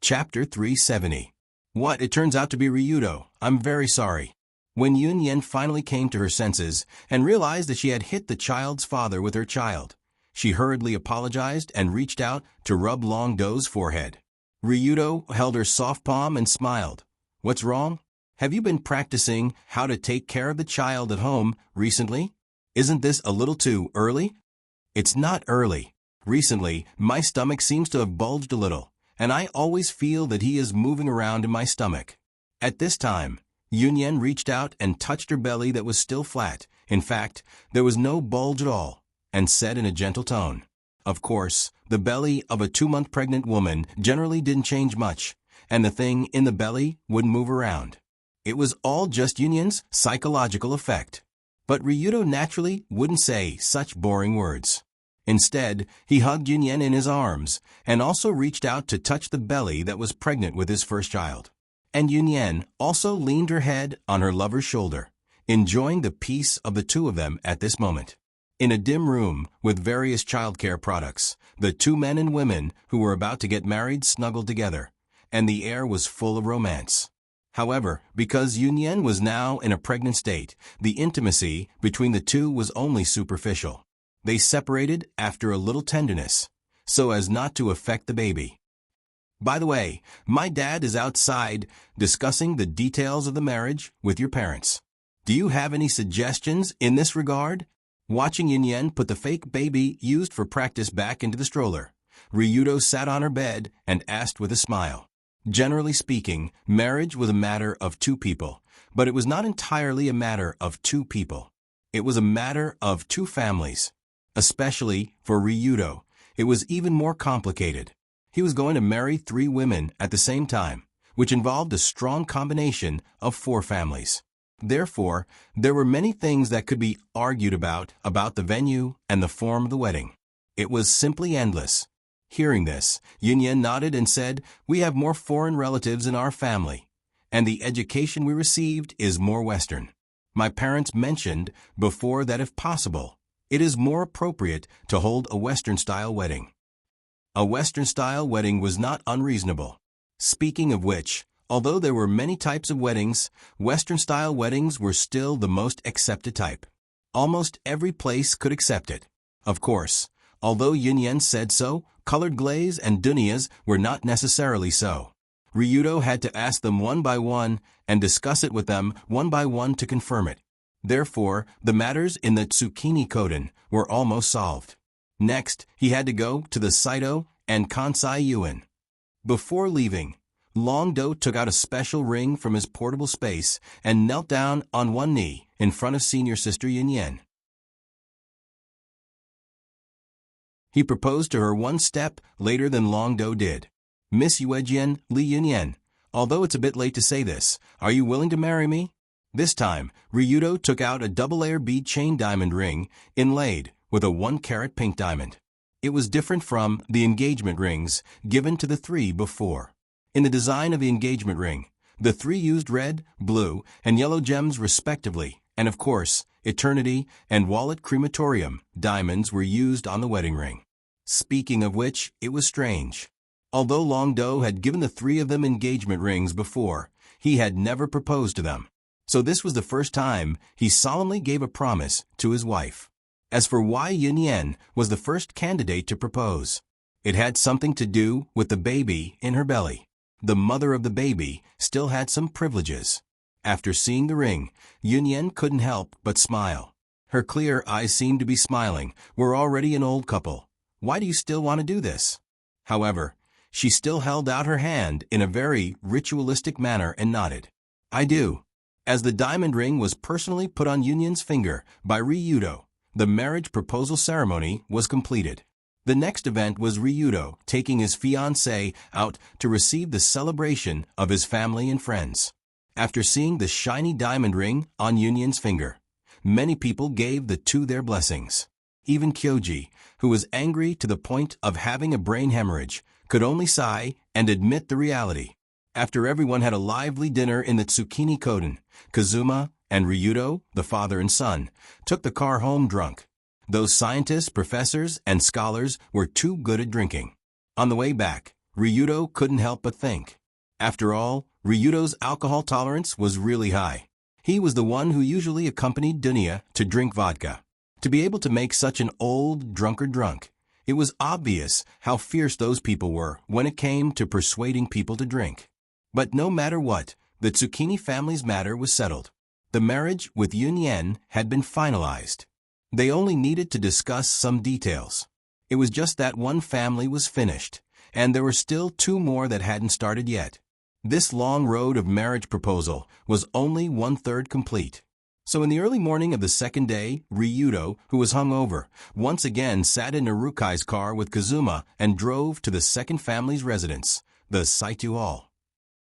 Chapter 370. What, it turns out to be Ryudo. I'm very sorry. When Yun Yen finally came to her senses and realized that she had hit the child's father with her child, she hurriedly apologized and reached out to rub Long Do's forehead. Ryudo held her soft palm and smiled. What's wrong? Have you been practicing how to take care of the child at home recently? Isn't this a little too early? It's not early. Recently, my stomach seems to have bulged a little, and I always feel that he is moving around in my stomach. At this time, Yun Yen reached out and touched her belly that was still flat. In fact, there was no bulge at all, and said in a gentle tone. Of course, the belly of a 2-month pregnant woman generally didn't change much, and the thing in the belly wouldn't move around. It was all just Yun Yen's psychological effect. But Ryudo naturally wouldn't say such boring words. Instead, he hugged Yun Yen in his arms, and also reached out to touch the belly that was pregnant with his first child. And Yun Yen also leaned her head on her lover's shoulder, enjoying the peace of the two of them at this moment. In a dim room with various childcare products, the two men and women who were about to get married snuggled together, and the air was full of romance. However, because Yun Yen was now in a pregnant state, the intimacy between the two was only superficial. They separated after a little tenderness, so as not to affect the baby. By the way, my dad is outside discussing the details of the marriage with your parents. Do you have any suggestions in this regard? Watching Yun Yen put the fake baby used for practice back into the stroller, Ryudo sat on her bed and asked with a smile. Generally speaking, marriage was a matter of two people, but it was not entirely a matter of two people. It was a matter of two families. Especially for Ryudo, it was even more complicated. He was going to marry 3 women at the same time, which involved a strong combination of 4 families. Therefore, there were many things that could be argued about the venue and the form of the wedding. It was simply endless. Hearing this, Yun Yen nodded and said, "We have more foreign relatives in our family, and the education we received is more Western. My parents mentioned before that if possible, it is more appropriate to hold a Western-style wedding." A Western-style wedding was not unreasonable. Speaking of which, although there were many types of weddings, Western-style weddings were still the most accepted type. Almost every place could accept it. Of course, although Yun Yen said so, colored glaze and dunias were not necessarily so. Ryudo had to ask them one by one and discuss it with them one by one to confirm it. Therefore, the matters in the Tsukini Koden were almost solved. Next, he had to go to the Saito and Kansai Yuan. Before leaving, Long Do took out a special ring from his portable space and knelt down on one knee in front of senior sister Yun Yen. He proposed to her one step later than Long Do did. "Miss Yuejian Li Yun Yen, although it's a bit late to say this, are you willing to marry me?" This time, Ryudo took out a double-layer bead chain diamond ring inlaid with a 1-carat pink diamond. It was different from the engagement rings given to the 3 before. In the design of the engagement ring, the 3 used red, blue, and yellow gems respectively, and of course, eternity and wallet crematorium diamonds were used on the wedding ring. Speaking of which, it was strange. Although Long Do had given the 3 of them engagement rings before, he had never proposed to them. So this was the first time he solemnly gave a promise to his wife. As for why Yun Yen was the first candidate to propose, it had something to do with the baby in her belly. The mother of the baby still had some privileges. After seeing the ring, Yun Yen couldn't help but smile. Her clear eyes seemed to be smiling. "We're already an old couple. Why do you still want to do this?" However, she still held out her hand in a very ritualistic manner and nodded. "I do." As the diamond ring was personally put on Yun Yen's finger by Ryudo, the marriage proposal ceremony was completed. The next event was Ryudo taking his fiancée out to receive the celebration of his family and friends. After seeing the shiny diamond ring on Yun Yen's finger, many people gave the 2 their blessings. Even Kyoji, who was angry to the point of having a brain hemorrhage, could only sigh and admit the reality. After everyone had a lively dinner in the Tsukini Koden, Kazuma and Ryudo, the father and son, took the car home drunk. Those scientists, professors, and scholars were too good at drinking. On the way back, Ryudo couldn't help but think, After all, Ryudo's alcohol tolerance was really high. He was the one who usually accompanied Dunya to drink vodka. To be able to make such an old drunkard drunk, it was obvious how fierce those people were when it came to persuading people to drink. But no matter what, the Tsukini family's matter was settled. The marriage with Yun Yen had been finalized. They only needed to discuss some details. It was just that one family was finished, and there were still two more that hadn't started yet. This long road of marriage proposal was only 1/3 complete. So in the early morning of the second day, Ryudo, who was hungover, once again sat in Narukai's car with Kazuma and drove to the second family's residence, the Saito Hall.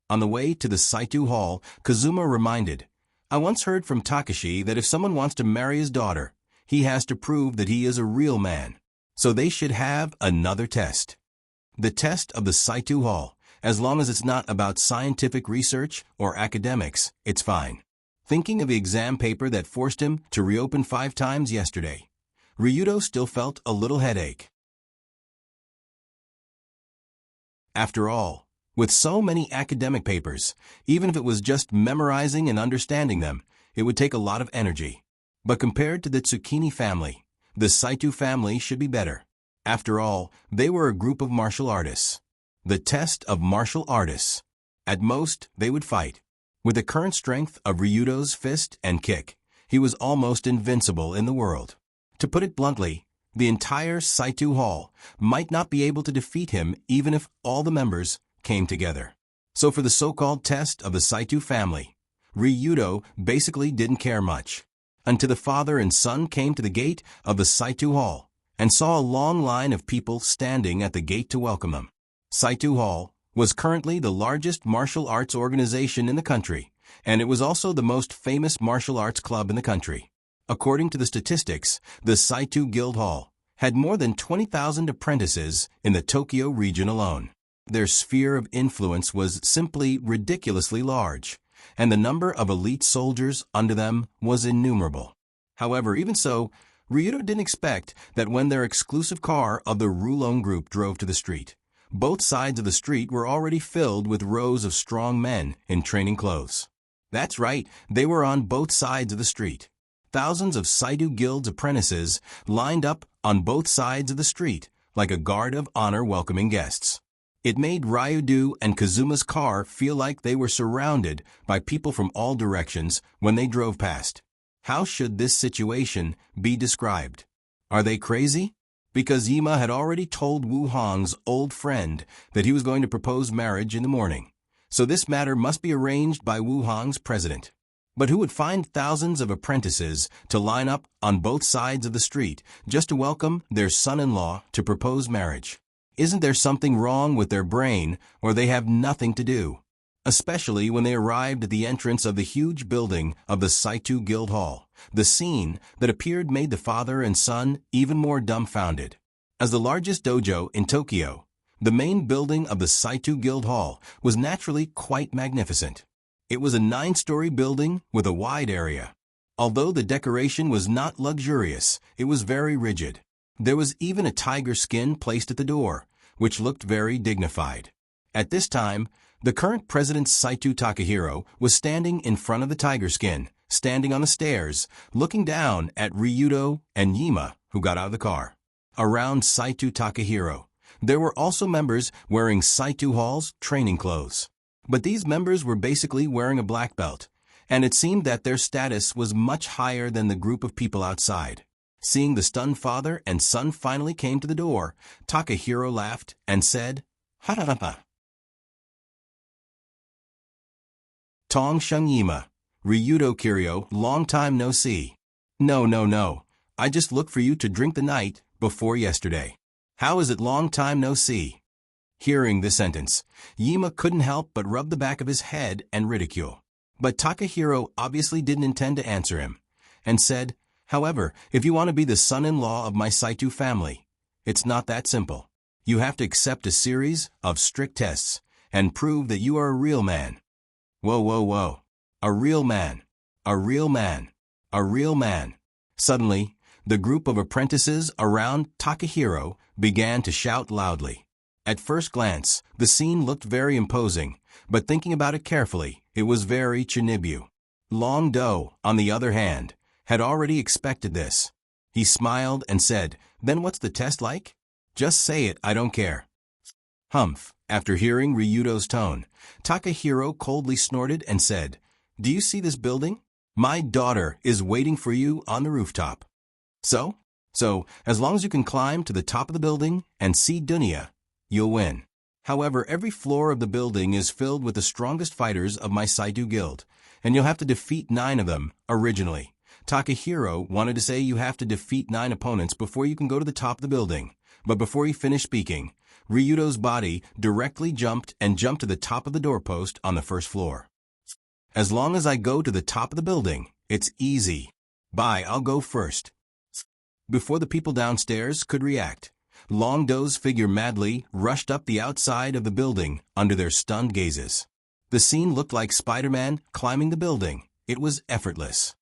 On the way to the Saito Hall, Kazuma reminded, "I once heard from Takashi that if someone wants to marry his daughter, he has to prove that he is a real man. So they should have another test. The test of the Saito Hall, as long as it's not about scientific research or academics, it's fine." Thinking of the exam paper that forced him to reopen 5 times yesterday, Ryudo still felt a little headache. After all, with so many academic papers, even if it was just memorizing and understanding them, it would take a lot of energy. But compared to the Tsukini family, the Saito family should be better. After all, they were a group of martial artists. The test of martial artists. At most, they would fight. With the current strength of Ryudo's fist and kick, he was almost invincible in the world. To put it bluntly, the entire Saito Hall might not be able to defeat him even if all the members came together. So for the so-called test of the Saito family, Ryudo basically didn't care much, until the father and son came to the gate of the Saito Hall and saw a long line of people standing at the gate to welcome them. Saito Hall was currently the largest martial arts organization in the country, and it was also the most famous martial arts club in the country. According to the statistics, the Saito Guild Hall had more than 20,000 apprentices in the Tokyo region alone. Their sphere of influence was simply ridiculously large, and the number of elite soldiers under them was innumerable. However, even so, Ryudo didn't expect that when their exclusive car of the Rulon group drove to the street, both sides of the street were already filled with rows of strong men in training clothes. That's right, they were on both sides of the street. Thousands of Saito Guild's apprentices lined up on both sides of the street like a guard of honor welcoming guests. It made Ryudo and Kazuma's car feel like they were surrounded by people from all directions when they drove past. How should this situation be described? Are they crazy? Because Yima had already told Wu Hong's old friend that he was going to propose marriage in the morning. So this matter must be arranged by Wu Hong's president. But who would find thousands of apprentices to line up on both sides of the street just to welcome their son-in-law to propose marriage? Isn't there something wrong with their brain, or they have nothing to do? Especially when they arrived at the entrance of the huge building of the Saito Guild Hall. The scene that appeared made the father and son even more dumbfounded. As the largest dojo in Tokyo, the main building of the Saito Guild Hall was naturally quite magnificent. It was a 9-story building with a wide area. Although the decoration was not luxurious, it was very rigid. There was even a tiger skin placed at the door, which looked very dignified. At this time, the current president Saito Takahiro was standing in front of the tiger skin, standing on the stairs, looking down at Ryudo and Yima, who got out of the car. Around Saito Takahiro, there were also members wearing Saito Hall's training clothes. But these members were basically wearing a black belt, and it seemed that their status was much higher than the group of people outside. Seeing the stunned father and son finally came to the door, Takahiro laughed and said, "Ha-ha-ha." Tong Sheng Yima, Ryudo Kiryo, long time no see. No. I just looked for you to drink the night before yesterday. How is it long time no see? Hearing this sentence, Yima couldn't help but rub the back of his head and ridicule. But Takahiro obviously didn't intend to answer him, and said, "However, if you want to be the son-in-law of my Saito family, it's not that simple. You have to accept a series of strict tests and prove that you are a real man." Whoa. A real man. A real man. A real man. Suddenly, the group of apprentices around Takahiro began to shout loudly. At first glance, the scene looked very imposing, but thinking about it carefully, it was very Chinibu. Long Do, on the other hand, had already expected this. He smiled and said, "Then what's the test like?" "Just say it, I don't care." Humph. After hearing Ryudo's tone, Takahiro coldly snorted and said, "Do you see this building? My daughter is waiting for you on the rooftop. So, as long as you can climb to the top of the building and see Dunya, you'll win. However, every floor of the building is filled with the strongest fighters of my Saito Guild, and you'll have to defeat 9 of them, originally." Takahiro wanted to say you have to defeat 9 opponents before you can go to the top of the building, but before he finished speaking, Ryudo's body directly jumped to the top of the doorpost on the first floor. "As long as I go to the top of the building, it's easy. Bye, I'll go first." Before the people downstairs could react, Long Do's figure madly rushed up the outside of the building under their stunned gazes. The scene looked like Spider-Man climbing the building. It was effortless.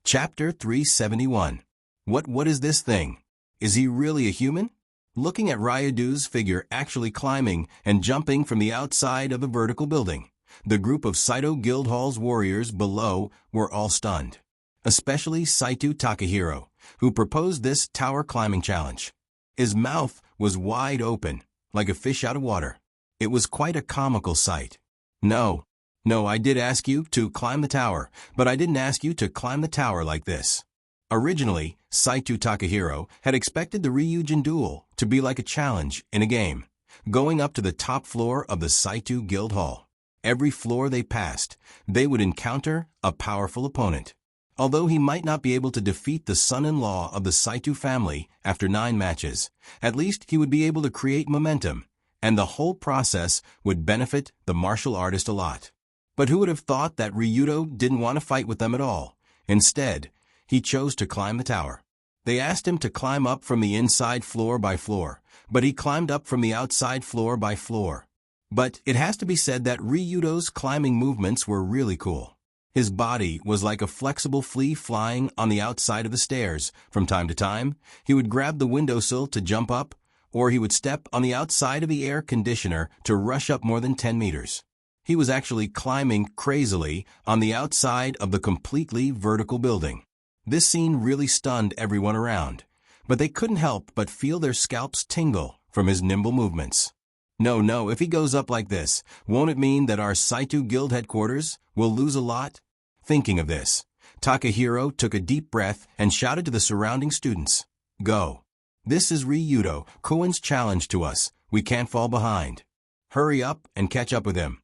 Chapter 371. What is this thing? Is he really a human? Looking at Ryudo's figure actually climbing and jumping from the outside of the vertical building, the group of Saito Guildhall's warriors below were all stunned. Especially Saito Takahiro, who proposed this tower climbing challenge. His mouth was wide open, like a fish out of water. It was quite a comical sight. No, I did ask you to climb the tower, but I didn't ask you to climb the tower like this. Originally, Saito Takahiro had expected the Ryujin duel to be like a challenge in a game, going up to the top floor of the Saito Guild Hall. Every floor they passed, they would encounter a powerful opponent. Although he might not be able to defeat the son-in-law of the Saito family after 9 matches, at least he would be able to create momentum, and the whole process would benefit the martial artist a lot. But who would have thought that Ryudo didn't want to fight with them at all? Instead, he chose to climb the tower. They asked him to climb up from the inside floor by floor, but he climbed up from the outside floor by floor. But it has to be said that Ryudo's climbing movements were really cool. His body was like a flexible flea flying on the outside of the stairs. From time to time, he would grab the windowsill to jump up, or he would step on the outside of the air conditioner to rush up more than 10 meters. He was actually climbing crazily on the outside of the completely vertical building. This scene really stunned everyone around, but they couldn't help but feel their scalps tingle from his nimble movements. No, if he goes up like this, won't it mean that our Saito Guild headquarters will lose a lot? Thinking of this, Takahiro took a deep breath and shouted to the surrounding students, "Go. This is Ryudo Koen's challenge to us. We can't fall behind. Hurry up and catch up with him."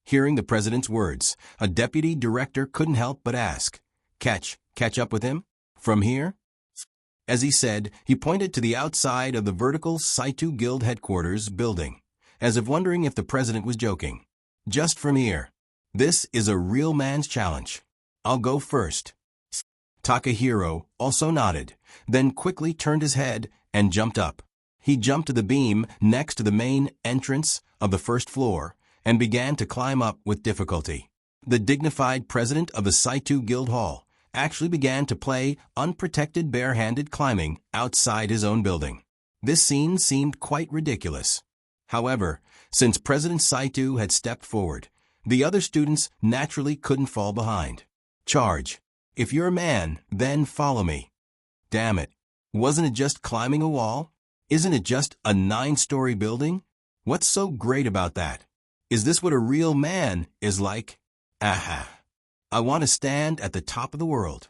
Hearing the president's words, a deputy director couldn't help but ask, Catch up with him? From here?" As he said, he pointed to the outside of the vertical Saito Guild headquarters building, as if wondering if the president was joking. "Just from here. This is a real man's challenge. I'll go first." Takahiro also nodded, then quickly turned his head and jumped up. He jumped to the beam next to the main entrance of the first floor and began to climb up with difficulty. The dignified president of the Saito Guild Hall actually began to play unprotected bare-handed climbing outside his own building. This scene seemed quite ridiculous. However, since President Saito had stepped forward, the other students naturally couldn't fall behind. "Charge. If you're a man, then follow me." Damn it. Wasn't it just climbing a wall? Isn't it just a 9-story building? What's so great about that? Is this what a real man is like? Aha! I want to stand at the top of the world.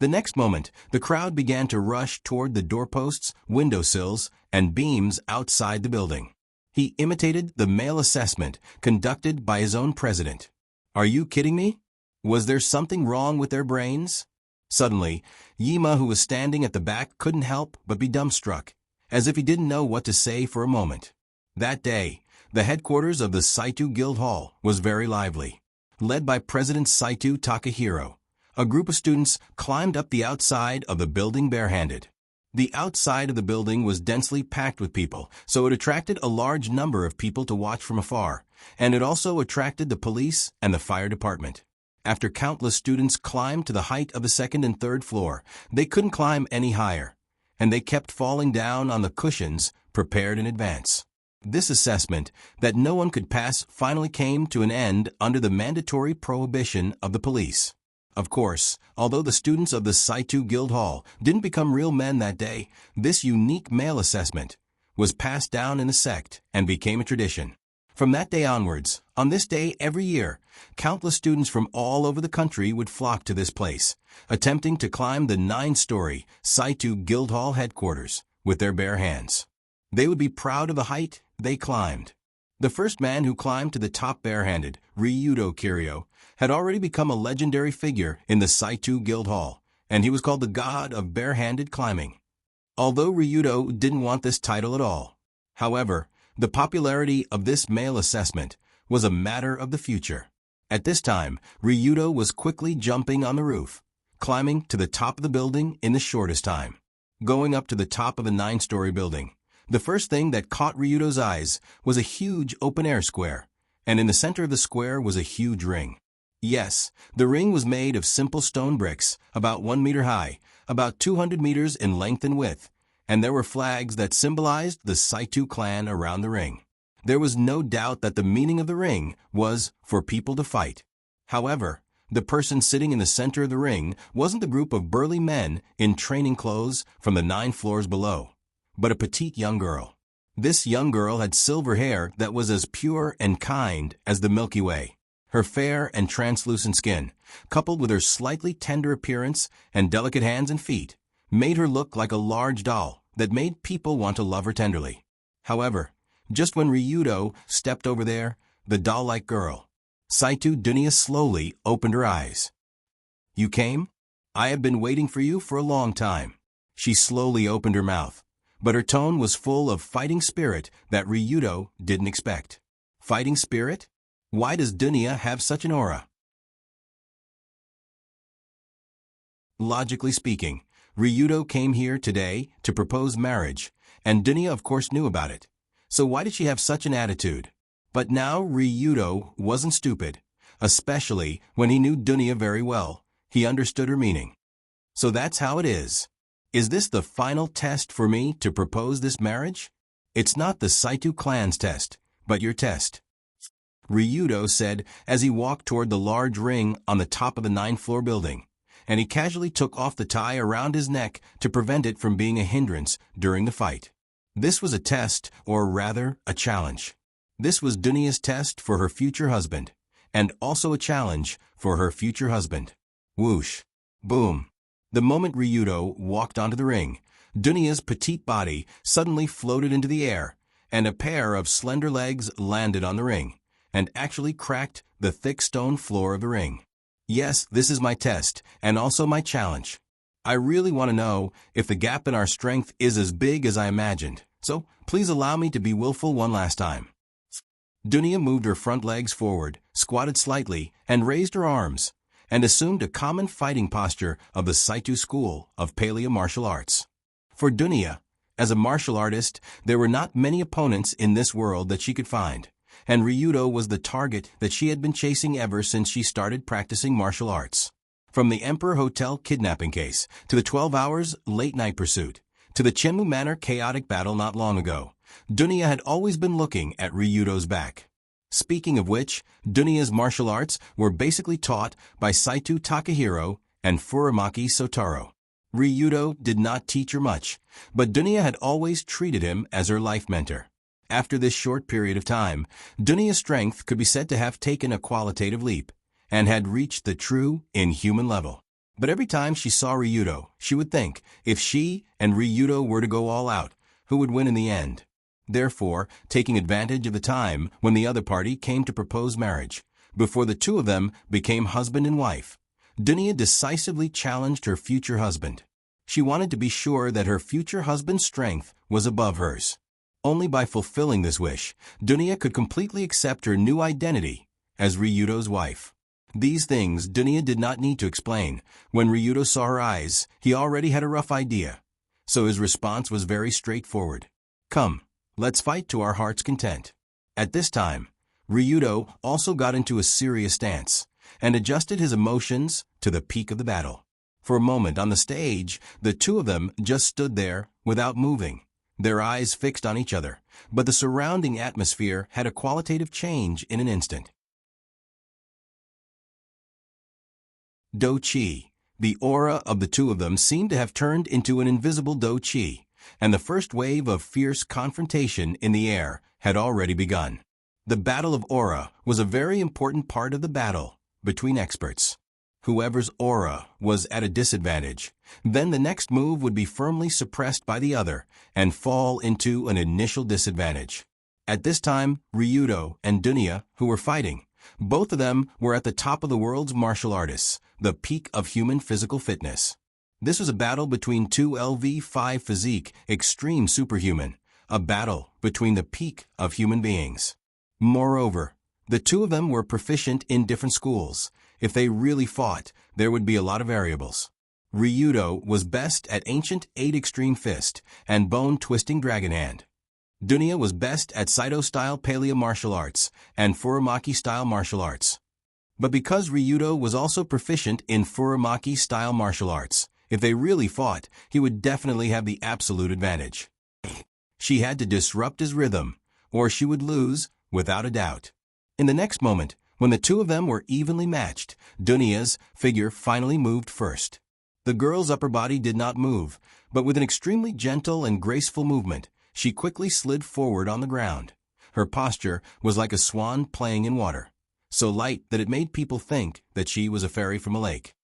The next moment, the crowd began to rush toward the doorposts, windowsills, and beams outside the building. He imitated the male assessment conducted by his own president. Are you kidding me? Was there something wrong with their brains? Suddenly, Yima, who was standing at the back, couldn't help but be dumbstruck, as if he didn't know what to say for a moment. That day, the headquarters of the Saito Guild Hall was very lively. Led by President Saito Takahiro, a group of students climbed up the outside of the building barehanded. The outside of the building was densely packed with people, so it attracted a large number of people to watch from afar, and it also attracted the police and the fire department. After countless students climbed to the height of the second and third floor, they couldn't climb any higher, and they kept falling down on the cushions prepared in advance. This assessment that no one could pass finally came to an end under the mandatory prohibition of the police. Of course, although the students of the Saitu Guild Hall didn't become real men that day, this unique male assessment was passed down in the sect and became a tradition. From that day onwards, on this day every year, countless students from all over the country would flock to this place, attempting to climb the 9-story Saitu Guild Hall headquarters with their bare hands. They would be proud of the height they climbed. The first man who climbed to the top barehanded, Ryudo Kiryu, had already become a legendary figure in the Saitu Guild Hall, and he was called the god of barehanded climbing. Although Ryudo didn't want this title at all. However, the popularity of this male assessment was a matter of the future. At this time, Ryudo was quickly jumping on the roof, climbing to the top of the building in the shortest time. Going up to the top of the 9-story building, the first thing that caught Ryudo's eyes was a huge open-air square, and in the center of the square was a huge ring. Yes, the ring was made of simple stone bricks, about 1 meter high, about 200 meters in length and width, and there were flags that symbolized the Saitu clan around the ring. There was no doubt that the meaning of the ring was for people to fight. However, the person sitting in the center of the ring wasn't a group of burly men in training clothes from the 9 floors below, but a petite young girl. This young girl had silver hair that was as pure and kind as the Milky Way. Her fair and translucent skin, coupled with her slightly tender appearance and delicate hands and feet, made her look like a large doll that made people want to love her tenderly. However, just when Ryudo stepped over there, the doll-like girl, Saitu Dunya, slowly opened her eyes. "You came? I have been waiting for you for a long time." She slowly opened her mouth, but her tone was full of fighting spirit that Ryudo didn't expect. Fighting spirit? Why does Dunya have such an aura? Logically speaking, Ryudo came here today to propose marriage, and Dunya of course knew about it. So why did she have such an attitude? But now Ryudo wasn't stupid, especially when he knew Dunya very well. He understood her meaning. So that's how it is. Is this the final test for me to propose this marriage? It's not the Saitu clan's test, but your test, Ryudo said as he walked toward the large ring on the top of the 9-floor building, and he casually took off the tie around his neck to prevent it from being a hindrance during the fight. This was a test, or rather, a challenge. This was Dunya's test for her future husband, and also a challenge for her future husband. Whoosh! Boom! The moment Ryudo walked onto the ring, Dunya's petite body suddenly floated into the air, and a pair of slender legs landed on the ring, and actually cracked the thick stone floor of the ring. Yes, this is my test, and also my challenge. I really want to know if the gap in our strength is as big as I imagined, so please allow me to be willful one last time. Dunya moved her front legs forward, squatted slightly, and raised her arms, and assumed a common fighting posture of the Saitu school of Paleo martial arts. For Dunya, as a martial artist, there were not many opponents in this world that she could find, and Ryudo was the target that she had been chasing ever since she started practicing martial arts. From the Emperor Hotel kidnapping case, to the 12 hours late-night pursuit, to the Chenmu Manor chaotic battle not long ago, Dunya had always been looking at Ryudo's back. Speaking of which, Dunya's martial arts were basically taught by Saitu Takahiro and Furamaki Sotaro. Ryudo did not teach her much, but Dunya had always treated him as her life mentor. After this short period of time, Dunya's strength could be said to have taken a qualitative leap, and had reached the true, inhuman level. But every time she saw Ryudo, she would think, if she and Ryudo were to go all out, who would win in the end? Therefore, taking advantage of the time when the other party came to propose marriage, before the two of them became husband and wife, Dunya decisively challenged her future husband. She wanted to be sure that her future husband's strength was above hers. Only by fulfilling this wish, Dunya could completely accept her new identity as Ryudo's wife. These things Dunya did not need to explain. When Ryudo saw her eyes, he already had a rough idea. So his response was very straightforward. "Come, let's fight to our heart's content." At this time, Ryudo also got into a serious stance, and adjusted his emotions to the peak of the battle. For a moment on the stage, the two of them just stood there without moving, their eyes fixed on each other, but the surrounding atmosphere had a qualitative change in an instant. Do-chi. The aura of the two of them seemed to have turned into an invisible do-chi, and the first wave of fierce confrontation in the air had already begun. The battle of aura was a very important part of the battle between experts. Whoever's aura was at a disadvantage, then the next move would be firmly suppressed by the other and fall into an initial disadvantage. At this time, Ryudo and Dunya, who were fighting, both of them were at the top of the world's martial artists, the peak of human physical fitness. This was a battle between two LV5 physique, extreme superhuman, a battle between the peak of human beings. Moreover, the two of them were proficient in different schools. If they really fought, there would be a lot of variables. Ryudo was best at Ancient 8 Extreme Fist and Bone-Twisting Dragon Hand. Dunya was best at Saito-style Paleo martial arts and Furamaki-style martial arts. But because Ryudo was also proficient in Furamaki-style martial arts, if they really fought, he would definitely have the absolute advantage. She had to disrupt his rhythm, or she would lose, without a doubt. In the next moment, when the two of them were evenly matched, Dunya's figure finally moved first. The girl's upper body did not move, but with an extremely gentle and graceful movement, she quickly slid forward on the ground. Her posture was like a swan playing in water, so light that it made people think that she was a fairy from a lake.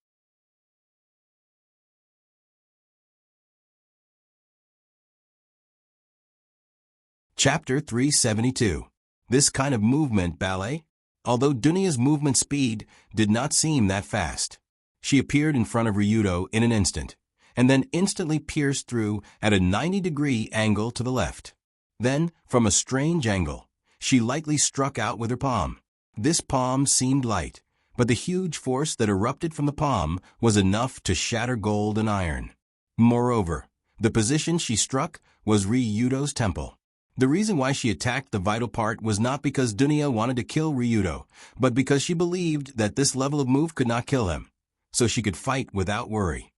Chapter 372. This kind of movement ballet? Although Dunya's movement speed did not seem that fast. She appeared in front of Ryudo in an instant, and then instantly pierced through at a 90-degree angle to the left. Then, from a strange angle, she lightly struck out with her palm. This palm seemed light, but the huge force that erupted from the palm was enough to shatter gold and iron. Moreover, the position she struck was Ryudo's temple. The reason why she attacked the vital part was not because Dunya wanted to kill Ryudo, but because she believed that this level of move could not kill him, so she could fight without worry.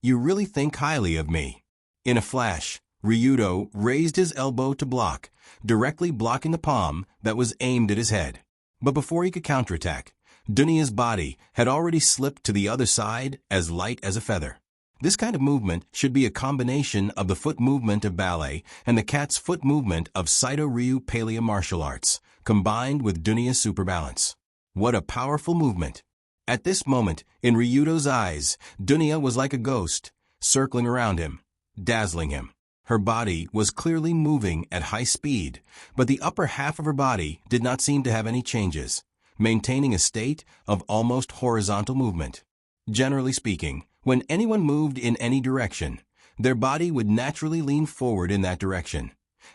You really think highly of me. In a flash, Ryudo raised his elbow to block, directly blocking the palm that was aimed at his head. But before he could counterattack, Dunya's body had already slipped to the other side as light as a feather. This kind of movement should be a combination of the foot movement of ballet and the cat's foot movement of Saito-Ryu Paleo martial arts, combined with Dunya's super balance. What a powerful movement! At this moment, in Ryudo's eyes, Dunya was like a ghost, circling around him, dazzling him. Her body was clearly moving at high speed, but the upper half of her body did not seem to have any changes, maintaining a state of almost horizontal movement. Generally speaking, when anyone moved in any direction, their body would naturally lean forward in that direction,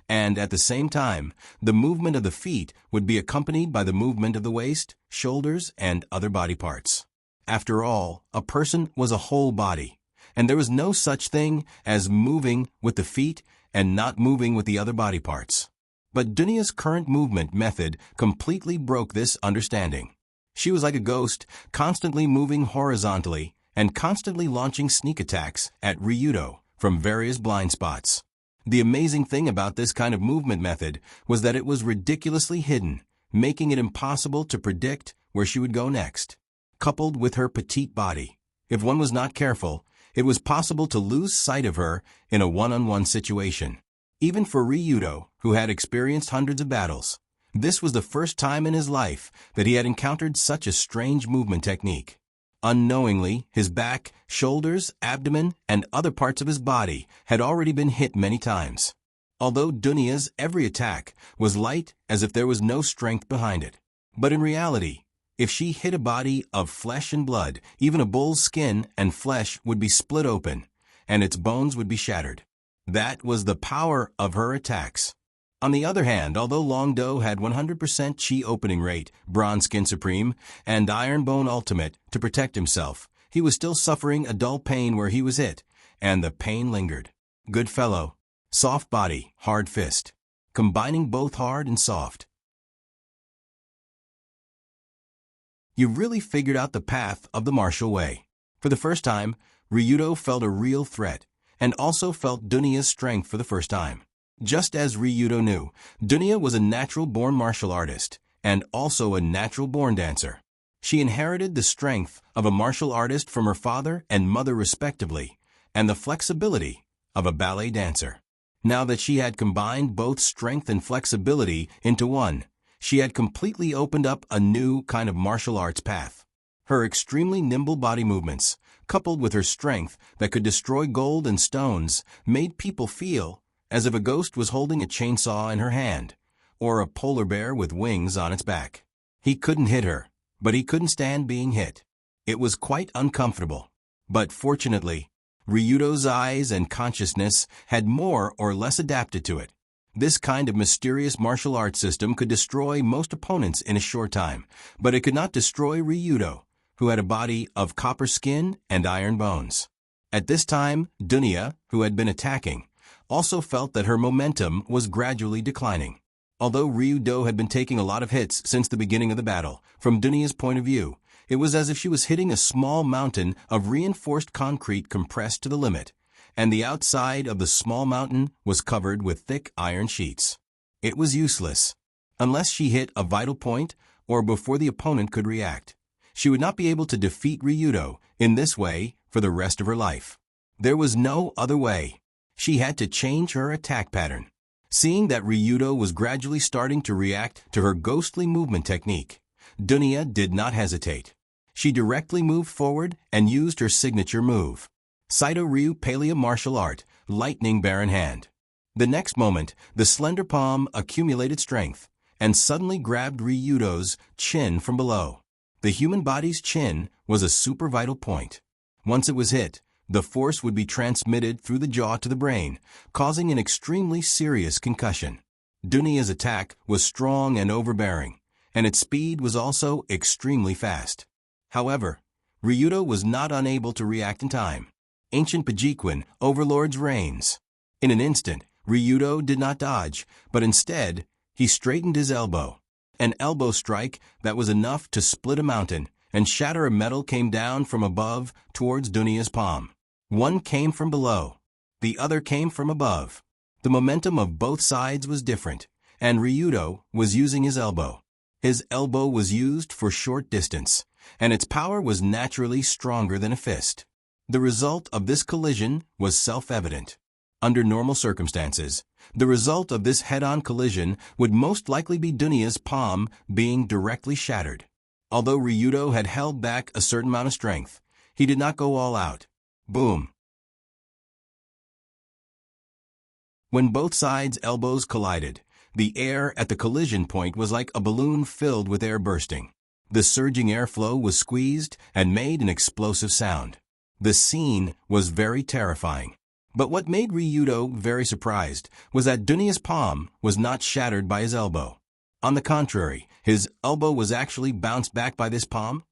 and at the same time, the movement of the feet would be accompanied by the movement of the waist, shoulders, and other body parts. After all, a person was a whole body, and there was no such thing as moving with the feet and not moving with the other body parts. But Dunya's current movement method completely broke this understanding. She was like a ghost, constantly moving horizontally and constantly launching sneak attacks at Ryudo from various blind spots. The amazing thing about this kind of movement method was that it was ridiculously hidden, making it impossible to predict where she would go next. Coupled with her petite body, if one was not careful, it was possible to lose sight of her in a one-on-one situation. Even for Ryudo, who had experienced hundreds of battles, this was the first time in his life that he had encountered such a strange movement technique. Unknowingly, his back, shoulders, abdomen, and other parts of his body had already been hit many times. Although Dunya's every attack was light as if there was no strength behind it. But in reality, if she hit a body of flesh and blood, even a bull's skin and flesh would be split open, and its bones would be shattered. That was the power of her attacks. On the other hand, although Long Do had 100% Chi opening rate, Bronze Skin Supreme, and Iron Bone Ultimate to protect himself, he was still suffering a dull pain where he was hit, and the pain lingered. Good fellow. Soft body, hard fist. Combining both hard and soft. You've really figured out the path of the martial way. For the first time, Ryudo felt a real threat, and also felt Dunya's strength for the first time. Just as Ryudo knew, Dunya was a natural-born martial artist, and also a natural-born dancer. She inherited the strength of a martial artist from her father and mother respectively, and the flexibility of a ballet dancer. Now that she had combined both strength and flexibility into one, she had completely opened up a new kind of martial arts path. Her extremely nimble body movements, coupled with her strength that could destroy gold and stones, made people feel as if a ghost was holding a chainsaw in her hand, or a polar bear with wings on its back. He couldn't hit her, but he couldn't stand being hit. It was quite uncomfortable. But fortunately, Ryudo's eyes and consciousness had more or less adapted to it. This kind of mysterious martial arts system could destroy most opponents in a short time, but it could not destroy Ryudo, who had a body of copper skin and iron bones. At this time, Dunya, who had been attacking, also felt that her momentum was gradually declining. Although Ryudo had been taking a lot of hits since the beginning of the battle, from Dunya's point of view, it was as if she was hitting a small mountain of reinforced concrete compressed to the limit, and the outside of the small mountain was covered with thick iron sheets. It was useless. Unless she hit a vital point or before the opponent could react, she would not be able to defeat Ryudo in this way for the rest of her life. There was no other way. She had to change her attack pattern. Seeing that Ryudo was gradually starting to react to her ghostly movement technique, Dunya did not hesitate. She directly moved forward and used her signature move, Saito Ryu Palea Martial Art, Lightning Baron Hand. The next moment, the slender palm accumulated strength and suddenly grabbed Ryudo's chin from below. The human body's chin was a super vital point. Once it was hit, the force would be transmitted through the jaw to the brain, causing an extremely serious concussion. Dunya's attack was strong and overbearing, and its speed was also extremely fast. However, Ryudo was not unable to react in time. Ancient Pajiquin, Overlord's reigns. In an instant, Ryudo did not dodge, but instead, he straightened his elbow. An elbow strike that was enough to split a mountain and shatter a metal came down from above towards Dunya's palm. One came from below. The other came from above. The momentum of both sides was different, and Ryudo was using his elbow. His elbow was used for short distance, and its power was naturally stronger than a fist. The result of this collision was self-evident. Under normal circumstances, the result of this head-on collision would most likely be Dunya's palm being directly shattered. Although Ryudo had held back a certain amount of strength, he did not go all out. Boom! When both sides' elbows collided, the air at the collision point was like a balloon filled with air bursting. The surging airflow was squeezed and made an explosive sound. The scene was very terrifying. But what made Ryudo very surprised was that Dunya's palm was not shattered by his elbow. On the contrary, his elbow was actually bounced back by this palm.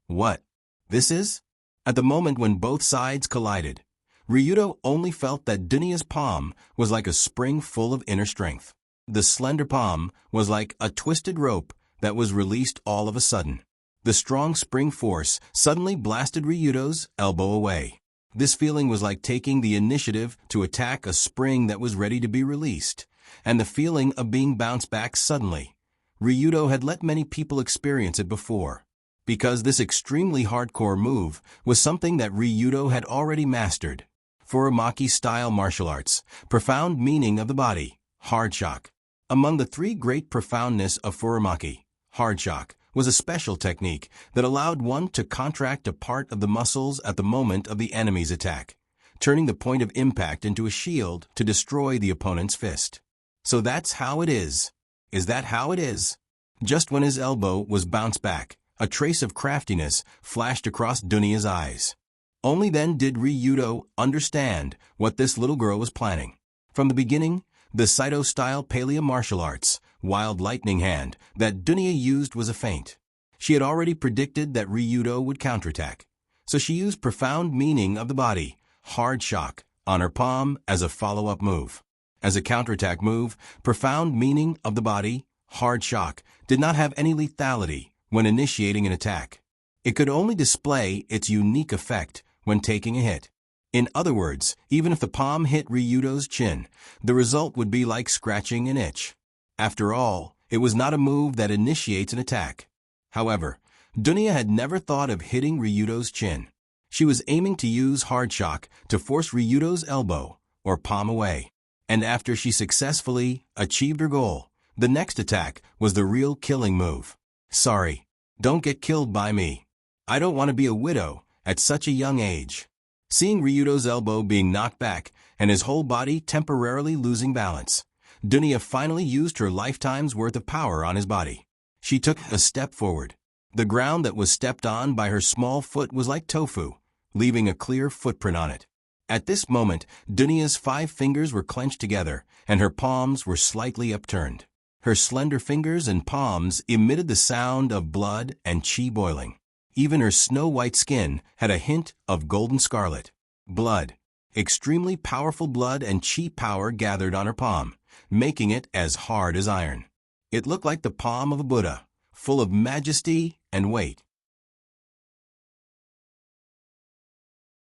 What? This is? At the moment when both sides collided, Ryudo only felt that Dunya's palm was like a spring full of inner strength. The slender palm was like a twisted rope that was released all of a sudden. The strong spring force suddenly blasted Ryudo's elbow away. This feeling was like taking the initiative to attack a spring that was ready to be released, and the feeling of being bounced back suddenly. Ryudo had let many people experience it before, because this extremely hardcore move was something that Ryudo had already mastered. Furumaki-style martial arts, profound meaning of the body, hard shock. Among the three great profoundness of Furumaki, hard shock was a special technique that allowed one to contract a part of the muscles at the moment of the enemy's attack, turning the point of impact into a shield to destroy the opponent's fist. So that's how it is. Is that how it is? Just when his elbow was bounced back, a trace of craftiness flashed across Dunya's eyes. Only then did Ryudo understand what this little girl was planning. From the beginning, the Saito-style Palea martial arts, Wild Lightning Hand, that Dunya used was a feint. She had already predicted that Ryudo would counterattack, so she used profound meaning of the body, hard shock, on her palm as a follow-up move. As a counterattack move, profound meaning of the body, hard shock, did not have any lethality, when initiating an attack. It could only display its unique effect when taking a hit. In other words, even if the palm hit Ryudo's chin, the result would be like scratching an itch. After all, it was not a move that initiates an attack. However, Dunya had never thought of hitting Ryudo's chin. She was aiming to use hard shock to force Ryudo's elbow or palm away. And after she successfully achieved her goal, the next attack was the real killing move. Sorry, don't get killed by me. I don't want to be a widow at such a young age. Seeing Ryudo's elbow being knocked back and his whole body temporarily losing balance, Dunya finally used her lifetime's worth of power on his body. She took a step forward. The ground that was stepped on by her small foot was like tofu, leaving a clear footprint on it. At this moment, Dunya's 5 fingers were clenched together and her palms were slightly upturned. Her slender fingers and palms emitted the sound of blood and chi boiling. Even her snow-white skin had a hint of golden scarlet. Blood. Extremely powerful blood and chi power gathered on her palm, making it as hard as iron. It looked like the palm of a Buddha, full of majesty and weight.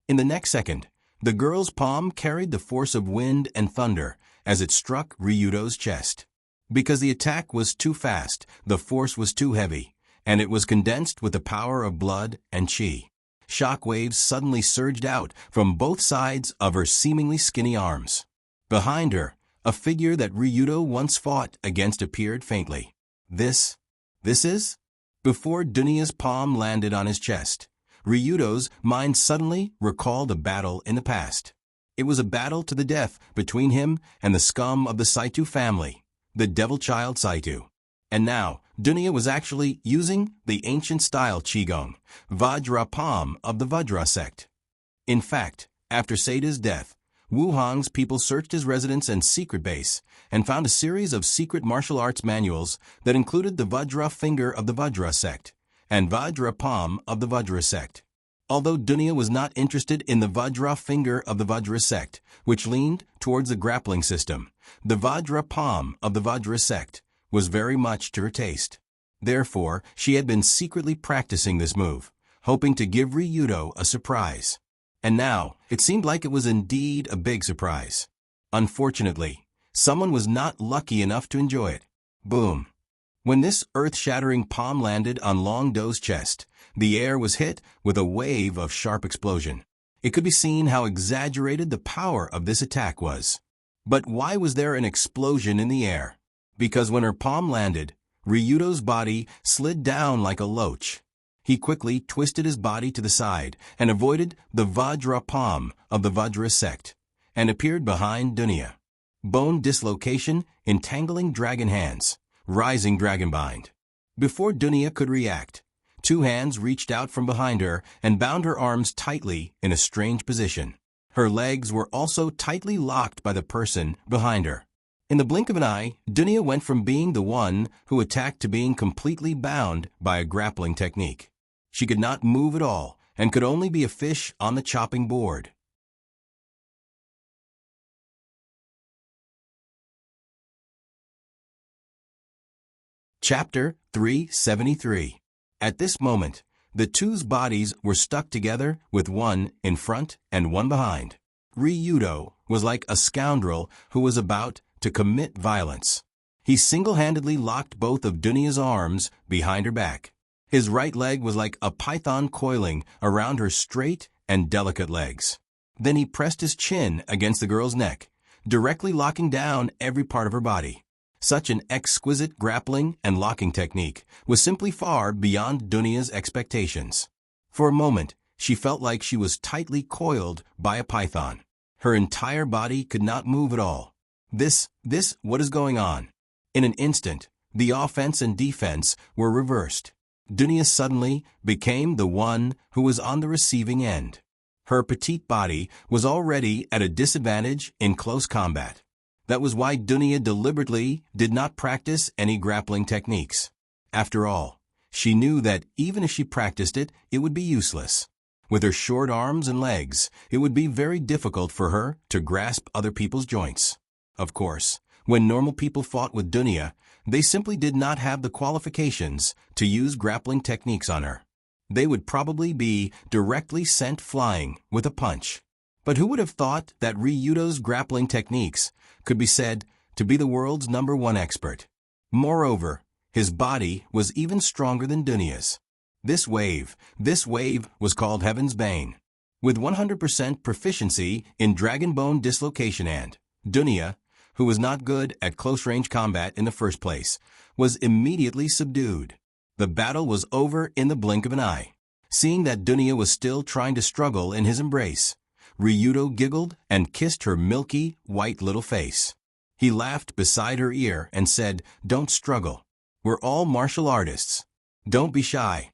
In the next second, the girl's palm carried the force of wind and thunder as it struck Ryudo's chest. Because the attack was too fast, the force was too heavy, and it was condensed with the power of blood and chi. Shock waves suddenly surged out from both sides of her seemingly skinny arms. Behind her, a figure that Ryudo once fought against appeared faintly. This is? Before Dunya's palm landed on his chest, Ryudo's mind suddenly recalled a battle in the past. It was a battle to the death between him and the scum of the Saito family, the devil child Saito. And now, Dunya was actually using the ancient-style Qigong, Vajra palm of the Vajra sect. In fact, after Saito's death, Wu Hong's people searched his residence and secret base and found a series of secret martial arts manuals that included the Vajra finger of the Vajra sect and Vajra palm of the Vajra sect. Although Dunya was not interested in the Vajra finger of the Vajra sect, which leaned towards the grappling system, the Vajra palm of the Vajra sect was very much to her taste. Therefore, she had been secretly practicing this move, hoping to give Ryudo a surprise. And now, it seemed like it was indeed a big surprise. Unfortunately, someone was not lucky enough to enjoy it. Boom! When this earth-shattering palm landed on Long Do's chest, the air was hit with a wave of sharp explosion. It could be seen how exaggerated the power of this attack was. But why was there an explosion in the air? Because when her palm landed, Ryudo's body slid down like a loach. He quickly twisted his body to the side and avoided the Vajra palm of the Vajra sect and appeared behind Dunya. Bone dislocation, entangling dragon hands, rising dragon bind. Before Dunya could react, 2 hands reached out from behind her and bound her arms tightly in a strange position. Her legs were also tightly locked by the person behind her. In the blink of an eye, Dunya went from being the one who attacked to being completely bound by a grappling technique. She could not move at all and could only be a fish on the chopping board. Chapter 373. At this moment, the two's bodies were stuck together with one in front and one behind. Ryudo was like a scoundrel who was about to commit violence. He single-handedly locked both of Dunya's arms behind her back. His right leg was like a python coiling around her straight and delicate legs. Then he pressed his chin against the girl's neck, directly locking down every part of her body. Such an exquisite grappling and locking technique was simply far beyond Dunya's expectations. For a moment, she felt like she was tightly coiled by a python. Her entire body could not move at all. What is going on? In an instant, the offense and defense were reversed. Dunya suddenly became the one who was on the receiving end. Her petite body was already at a disadvantage in close combat. That was why Dunya deliberately did not practice any grappling techniques. After all, she knew that even if she practiced it, it would be useless. With her short arms and legs, it would be very difficult for her to grasp other people's joints. Of course, When normal people fought with Dunya, they simply did not have the qualifications to use grappling techniques on her. They would probably be directly sent flying with a punch. But who would have thought that Ryudo's grappling techniques could be said to be the world's #1 expert? Moreover, his body was even stronger than Dunya's. This wave was called Heaven's Bane. With 100% proficiency in Dragon Bone dislocation, and Dunya, who was not good at close-range combat in the first place, was immediately subdued. The battle was over in the blink of an eye. Seeing that Dunya was still trying to struggle in his embrace, Ryudo giggled and kissed her milky, white little face. He laughed beside her ear and said, "Don't struggle. We're all martial artists. Don't be shy."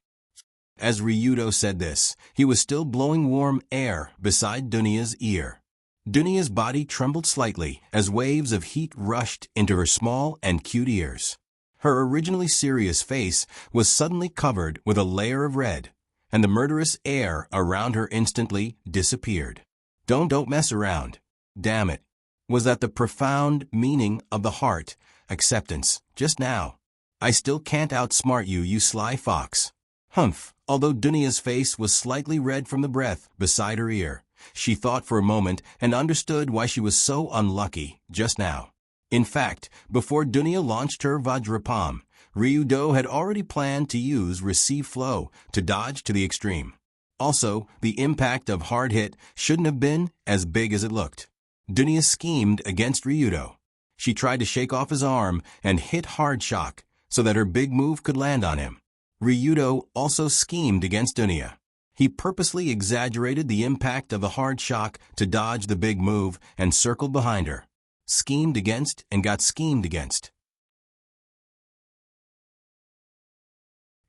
As Ryudo said this, he was still blowing warm air beside Dunya's ear. Dunya's body trembled slightly as waves of heat rushed into her small and cute ears. Her originally serious face was suddenly covered with a layer of red, and the murderous air around her instantly disappeared. Don't mess around. Damn it. Was that the profound meaning of the heart, acceptance, just now? I still can't outsmart you, you sly fox. Humph. Although Dunya's face was slightly red from the breath beside her ear, she thought for a moment and understood why she was so unlucky just now. In fact, before Dunya launched her Vajrapalm, Ryudo had already planned to use Receive Flow to dodge to the extreme. Also, the impact of hard hit shouldn't have been as big as it looked. Dunya schemed against Ryudo. She tried to shake off his arm and hit hard shock so that her big move could land on him. Ryudo also schemed against Dunya. He purposely exaggerated the impact of the hard shock to dodge the big move and circled behind her. Schemed against and got schemed against.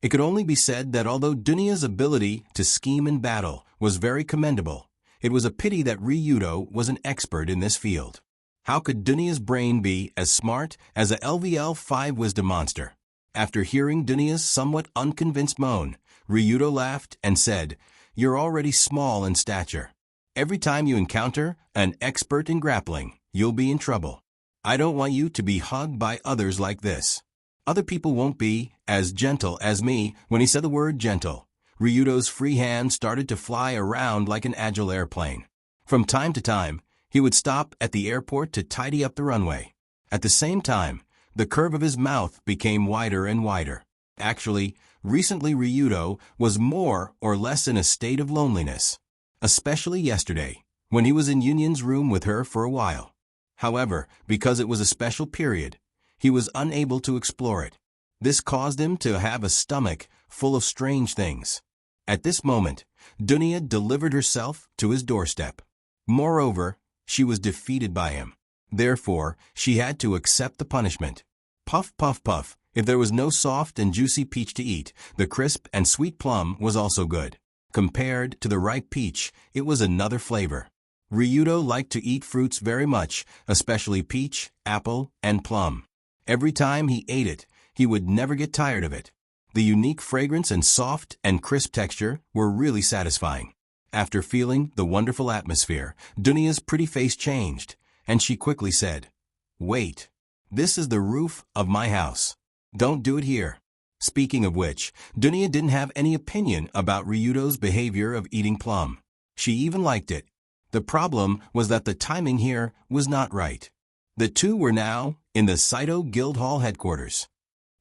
It could only be said that although Dunya's ability to scheme in battle was very commendable, it was a pity that Ryudo was an expert in this field. How could Dunya's brain be as smart as a LVL 5 wisdom monster? After hearing Dunya's somewhat unconvinced moan, Ryudo laughed and said, "You're already small in stature. Every time you encounter an expert in grappling, you'll be in trouble. I don't want you to be hugged by others like this. Other people won't be as gentle as me." When he said the word gentle, Ryudo's free hand started to fly around like an agile airplane. From time to time, he would stop at the airport to tidy up the runway. At the same time, the curve of his mouth became wider and wider. Actually, recently Ryudo was more or less in a state of loneliness, especially yesterday, when he was in Union's room with her for a while. However, because it was a special period, he was unable to explore it. This caused him to have a stomach full of strange things. At this moment, Dunya delivered herself to his doorstep. Moreover, she was defeated by him. Therefore, she had to accept the punishment. Puff, puff, puff. If there was no soft and juicy peach to eat, the crisp and sweet plum was also good. Compared to the ripe peach, it was another flavor. Ryudo liked to eat fruits very much, especially peach, apple, and plum. Every time he ate it, he would never get tired of it. The unique fragrance and soft and crisp texture were really satisfying. After feeling the wonderful atmosphere, Dunya's pretty face changed, and she quickly said, "Wait, this is the roof of my house. Don't do it here." Speaking of which, Dunya didn't have any opinion about Ryudo's behavior of eating plum. She even liked it. The problem was that the timing here was not right. The two were now in the Saito Guildhall headquarters.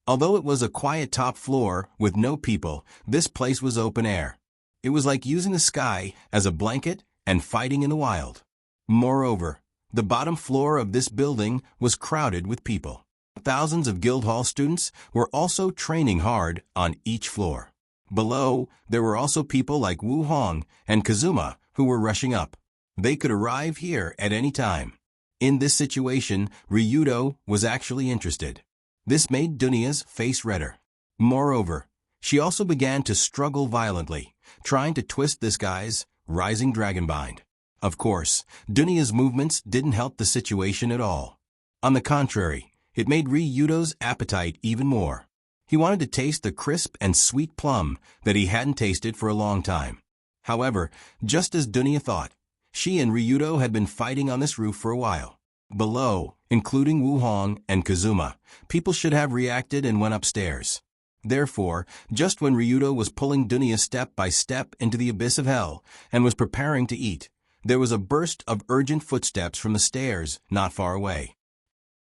Although it was a quiet top floor with no people, this place was open air. It was like using the sky as a blanket and fighting in the wild. Moreover, the bottom floor of this building was crowded with people. Thousands of Guildhall students were also training hard on each floor. Below, there were also people like Wu Hong and Kazuma who were rushing up. They could arrive here at any time. In this situation, Ryudo was actually interested. This made Dunya's face redder. Moreover, she also began to struggle violently, trying to twist this guy's rising dragon bind. Of course, Dunya's movements didn't help the situation at all. On the contrary, it made Ryudo's appetite even more. He wanted to taste the crisp and sweet plum that he hadn't tasted for a long time. However, just as Dunya thought, she and Ryudo had been fighting on this roof for a while. Below, including Wu Hong and Kazuma, people should have reacted and went upstairs. Therefore, just when Ryudo was pulling Dunya step by step into the abyss of hell and was preparing to eat, there was a burst of urgent footsteps from the stairs not far away.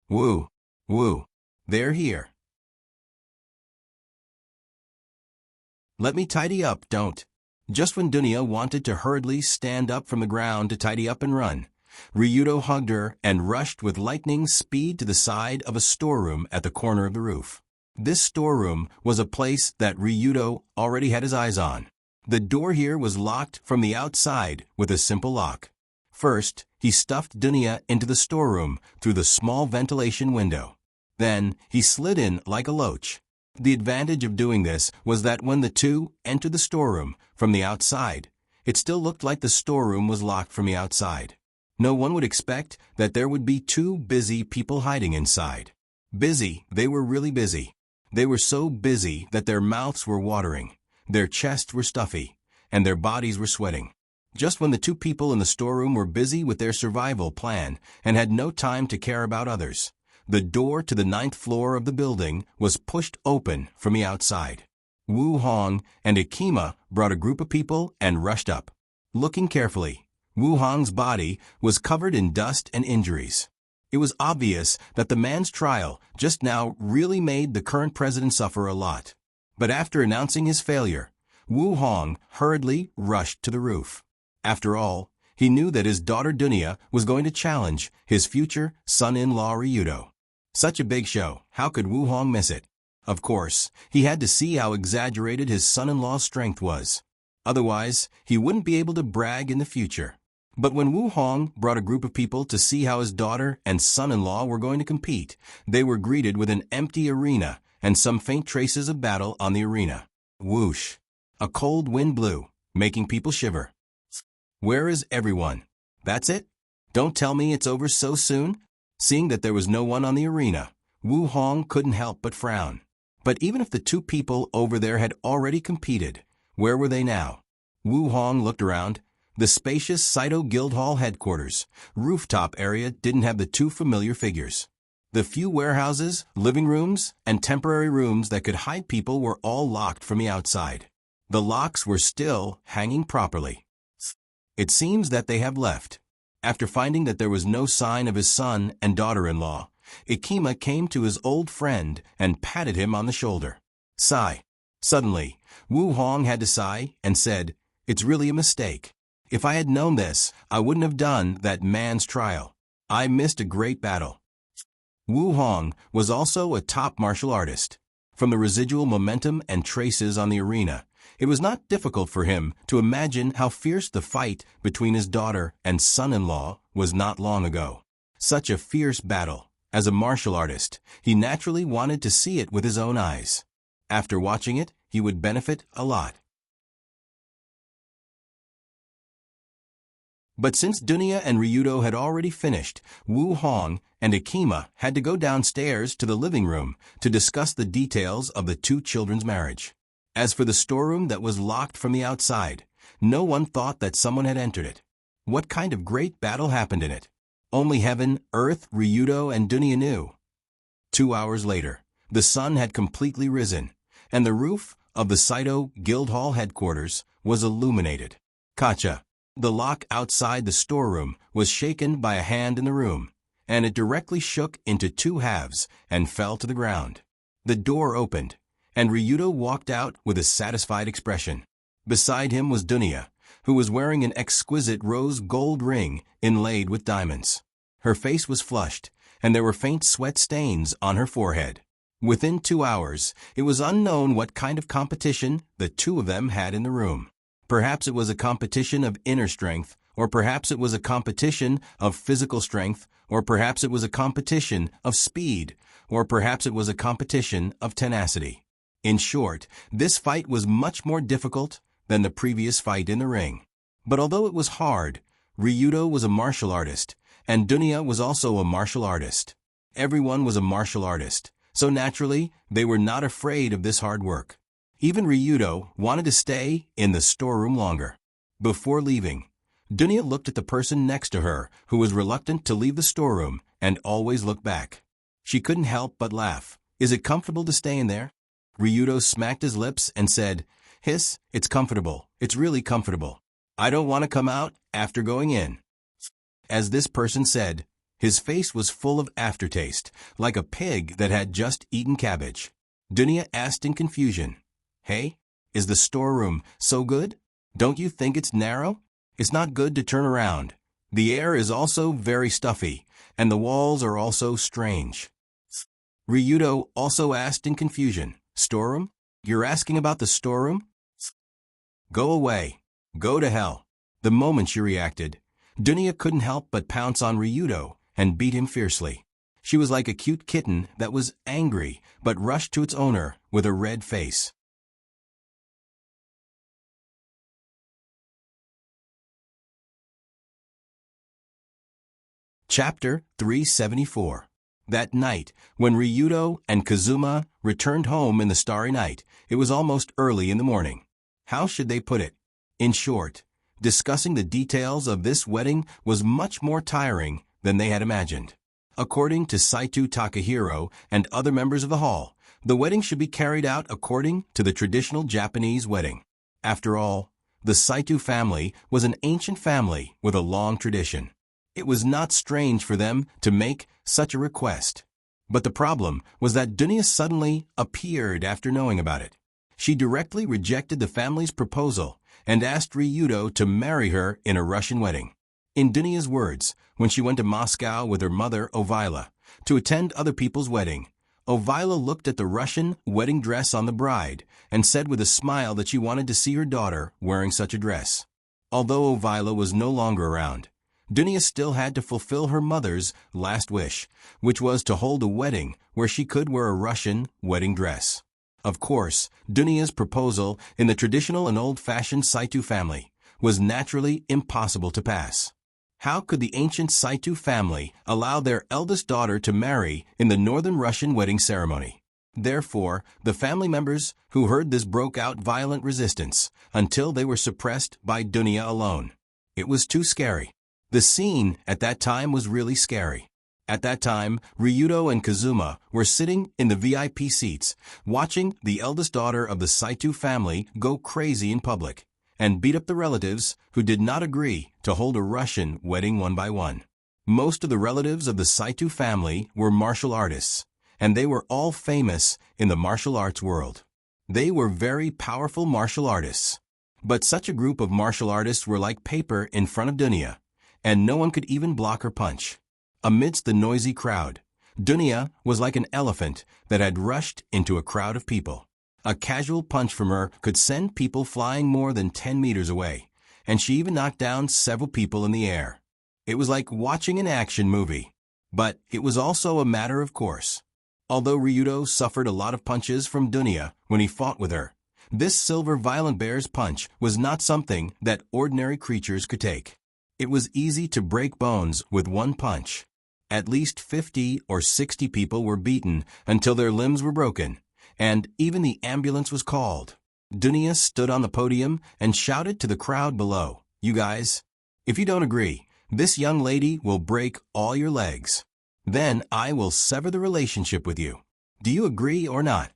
Wu, they're here. Let me tidy up, don't. Just when Dunya wanted to hurriedly stand up from the ground to tidy up and run, Ryudo hugged her and rushed with lightning speed to the side of a storeroom at the corner of the roof. This storeroom was a place that Ryudo already had his eyes on. The door here was locked from the outside with a simple lock. First, he stuffed Dunya into the storeroom through the small ventilation window. Then, he slid in like a loach. The advantage of doing this was that when the two entered the storeroom from the outside, it still looked like the storeroom was locked from the outside. No one would expect that there would be two busy people hiding inside. Busy, they were really busy. They were so busy that their mouths were watering, their chests were stuffy, and their bodies were sweating. Just when the two people in the storeroom were busy with their survival plan and had no time to care about others, the door to the 9th floor of the building was pushed open from the outside. Wu Hong and Ikima brought a group of people and rushed up. Looking carefully, Wu Hong's body was covered in dust and injuries. It was obvious that the man's trial just now really made the current president suffer a lot. But after announcing his failure, Wu Hong hurriedly rushed to the roof. After all, he knew that his daughter Dunya was going to challenge his future son-in-law Ryudo. Such a big show, how could Wu Hong miss it? Of course, he had to see how exaggerated his son-in-law's strength was. Otherwise, he wouldn't be able to brag in the future. But when Wu Hong brought a group of people to see how his daughter and son-in-law were going to compete, they were greeted with an empty arena and some faint traces of battle on the arena. Whoosh! A cold wind blew, making people shiver. Where is everyone? That's it? Don't tell me it's over so soon? Seeing that there was no one on the arena, Wu Hong couldn't help but frown. But even if the two people over there had already competed, where were they now? Wu Hong looked around. The spacious Saito Guildhall headquarters rooftop area didn't have the two familiar figures. The few warehouses, living rooms, and temporary rooms that could hide people were all locked from the outside. The locks were still hanging properly. It seems that they have left. After finding that there was no sign of his son and daughter-in-law, Ikima came to his old friend and patted him on the shoulder. Sigh. Suddenly, Wu Hong had to sigh and said, "It's really a mistake. If I had known this, I wouldn't have done that man's trial. I missed a great battle." Wu Hong was also a top martial artist. From the residual momentum and traces on the arena, it was not difficult for him to imagine how fierce the fight between his daughter and son-in-law was not long ago. Such a fierce battle. As a martial artist, he naturally wanted to see it with his own eyes. After watching it, he would benefit a lot. But since Dunya and Ryudo had already finished, Wu Hong and Ikima had to go downstairs to the living room to discuss the details of the two children's marriage. As for the storeroom that was locked from the outside, no one thought that someone had entered it. What kind of great battle happened in it? Only heaven, earth, Ryudo, and Dunya knew. 2 hours later, the sun had completely risen, and the roof of the Saito Guildhall headquarters was illuminated. Kacha. The lock outside the storeroom was shaken by a hand in the room, and it directly shook into two halves and fell to the ground. The door opened, and Ryudo walked out with a satisfied expression. Beside him was Dunya, who was wearing an exquisite rose gold ring inlaid with diamonds. Her face was flushed, and there were faint sweat stains on her forehead. Within 2 hours, it was unknown what kind of competition the two of them had in the room. Perhaps it was a competition of inner strength, or perhaps it was a competition of physical strength, or perhaps it was a competition of speed, or perhaps it was a competition of tenacity. In short, this fight was much more difficult than the previous fight in the ring. But although it was hard, Ryudo was a martial artist, and Dunya was also a martial artist. Everyone was a martial artist, so naturally, they were not afraid of this hard work. Even Ryudo wanted to stay in the storeroom longer. Before leaving, Dunya looked at the person next to her, who was reluctant to leave the storeroom and always looked back. She couldn't help but laugh. Is it comfortable to stay in there? Ryudo smacked his lips and said, Hiss, it's comfortable. It's really comfortable. I don't want to come out after going in. As this person said, his face was full of aftertaste, like a pig that had just eaten cabbage. Dunya asked in confusion, Hey, is the storeroom so good? Don't you think it's narrow? It's not good to turn around. The air is also very stuffy, and the walls are also strange. Ryudo also asked in confusion, Storeroom? You're asking about the storeroom? Go away. Go to hell. The moment she reacted, Dunya couldn't help but pounce on Ryudo and beat him fiercely. She was like a cute kitten that was angry but rushed to its owner with a red face. Chapter 374. That night, when Ryudo and Kazuma returned home in the starry night, it was almost early in the morning. How should they put it? In short, discussing the details of this wedding was much more tiring than they had imagined. According to Saito Takahiro and other members of the hall, the wedding should be carried out according to the traditional Japanese wedding. After all, the Saito family was an ancient family with a long tradition. It was not strange for them to make such a request. But the problem was that Dunya suddenly appeared after knowing about it. She directly rejected the family's proposal and asked Ryudo to marry her in a Russian wedding. In Dunya's words, when she went to Moscow with her mother, Ovila, to attend other people's wedding, Ovila looked at the Russian wedding dress on the bride and said with a smile that she wanted to see her daughter wearing such a dress. Although Ovila was no longer around, Dunya still had to fulfill her mother's last wish, which was to hold a wedding where she could wear a Russian wedding dress. Of course, Dunya's proposal in the traditional and old-fashioned Saito family was naturally impossible to pass. How could the ancient Saito family allow their eldest daughter to marry in the northern Russian wedding ceremony? Therefore, the family members who heard this broke out violent resistance until they were suppressed by Dunya alone. It was too scary. The scene at that time was really scary. At that time, Ryudo and Kazuma were sitting in the VIP seats, watching the eldest daughter of the Saito family go crazy in public, and beat up the relatives who did not agree to hold a Russian wedding one by one. Most of the relatives of the Saito family were martial artists, and they were all famous in the martial arts world. They were very powerful martial artists. But such a group of martial artists were like paper in front of Dunya, and no one could even block her punch. Amidst the noisy crowd, Dunya was like an elephant that had rushed into a crowd of people. A casual punch from her could send people flying more than 10 meters away, and she even knocked down several people in the air. It was like watching an action movie. But it was also a matter of course. Although Ryudo suffered a lot of punches from Dunya when he fought with her, this silver violent bear's punch was not something that ordinary creatures could take. It was easy to break bones with one punch. At least 50 or 60 people were beaten until their limbs were broken, and even the ambulance was called. Dunya stood on the podium and shouted to the crowd below, "You guys, if you don't agree, this young lady will break all your legs. Then I will sever the relationship with you. Do you agree or not?"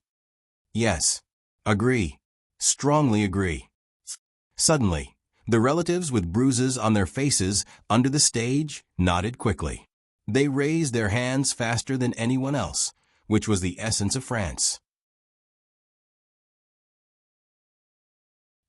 Yes. Agree. Strongly agree. Suddenly, the relatives with bruises on their faces under the stage nodded quickly. They raised their hands faster than anyone else, which was the essence of France.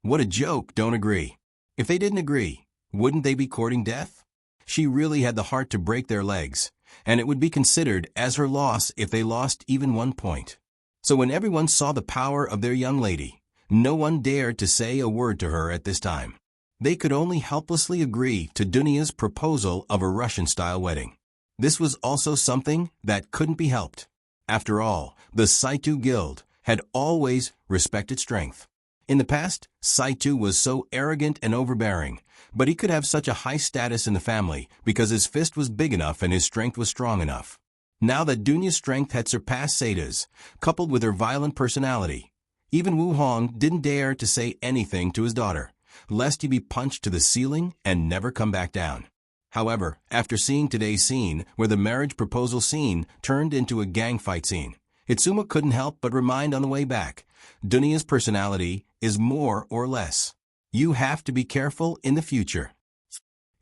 What a joke, don't agree. If they didn't agree, wouldn't they be courting death? She really had the heart to break their legs, and it would be considered as her loss if they lost even 1 point. So when everyone saw the power of their young lady, no one dared to say a word to her at this time. They could only helplessly agree to Dunya's proposal of a Russian-style wedding. This was also something that couldn't be helped. After all, the Saito Guild had always respected strength. In the past, Saito was so arrogant and overbearing, but he could have such a high status in the family because his fist was big enough and his strength was strong enough. Now that Dunya's strength had surpassed Seida's, coupled with her violent personality, even Wu Hong didn't dare to say anything to his daughter, lest he be punched to the ceiling and never come back down. However, after seeing today's scene, where the marriage proposal scene turned into a gang fight scene, Itsuma couldn't help but remind on the way back, Dunya's personality is more or less. You have to be careful in the future.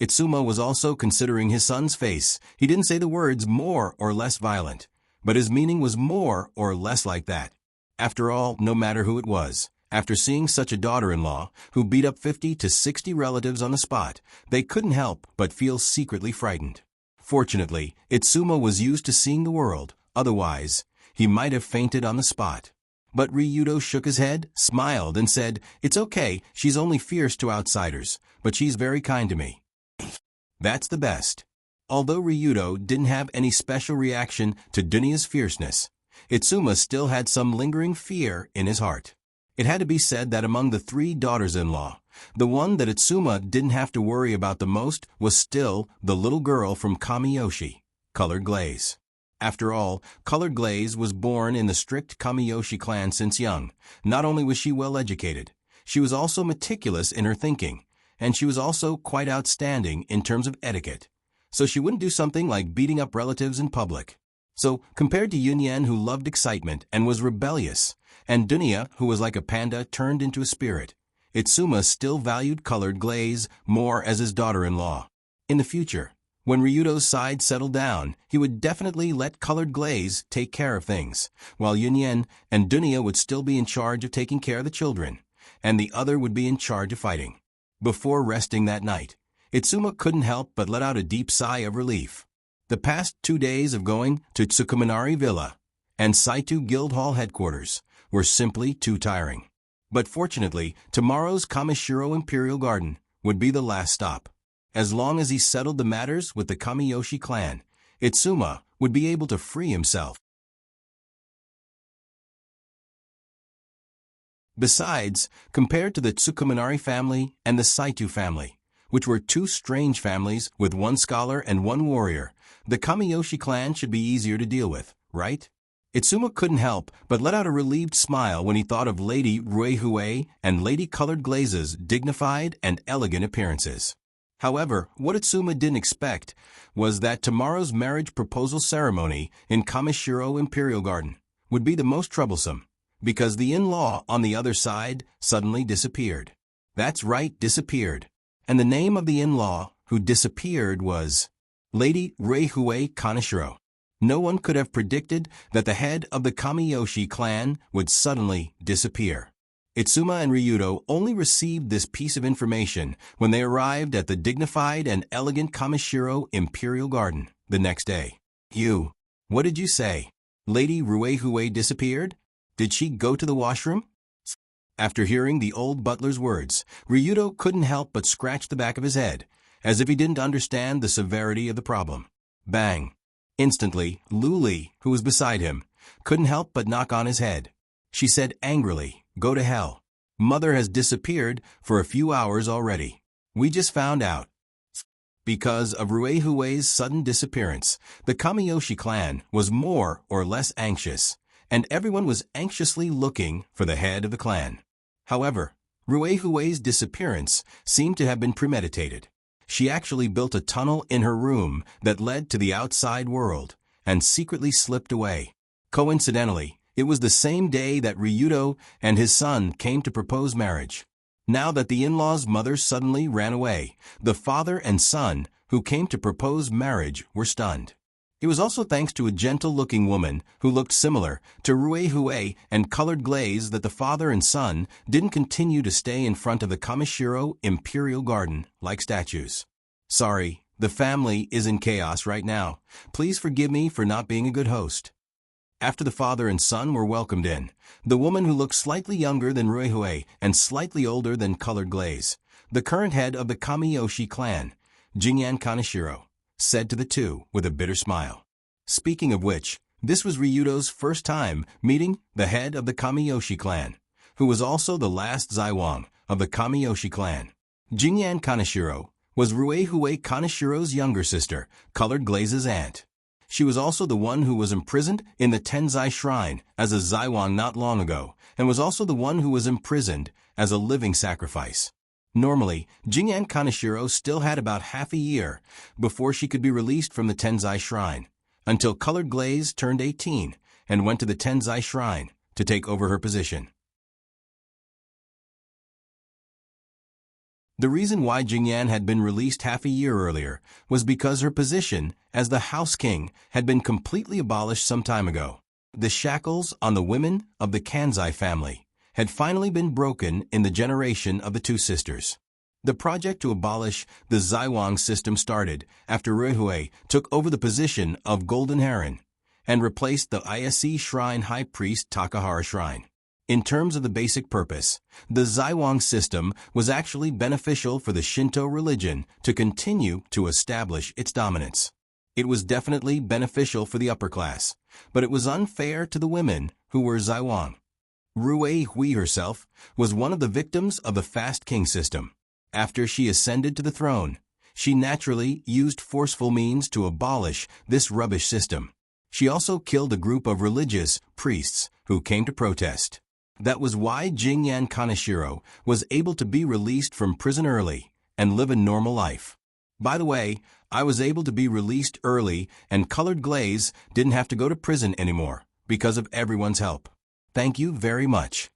Itsuma was also considering his son's face. He didn't say the words more or less violent, but his meaning was more or less like that. After all, no matter who it was, after seeing such a daughter-in-law who beat up 50 to 60 relatives on the spot, they couldn't help but feel secretly frightened. Fortunately, Itsuma was used to seeing the world, otherwise, he might have fainted on the spot. But Ryudo shook his head, smiled, and said, "It's okay, she's only fierce to outsiders, but she's very kind to me." That's the best. Although Ryudo didn't have any special reaction to Dunya's fierceness, Itsuma still had some lingering fear in his heart. It had to be said that among the 3 daughters-in-law, the one that Itsuma didn't have to worry about the most was still the little girl from Kamiyoshi, Colored Glaze. After all, Colored Glaze was born in the strict Kamiyoshi clan since young. Not only was she well educated, she was also meticulous in her thinking, and she was also quite outstanding in terms of etiquette. So she wouldn't do something like beating up relatives in public. So, compared to Yunyan, who loved excitement and was rebellious, and Dunya, who was like a panda turned into a spirit, Itsuma still valued Colored Glaze more as his daughter-in-law. In the future, when Ryudo's side settled down, he would definitely let Colored Glaze take care of things, while Yunyan and Dunya would still be in charge of taking care of the children, and the other would be in charge of fighting. Before resting that night, Itsuma couldn't help but let out a deep sigh of relief. The past 2 days of going to Tsukuminari Villa and Saito Guildhall headquarters were simply too tiring. But fortunately, tomorrow's Kamishiro Imperial Garden would be the last stop. As long as he settled the matters with the Kamiyoshi clan, Itsuma would be able to free himself. Besides, compared to the Tsukuminari family and the Saito family, which were 2 strange families with 1 scholar and 1 warrior, the Kamiyoshi clan should be easier to deal with, right? Itsuma couldn't help but let out a relieved smile when he thought of Lady Ruehue and Lady Colored Glaze's dignified and elegant appearances. However, what Itsuma didn't expect was that tomorrow's marriage proposal ceremony in Kamishiro Imperial Garden would be the most troublesome, because the in-law on the other side suddenly disappeared. That's right, disappeared. And the name of the in-law who disappeared was Lady Ruehue Kaneshiro. No one could have predicted that the head of the Kamiyoshi clan would suddenly disappear. Itsuma and Ryudo only received this piece of information when they arrived at the dignified and elegant Kamishiro Imperial Garden the next day. What did you say? Lady Ruehue disappeared? Did she go to the washroom? After hearing the old butler's words, Ryudo couldn't help but scratch the back of his head, as if he didn't understand the severity of the problem. Bang! Instantly, Luli, who was beside him, couldn't help but knock on his head. She said angrily, "Go to hell. Mother has disappeared for a few hours already. We just found out." Because of Ruehue's sudden disappearance, the Kamiyoshi clan was more or less anxious, and everyone was anxiously looking for the head of the clan. However, Ruehue's disappearance seemed to have been premeditated. She actually built a tunnel in her room that led to the outside world, and secretly slipped away. Coincidentally, it was the same day that Ryudo and his son came to propose marriage. Now that the in-law's mother suddenly ran away, the father and son who came to propose marriage were stunned. It was also thanks to a gentle-looking woman who looked similar to Ruehue and Colored Glaze that the father and son didn't continue to stay in front of the Kamishiro Imperial Garden like statues. "Sorry, the family is in chaos right now. Please forgive me for not being a good host." After the father and son were welcomed in, the woman who looked slightly younger than Ruehue and slightly older than Colored Glaze, the current head of the Kamiyoshi clan, Jinyan Kaneshiro, said to the two with a bitter smile. Speaking of which, this was Ryudo's first time meeting the head of the Kamiyoshi clan, who was also the last Zaiwang of the Kamiyoshi clan. Jinyan Kaneshiro was Ruehue Kaneshiro's younger sister, Colored Glaze's aunt. She was also the one who was imprisoned in the Tenzai Shrine as a Zaiwang not long ago, and was also the one who was imprisoned as a living sacrifice. Normally, Jingyan Kaneshiro still had about half a year before she could be released from the Tenzai Shrine, until Colored Glaze turned 18 and went to the Tenzai Shrine to take over her position. The reason why Jingyan had been released half a year earlier was because her position as the House King had been completely abolished some time ago. The shackles on the women of the Kanzai family had finally been broken in the generation of the two sisters. The project to abolish the Zaiwang system started after Ruihui took over the position of Golden Heron and replaced the Ise Shrine High Priest Takahara Shrine. In terms of the basic purpose, the Zaiwang system was actually beneficial for the Shinto religion to continue to establish its dominance. It was definitely beneficial for the upper class, but it was unfair to the women who were Zaiwang. Ruihui herself was one of the victims of the Fast King system. After she ascended to the throne, she naturally used forceful means to abolish this rubbish system. She also killed a group of religious priests who came to protest. That was why Jingyan Kaneshiro was able to be released from prison early and live a normal life. By the way, I was able to be released early and Colored Glaze didn't have to go to prison anymore because of everyone's help. Thank you very much.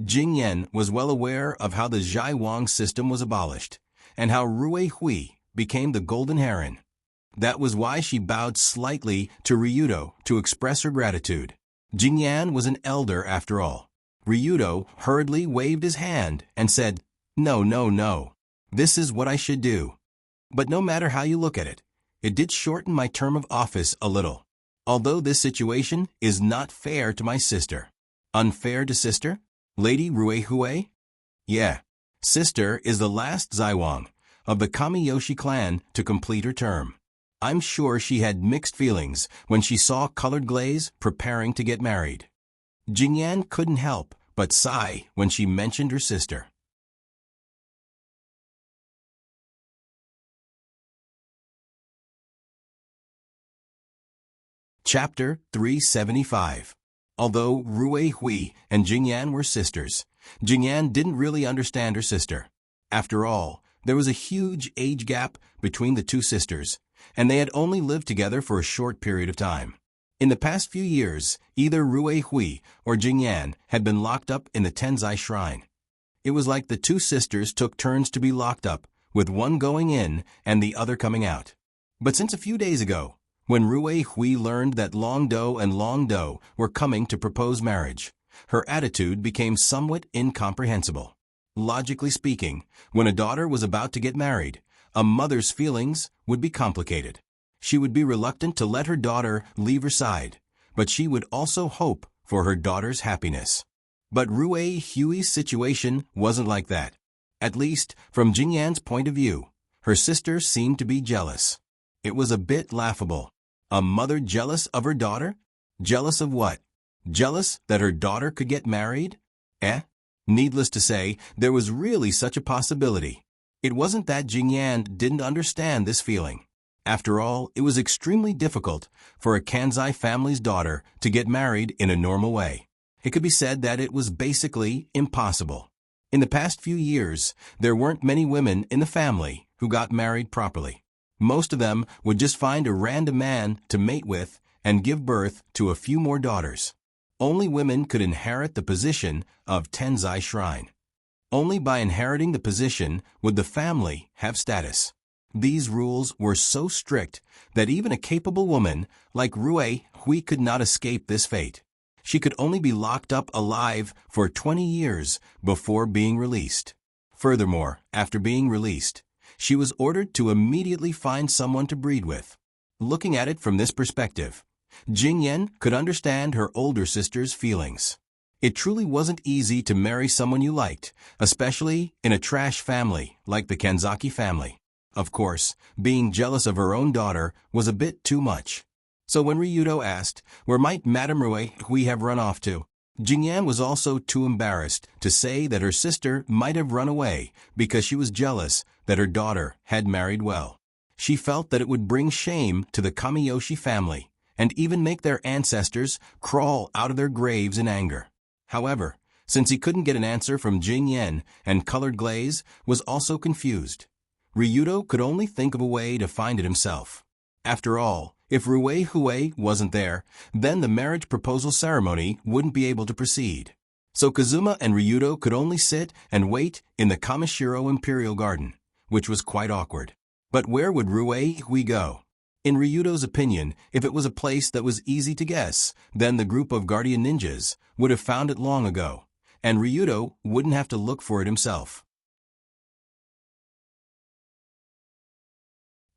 Jingyan was well aware of how the Zaiwang system was abolished and how Ruihui became the Golden Heron. That was why she bowed slightly to Ryudo to express her gratitude. Jingyan was an elder after all. Ryudo hurriedly waved his hand and said, "No, no, no. This is what I should do." But no matter how you look at it, it did shorten my term of office a little. Although this situation is not fair to my sister. Unfair to sister? Lady Ruihui? Yeah. Sister is the last Zaiwang of the Kamiyoshi clan to complete her term. I'm sure she had mixed feelings when she saw Colored Glaze preparing to get married. Jingyan couldn't help but sigh when she mentioned her sister. Chapter 375. Although Ruihui and Jingyan were sisters, Jingyan didn't really understand her sister. After all, there was a huge age gap between the two sisters, and they had only lived together for a short period of time. In the past few years, either Ruihui or Jingyan had been locked up in the Tenzai Shrine. It was like the two sisters took turns to be locked up, with one going in and the other coming out. But since a few days ago, when Ruihui learned that Long Do and Long Do were coming to propose marriage, her attitude became somewhat incomprehensible. Logically speaking, when a daughter was about to get married, a mother's feelings would be complicated. She would be reluctant to let her daughter leave her side, but she would also hope for her daughter's happiness. But Ruihui's situation wasn't like that. At least, from Jingyan's point of view, her sister seemed to be jealous. It was a bit laughable. A mother jealous of her daughter? Jealous of what? Jealous that her daughter could get married? Needless to say, there was really such a possibility. It wasn't that Jingyan didn't understand this feeling. After all, it was extremely difficult for a Kanzai family's daughter to get married in a normal way. It could be said that it was basically impossible. In the past few years, there weren't many women in the family who got married properly. Most of them would just find a random man to mate with and give birth to a few more daughters. Only women could inherit the position of Tenzai Shrine. Only by inheriting the position would the family have status. These rules were so strict that even a capable woman like Ruihui could not escape this fate. She could only be locked up alive for 20 years before being released. Furthermore, after being released, she was ordered to immediately find someone to breed with. Looking at it from this perspective, Jingyan could understand her older sister's feelings. It truly wasn't easy to marry someone you liked, especially in a trash family like the Kanzaki family. Of course, being jealous of her own daughter was a bit too much. So when Ryudo asked, where might Madame Ruihui have run off to, Jingyan was also too embarrassed to say that her sister might have run away because she was jealous that her daughter had married well. She felt that it would bring shame to the Kamiyoshi family and even make their ancestors crawl out of their graves in anger. However, Since he couldn't get an answer from Jing Yen, and colored glaze was also confused. Ryudo could only think of a way to find it himself. After all, if Rue Hui wasn't there, then the marriage proposal ceremony wouldn't be able to proceed. So Kazuma and Ryudo could only sit and wait in the Kamishiro Imperial Garden, which was quite awkward. But where would Rue Hui go? In Ryudo's opinion, if it was a place that was easy to guess, then the group of guardian ninjas would have found it long ago, and Ryudo wouldn't have to look for it himself.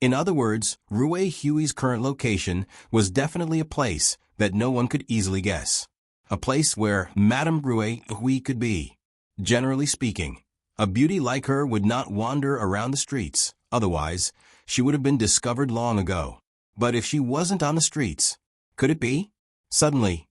In other words, Rue Hui's current location was definitely a place that no one could easily guess. A place where Madame Rue Hui could be. Generally speaking, a beauty like her would not wander around the streets, otherwise, she would have been discovered long ago. But if she wasn't on the streets, could it be? Suddenly,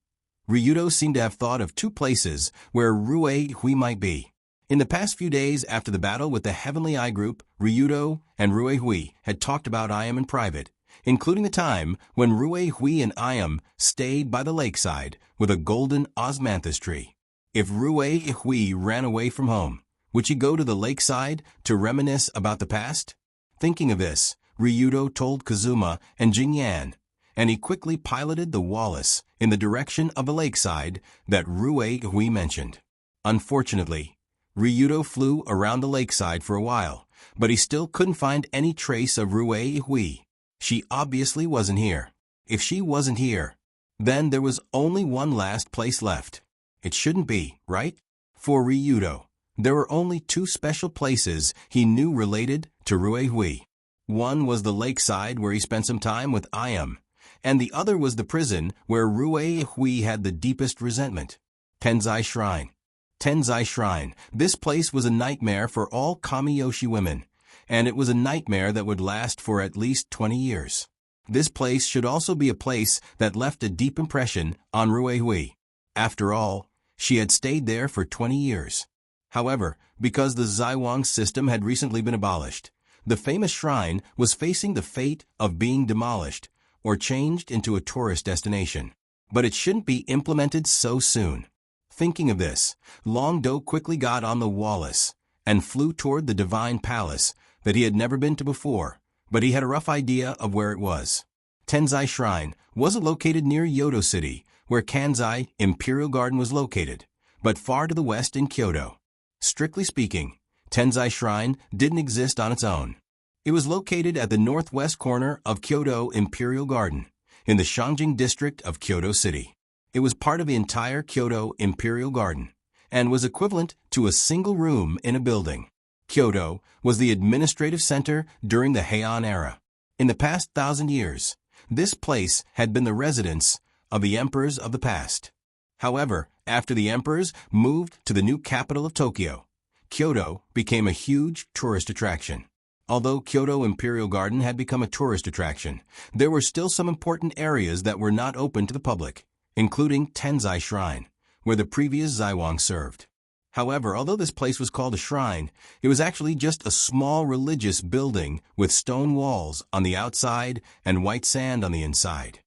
Ryudo seemed to have thought of two places where Rue Hui might be. In the past few days after the battle with the Heavenly Eye Group, Ryudo and Rue Hui had talked about Ayam in private, including the time when Rue Hui and Ayam stayed by the lakeside with a golden osmanthus tree. If Rue Hui ran away from home, would she go to the lakeside to reminisce about the past? Thinking of this, Ryudo told Kazuma and Jing Yan, and he quickly piloted the Wallace in the direction of the lakeside that Rue Hui mentioned. Unfortunately, Ryudo flew around the lakeside for a while, but he still couldn't find any trace of Rue Hui. She obviously wasn't here. If she wasn't here, then there was only one last place left. It shouldn't be, right? For Ryudo, there were only two special places he knew related to Rue Hui. One was the lakeside where he spent some time with Ayam, and the other was the prison where Rue Hui had the deepest resentment. Tenzai Shrine. Tenzai Shrine. This place was a nightmare for all Kamiyoshi women, and it was a nightmare that would last for at least 20 years. This place should also be a place that left a deep impression on Rue Hui. After all, she had stayed there for 20 years. However, because the Zaiwang system had recently been abolished, the famous shrine was facing the fate of being demolished or changed into a tourist destination. But it shouldn't be implemented so soon. Thinking of this, Long Do quickly got on the Wallace and flew toward the Divine Palace that he had never been to before, but he had a rough idea of where it was. Tenzai Shrine wasn't located near Yodo City, where Kanzai Imperial Garden was located, but far to the west in Kyoto. Strictly speaking, Tenzai Shrine didn't exist on its own. It was located at the northwest corner of Kyoto Imperial Garden, in the Shangjing district of Kyoto City. It was part of the entire Kyoto Imperial Garden, and was equivalent to a single room in a building. Kyoto was the administrative center during the Heian era. In the past 1,000 years, this place had been the residence of the emperors of the past. However, after the emperors moved to the new capital of Tokyo, Kyoto became a huge tourist attraction. Although Kyoto Imperial Garden had become a tourist attraction, there were still some important areas that were not open to the public, including Tenzai Shrine, where the previous Zaiwang served. However, although this place was called a shrine, it was actually just a small religious building with stone walls on the outside and white sand on the inside.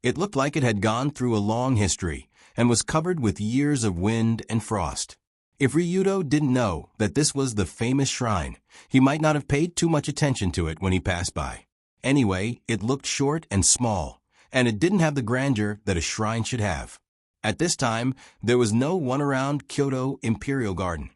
It looked like it had gone through a long history and was covered with years of wind and frost. If Ryudo didn't know that this was the famous shrine, he might not have paid too much attention to it when he passed by. Anyway, it looked short and small, and it didn't have the grandeur that a shrine should have. At this time, there was no one around Kyoto Imperial Garden.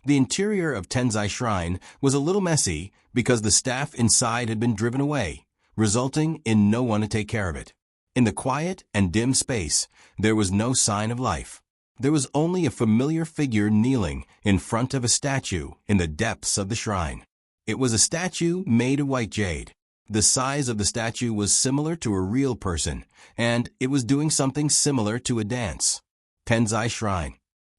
The interior of Tenzai Shrine was a little messy because the staff inside had been driven away, resulting in no one to take care of it. In the quiet and dim space, there was no sign of life. There was only a familiar figure kneeling in front of a statue in the depths of the shrine. It was a statue made of white jade. The size of the statue was similar to a real person, and it was doing something similar to a dance. Tenzai Shrine.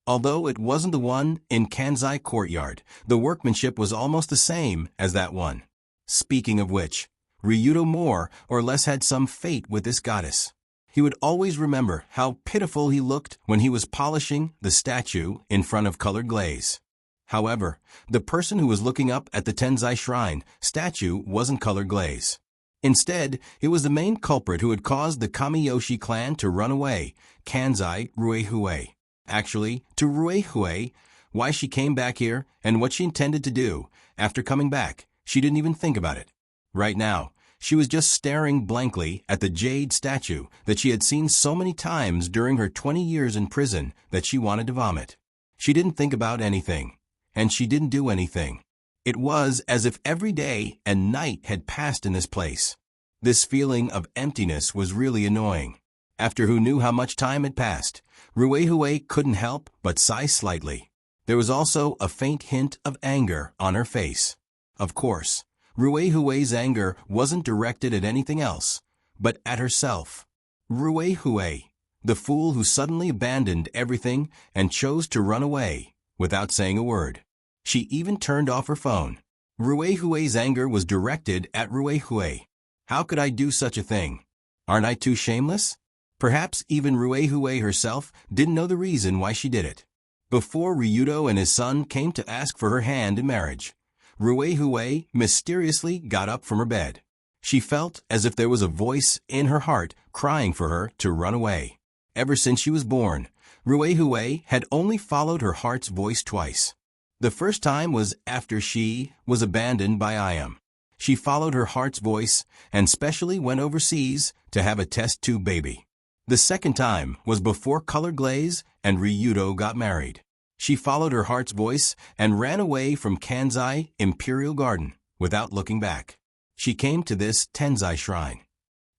Although it wasn't the one in Kanzai Courtyard, the workmanship was almost the same as that one. Speaking of which, Ryudo more or less had some fate with this goddess. He would always remember how pitiful he looked when he was polishing the statue in front of colored glaze. However, the person who was looking up at the Tenzai Shrine statue wasn't colored glaze. Instead, it was the main culprit who had caused the Kamiyoshi clan to run away, Kanzai Ruehue. Actually, to Ruehue, why she came back here and what she intended to do after coming back, she didn't even think about it. Right now, she was just staring blankly at the jade statue that she had seen so many times during her 20 years in prison that she wanted to vomit. She didn't think about anything, and she didn't do anything. It was as if every day and night had passed in this place. This feeling of emptiness was really annoying. After who knew how much time had passed, Ruehue couldn't help but sigh slightly. There was also a faint hint of anger on her face. Of course, Ruehue's anger wasn't directed at anything else, but at herself. Ruehue, the fool who suddenly abandoned everything and chose to run away without saying a word. She even turned off her phone. Ruehue's anger was directed at Ruehue. How could I do such a thing? Aren't I too shameless? Perhaps even Ruehue herself didn't know the reason why she did it. Before Ryudo and his son came to ask for her hand in marriage, Ruehue mysteriously got up from her bed. She felt as if there was a voice in her heart crying for her to run away. Ever since she was born, Ruehue had only followed her heart's voice twice. The first time was after she was abandoned by Iam. She followed her heart's voice and specially went overseas to have a test tube baby. The second time was before Color Glaze and Ryudo got married. She followed her heart's voice and ran away from Kanzai Imperial Garden without looking back. She came to this Tenzai shrine.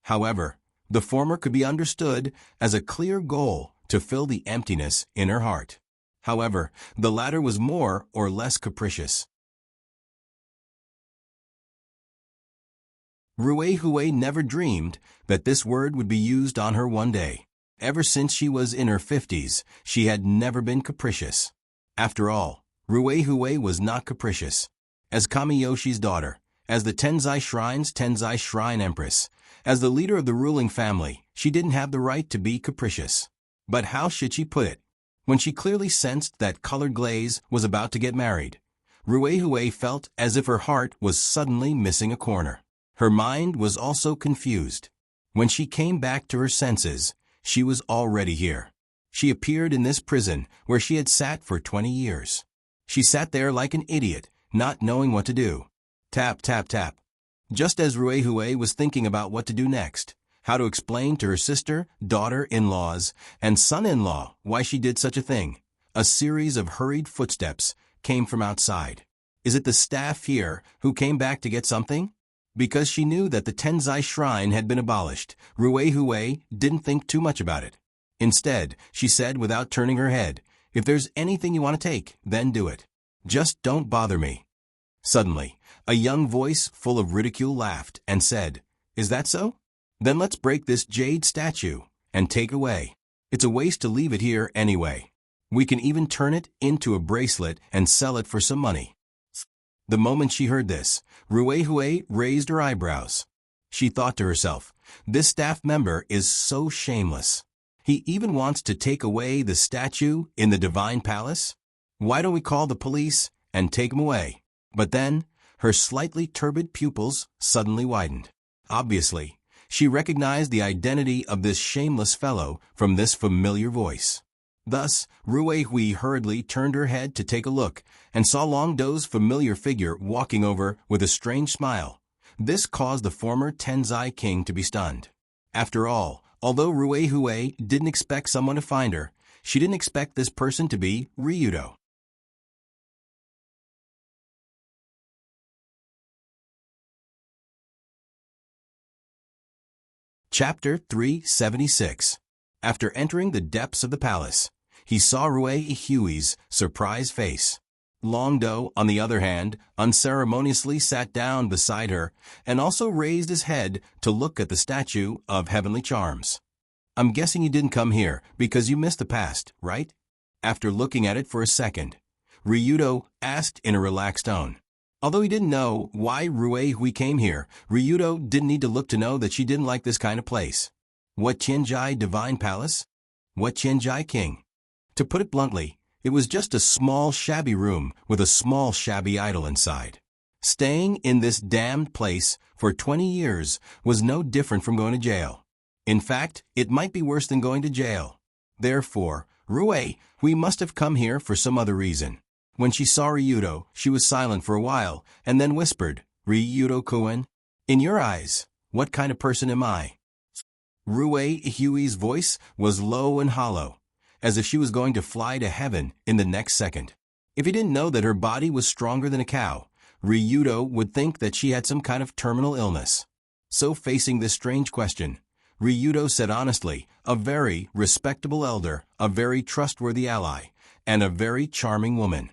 However, the former could be understood as a clear goal to fill the emptiness in her heart. However, the latter was more or less capricious. Ruehue never dreamed that this word would be used on her one day. Ever since she was in her 50s, she had never been capricious. After all, Ruehue was not capricious. As Kamiyoshi's daughter, as the Tenzai Shrine's Tenzai Shrine Empress, as the leader of the ruling family, she didn't have the right to be capricious. But how should she put it? When she clearly sensed that Colored Glaze was about to get married, Ruehue felt as if her heart was suddenly missing a corner. Her mind was also confused. When she came back to her senses, she was already here. She appeared in this prison where she had sat for 20 years. She sat there like an idiot, not knowing what to do. Tap, tap, tap. Just as Ruehue was thinking about what to do next, how to explain to her sister, daughter-in-laws, and son-in-law why she did such a thing, a series of hurried footsteps came from outside. Is it the staff here who came back to get something? Because she knew that the Tenzai Shrine had been abolished, Ruehue didn't think too much about it. Instead, she said without turning her head, "If there's anything you want to take, then do it. Just don't bother me." Suddenly, a young voice full of ridicule laughed and said, "Is that so? Then let's break this jade statue and take away. It's a waste to leave it here anyway. We can even turn it into a bracelet and sell it for some money." The moment she heard this, Ruehue raised her eyebrows. She thought to herself, this staff member is so shameless. He even wants to take away the statue in the Divine Palace? Why don't we call the police and take him away? But then, her slightly turbid pupils suddenly widened. Obviously, she recognized the identity of this shameless fellow from this familiar voice. Thus, Ruehue hurriedly turned her head to take a look and saw Longdo's familiar figure walking over with a strange smile. This caused the former Tenzai king to be stunned. After all, although Ruehue didn't expect someone to find her, she didn't expect this person to be Ryudo. Chapter 376. After entering the depths of the palace, he saw Ruehue's surprised face. Longdo, on the other hand, unceremoniously sat down beside her and also raised his head to look at the statue of Heavenly Charms. "I'm guessing you didn't come here because you missed the past, right?" After looking at it for a second, Ryudo asked in a relaxed tone. Although he didn't know why Ruehue came here, Ryudo didn't need to look to know that she didn't like this kind of place. What Tianjai Divine Palace? What Tianjai King? To put it bluntly, it was just a small shabby room with a small shabby idol inside. Staying in this damned place for 20 years was no different from going to jail. In fact, it might be worse than going to jail. Therefore, Rue, we must have come here for some other reason. When she saw Ryudo, she was silent for a while, and then whispered, Ryudo-kun, in your eyes, what kind of person am I? Rue Hui's voice was low and hollow, as if she was going to fly to heaven in the next second. If he didn't know that her body was stronger than a cow, Ryudo would think that she had some kind of terminal illness. So facing this strange question, Ryudo said honestly, a very respectable elder, a very trustworthy ally, and a very charming woman.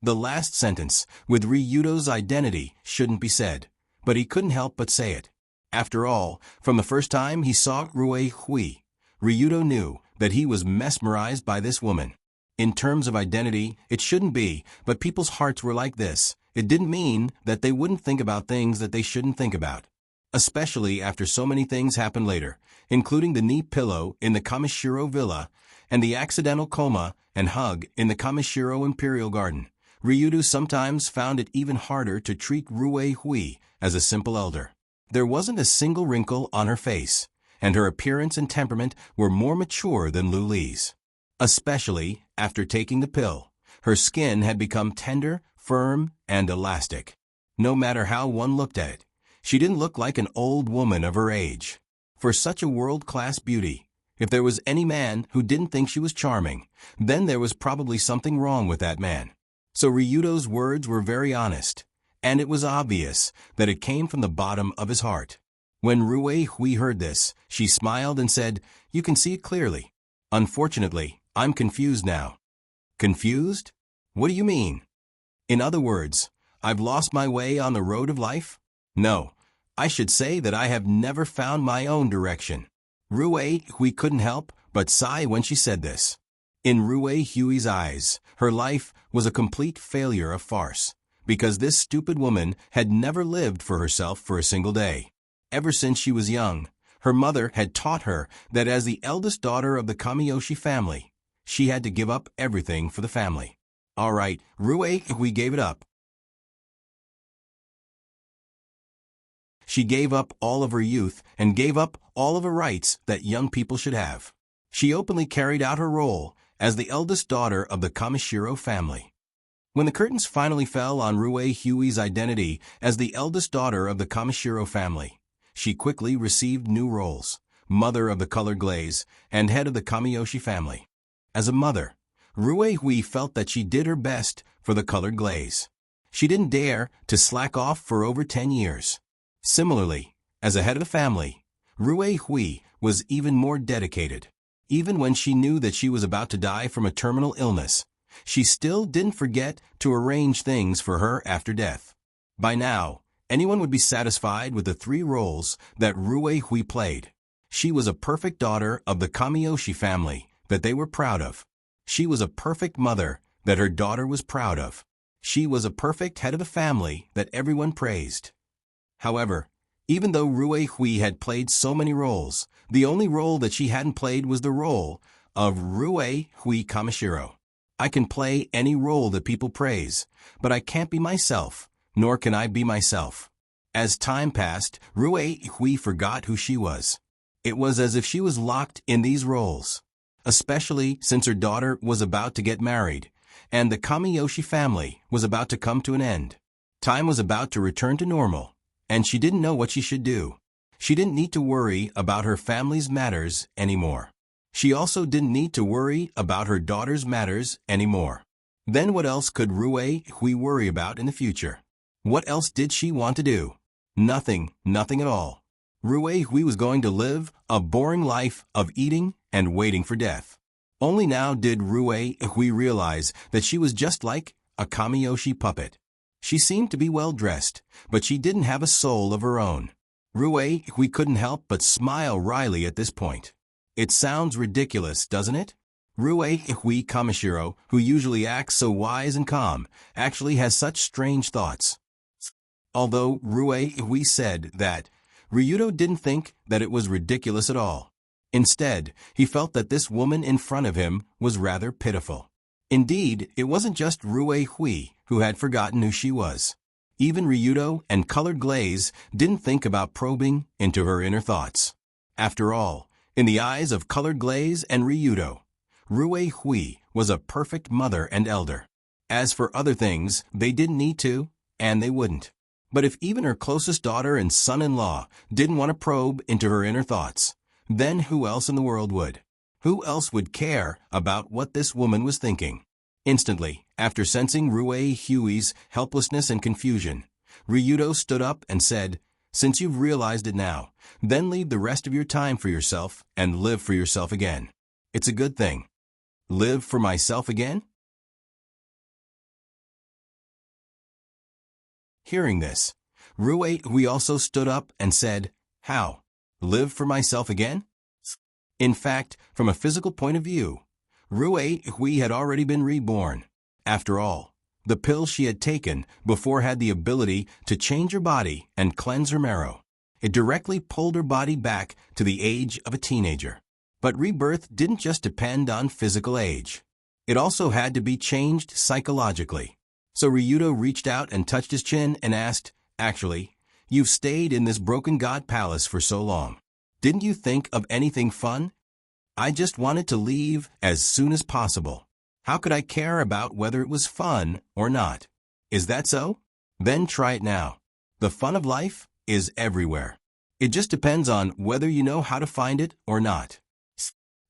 The last sentence, with Ryudo's identity, shouldn't be said, but he couldn't help but say it. After all, from the first time he saw Rue Hui, Ryudo knew that he was mesmerized by this woman. In terms of identity, it shouldn't be, but people's hearts were like this. It didn't mean that they wouldn't think about things that they shouldn't think about. Especially after so many things happened later, including the knee pillow in the Kamishiro Villa and the accidental coma and hug in the Kamishiro Imperial Garden. Ryudo sometimes found it even harder to treat Rue Hui as a simple elder. There wasn't a single wrinkle on her face, and her appearance and temperament were more mature than Lu Li's. Especially after taking the pill, her skin had become tender, firm, and elastic. No matter how one looked at it, she didn't look like an old woman of her age. For such a world-class beauty, if there was any man who didn't think she was charming, then there was probably something wrong with that man. So Ryudo's words were very honest, and it was obvious that it came from the bottom of his heart. When Rue Hui heard this, she smiled and said, "You can see it clearly. Unfortunately, I'm confused now." Confused? What do you mean? In other words, I've lost my way on the road of life? No, I should say that I have never found my own direction. Rue Hui couldn't help but sigh when she said this. In Rue Hui's eyes, her life was a complete failure of farce, because this stupid woman had never lived for herself for a single day. Ever since she was young, her mother had taught her that as the eldest daughter of the Kamiyoshi family, she had to give up everything for the family. All right, Rue Hui gave it up. She gave up all of her youth and gave up all of her rights that young people should have. She openly carried out her role as the eldest daughter of the Kamishiro family. When the curtains finally fell on Rue Hui's identity as the eldest daughter of the Kamishiro family, she quickly received new roles: mother of the colored glaze and head of the Kamiyoshi family. As a mother, Rue Hui felt that she did her best for the colored glaze. She didn't dare to slack off for over 10 years. Similarly, as a head of the family, Rue Hui was even more dedicated. Even when she knew that she was about to die from a terminal illness, she still didn't forget to arrange things for her after death. By now, anyone would be satisfied with the 3 roles that Rue Hui played. She was a perfect daughter of the Kamiyoshi family that they were proud of. She was a perfect mother that her daughter was proud of. She was a perfect head of the family that everyone praised. However, even though Rue Hui had played so many roles, the only role that she hadn't played was the role of Rue Hui Kamishiro. I can play any role that people praise, but I can't be myself, nor can I be myself. As time passed, Rue Hui forgot who she was. It was as if she was locked in these roles, especially since her daughter was about to get married, and the Kamiyoshi family was about to come to an end. Time was about to return to normal, and she didn't know what she should do. She didn't need to worry about her family's matters anymore. She also didn't need to worry about her daughter's matters anymore. Then what else could Rue Hui worry about in the future? What else did she want to do? Nothing at all. Rue Hui was going to live a boring life of eating and waiting for death. Only now did Rue Hui realize that she was just like a Kamiyoshi puppet. She seemed to be well dressed, but she didn't have a soul of her own. Rue Hui couldn't help but smile wryly at this point. It sounds ridiculous, doesn't it? Rue Hui Kamishiro, who usually acts so wise and calm, actually has such strange thoughts. Although Rue Hui said that, Ryudo didn't think that it was ridiculous at all. Instead, he felt that this woman in front of him was rather pitiful. Indeed, it wasn't just Rue Hui who had forgotten who she was. Even Ryudo and Colored Glaze didn't think about probing into her inner thoughts. After all, in the eyes of Colored Glaze and Ryudo, Rue Hui was a perfect mother and elder. As for other things, they didn't need to, and they wouldn't. But if even her closest daughter and son-in-law didn't want to probe into her inner thoughts, then who else in the world would? Who else would care about what this woman was thinking? Instantly, after sensing Rue Hui's helplessness and confusion, Ryudo stood up and said, "Since you've realized it now, then leave the rest of your time for yourself and live for yourself again. It's a good thing." Live for myself again? Hearing this, Rue Hui also stood up and said, "How? Live for myself again?" In fact, from a physical point of view, Rue Hui had already been reborn. After all, the pill she had taken before had the ability to change her body and cleanse her marrow. It directly pulled her body back to the age of a teenager. But rebirth didn't just depend on physical age. It also had to be changed psychologically. So Ryudo reached out and touched his chin and asked, "Actually, you've stayed in this broken god palace for so long. Didn't you think of anything fun?" "I just wanted to leave as soon as possible. How could I care about whether it was fun or not? Is that so? Then try it now. The fun of life is everywhere. It just depends on whether you know how to find it or not."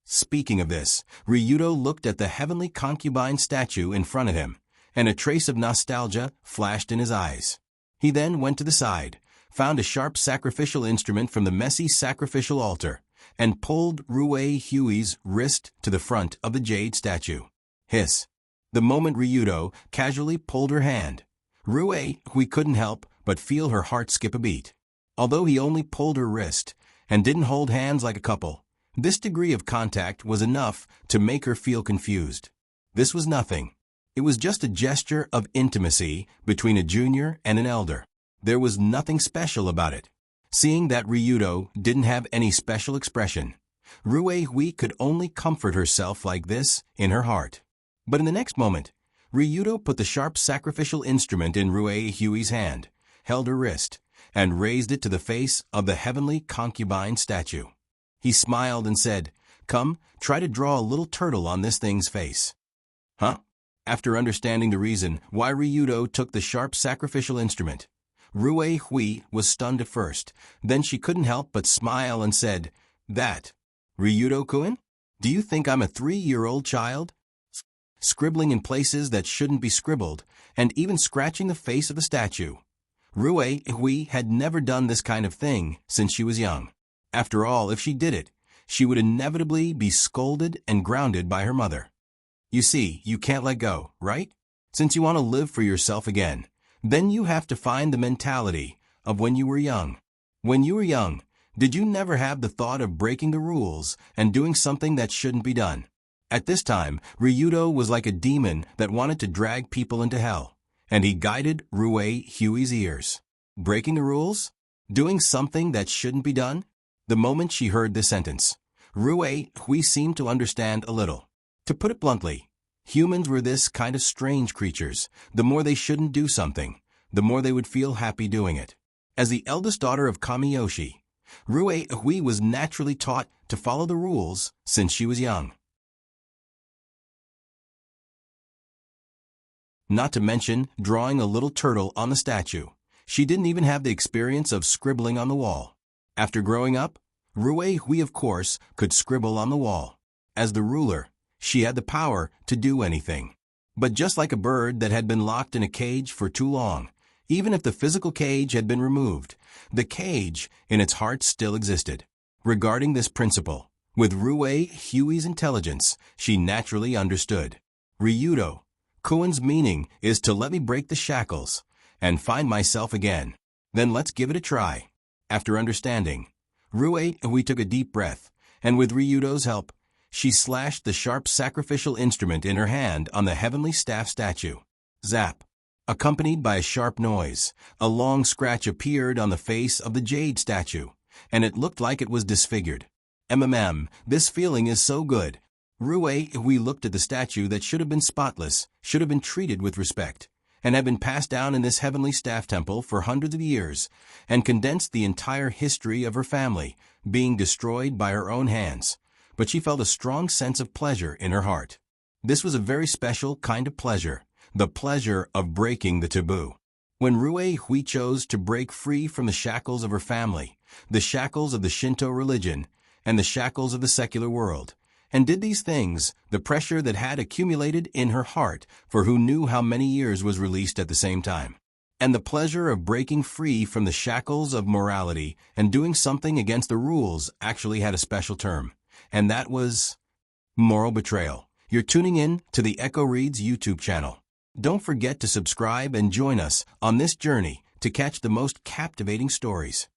Speaking of this, Ryudo looked at the heavenly concubine statue in front of him, and a trace of nostalgia flashed in his eyes. He then went to the side, found a sharp sacrificial instrument from the messy sacrificial altar, and pulled Rue Hui's wrist to the front of the jade statue. Hiss. The moment Ryudo casually pulled her hand, Rue Hui couldn't help but feel her heart skip a beat. Although he only pulled her wrist and didn't hold hands like a couple, this degree of contact was enough to make her feel confused. This was nothing. It was just a gesture of intimacy between a junior and an elder. There was nothing special about it. Seeing that Ryudo didn't have any special expression, Rue Hui could only comfort herself like this in her heart. But in the next moment, Ryudo put the sharp sacrificial instrument in Rue Hui's hand, held her wrist, and raised it to the face of the heavenly concubine statue. He smiled and said, "Come, try to draw a little turtle on this thing's face." Huh? After understanding the reason why Ryudo took the sharp sacrificial instrument, Rue Hui was stunned at first. Then she couldn't help but smile and said, "That, Ryudo-kun? Do you think I'm a 3-year-old child? Scribbling in places that shouldn't be scribbled, and even scratching the face of the statue." Rue Hui had never done this kind of thing since she was young. After all, if she did it, she would inevitably be scolded and grounded by her mother. You see, you can't let go, right? Since you want to live for yourself again, then you have to find the mentality of when you were young. When you were young, did you never have the thought of breaking the rules and doing something that shouldn't be done? At this time, Ryudo was like a demon that wanted to drag people into hell, and he guided Rue Hui's ears. Breaking the rules? Doing something that shouldn't be done? The moment she heard this sentence, Rue Hui seemed to understand a little. To put it bluntly, humans were this kind of strange creatures. The more they shouldn't do something, the more they would feel happy doing it. As the eldest daughter of Kamiyoshi, Rue Hui was naturally taught to follow the rules since she was young. Not to mention drawing a little turtle on the statue. She didn't even have the experience of scribbling on the wall. After growing up, Rue Hui, of course, could scribble on the wall. As the ruler, she had the power to do anything. But just like a bird that had been locked in a cage for too long, even if the physical cage had been removed, the cage in its heart still existed. Regarding this principle, with Rue Hui's intelligence, she naturally understood. Ryudo, Koen's meaning is to let me break the shackles and find myself again. Then let's give it a try. After understanding, Rue Hui took a deep breath, and with Ryudo's help, she slashed the sharp sacrificial instrument in her hand on the heavenly staff statue. Zap! Accompanied by a sharp noise, a long scratch appeared on the face of the jade statue, and it looked like it was disfigured. This feeling is so good. Rue Hui looked at the statue that should have been spotless, should have been treated with respect, and had been passed down in this heavenly staff temple for hundreds of years, and condensed the entire history of her family, being destroyed by her own hands. But she felt a strong sense of pleasure in her heart. This was a very special kind of pleasure, the pleasure of breaking the taboo. When Rue Hui chose to break free from the shackles of her family, the shackles of the Shinto religion, and the shackles of the secular world, and did these things, the pressure that had accumulated in her heart for who knew how many years was released at the same time. And the pleasure of breaking free from the shackles of morality and doing something against the rules actually had a special term, and that was moral betrayal. You're tuning in to the Echo Reads YouTube channel. Don't forget to subscribe and join us on this journey to catch the most captivating stories.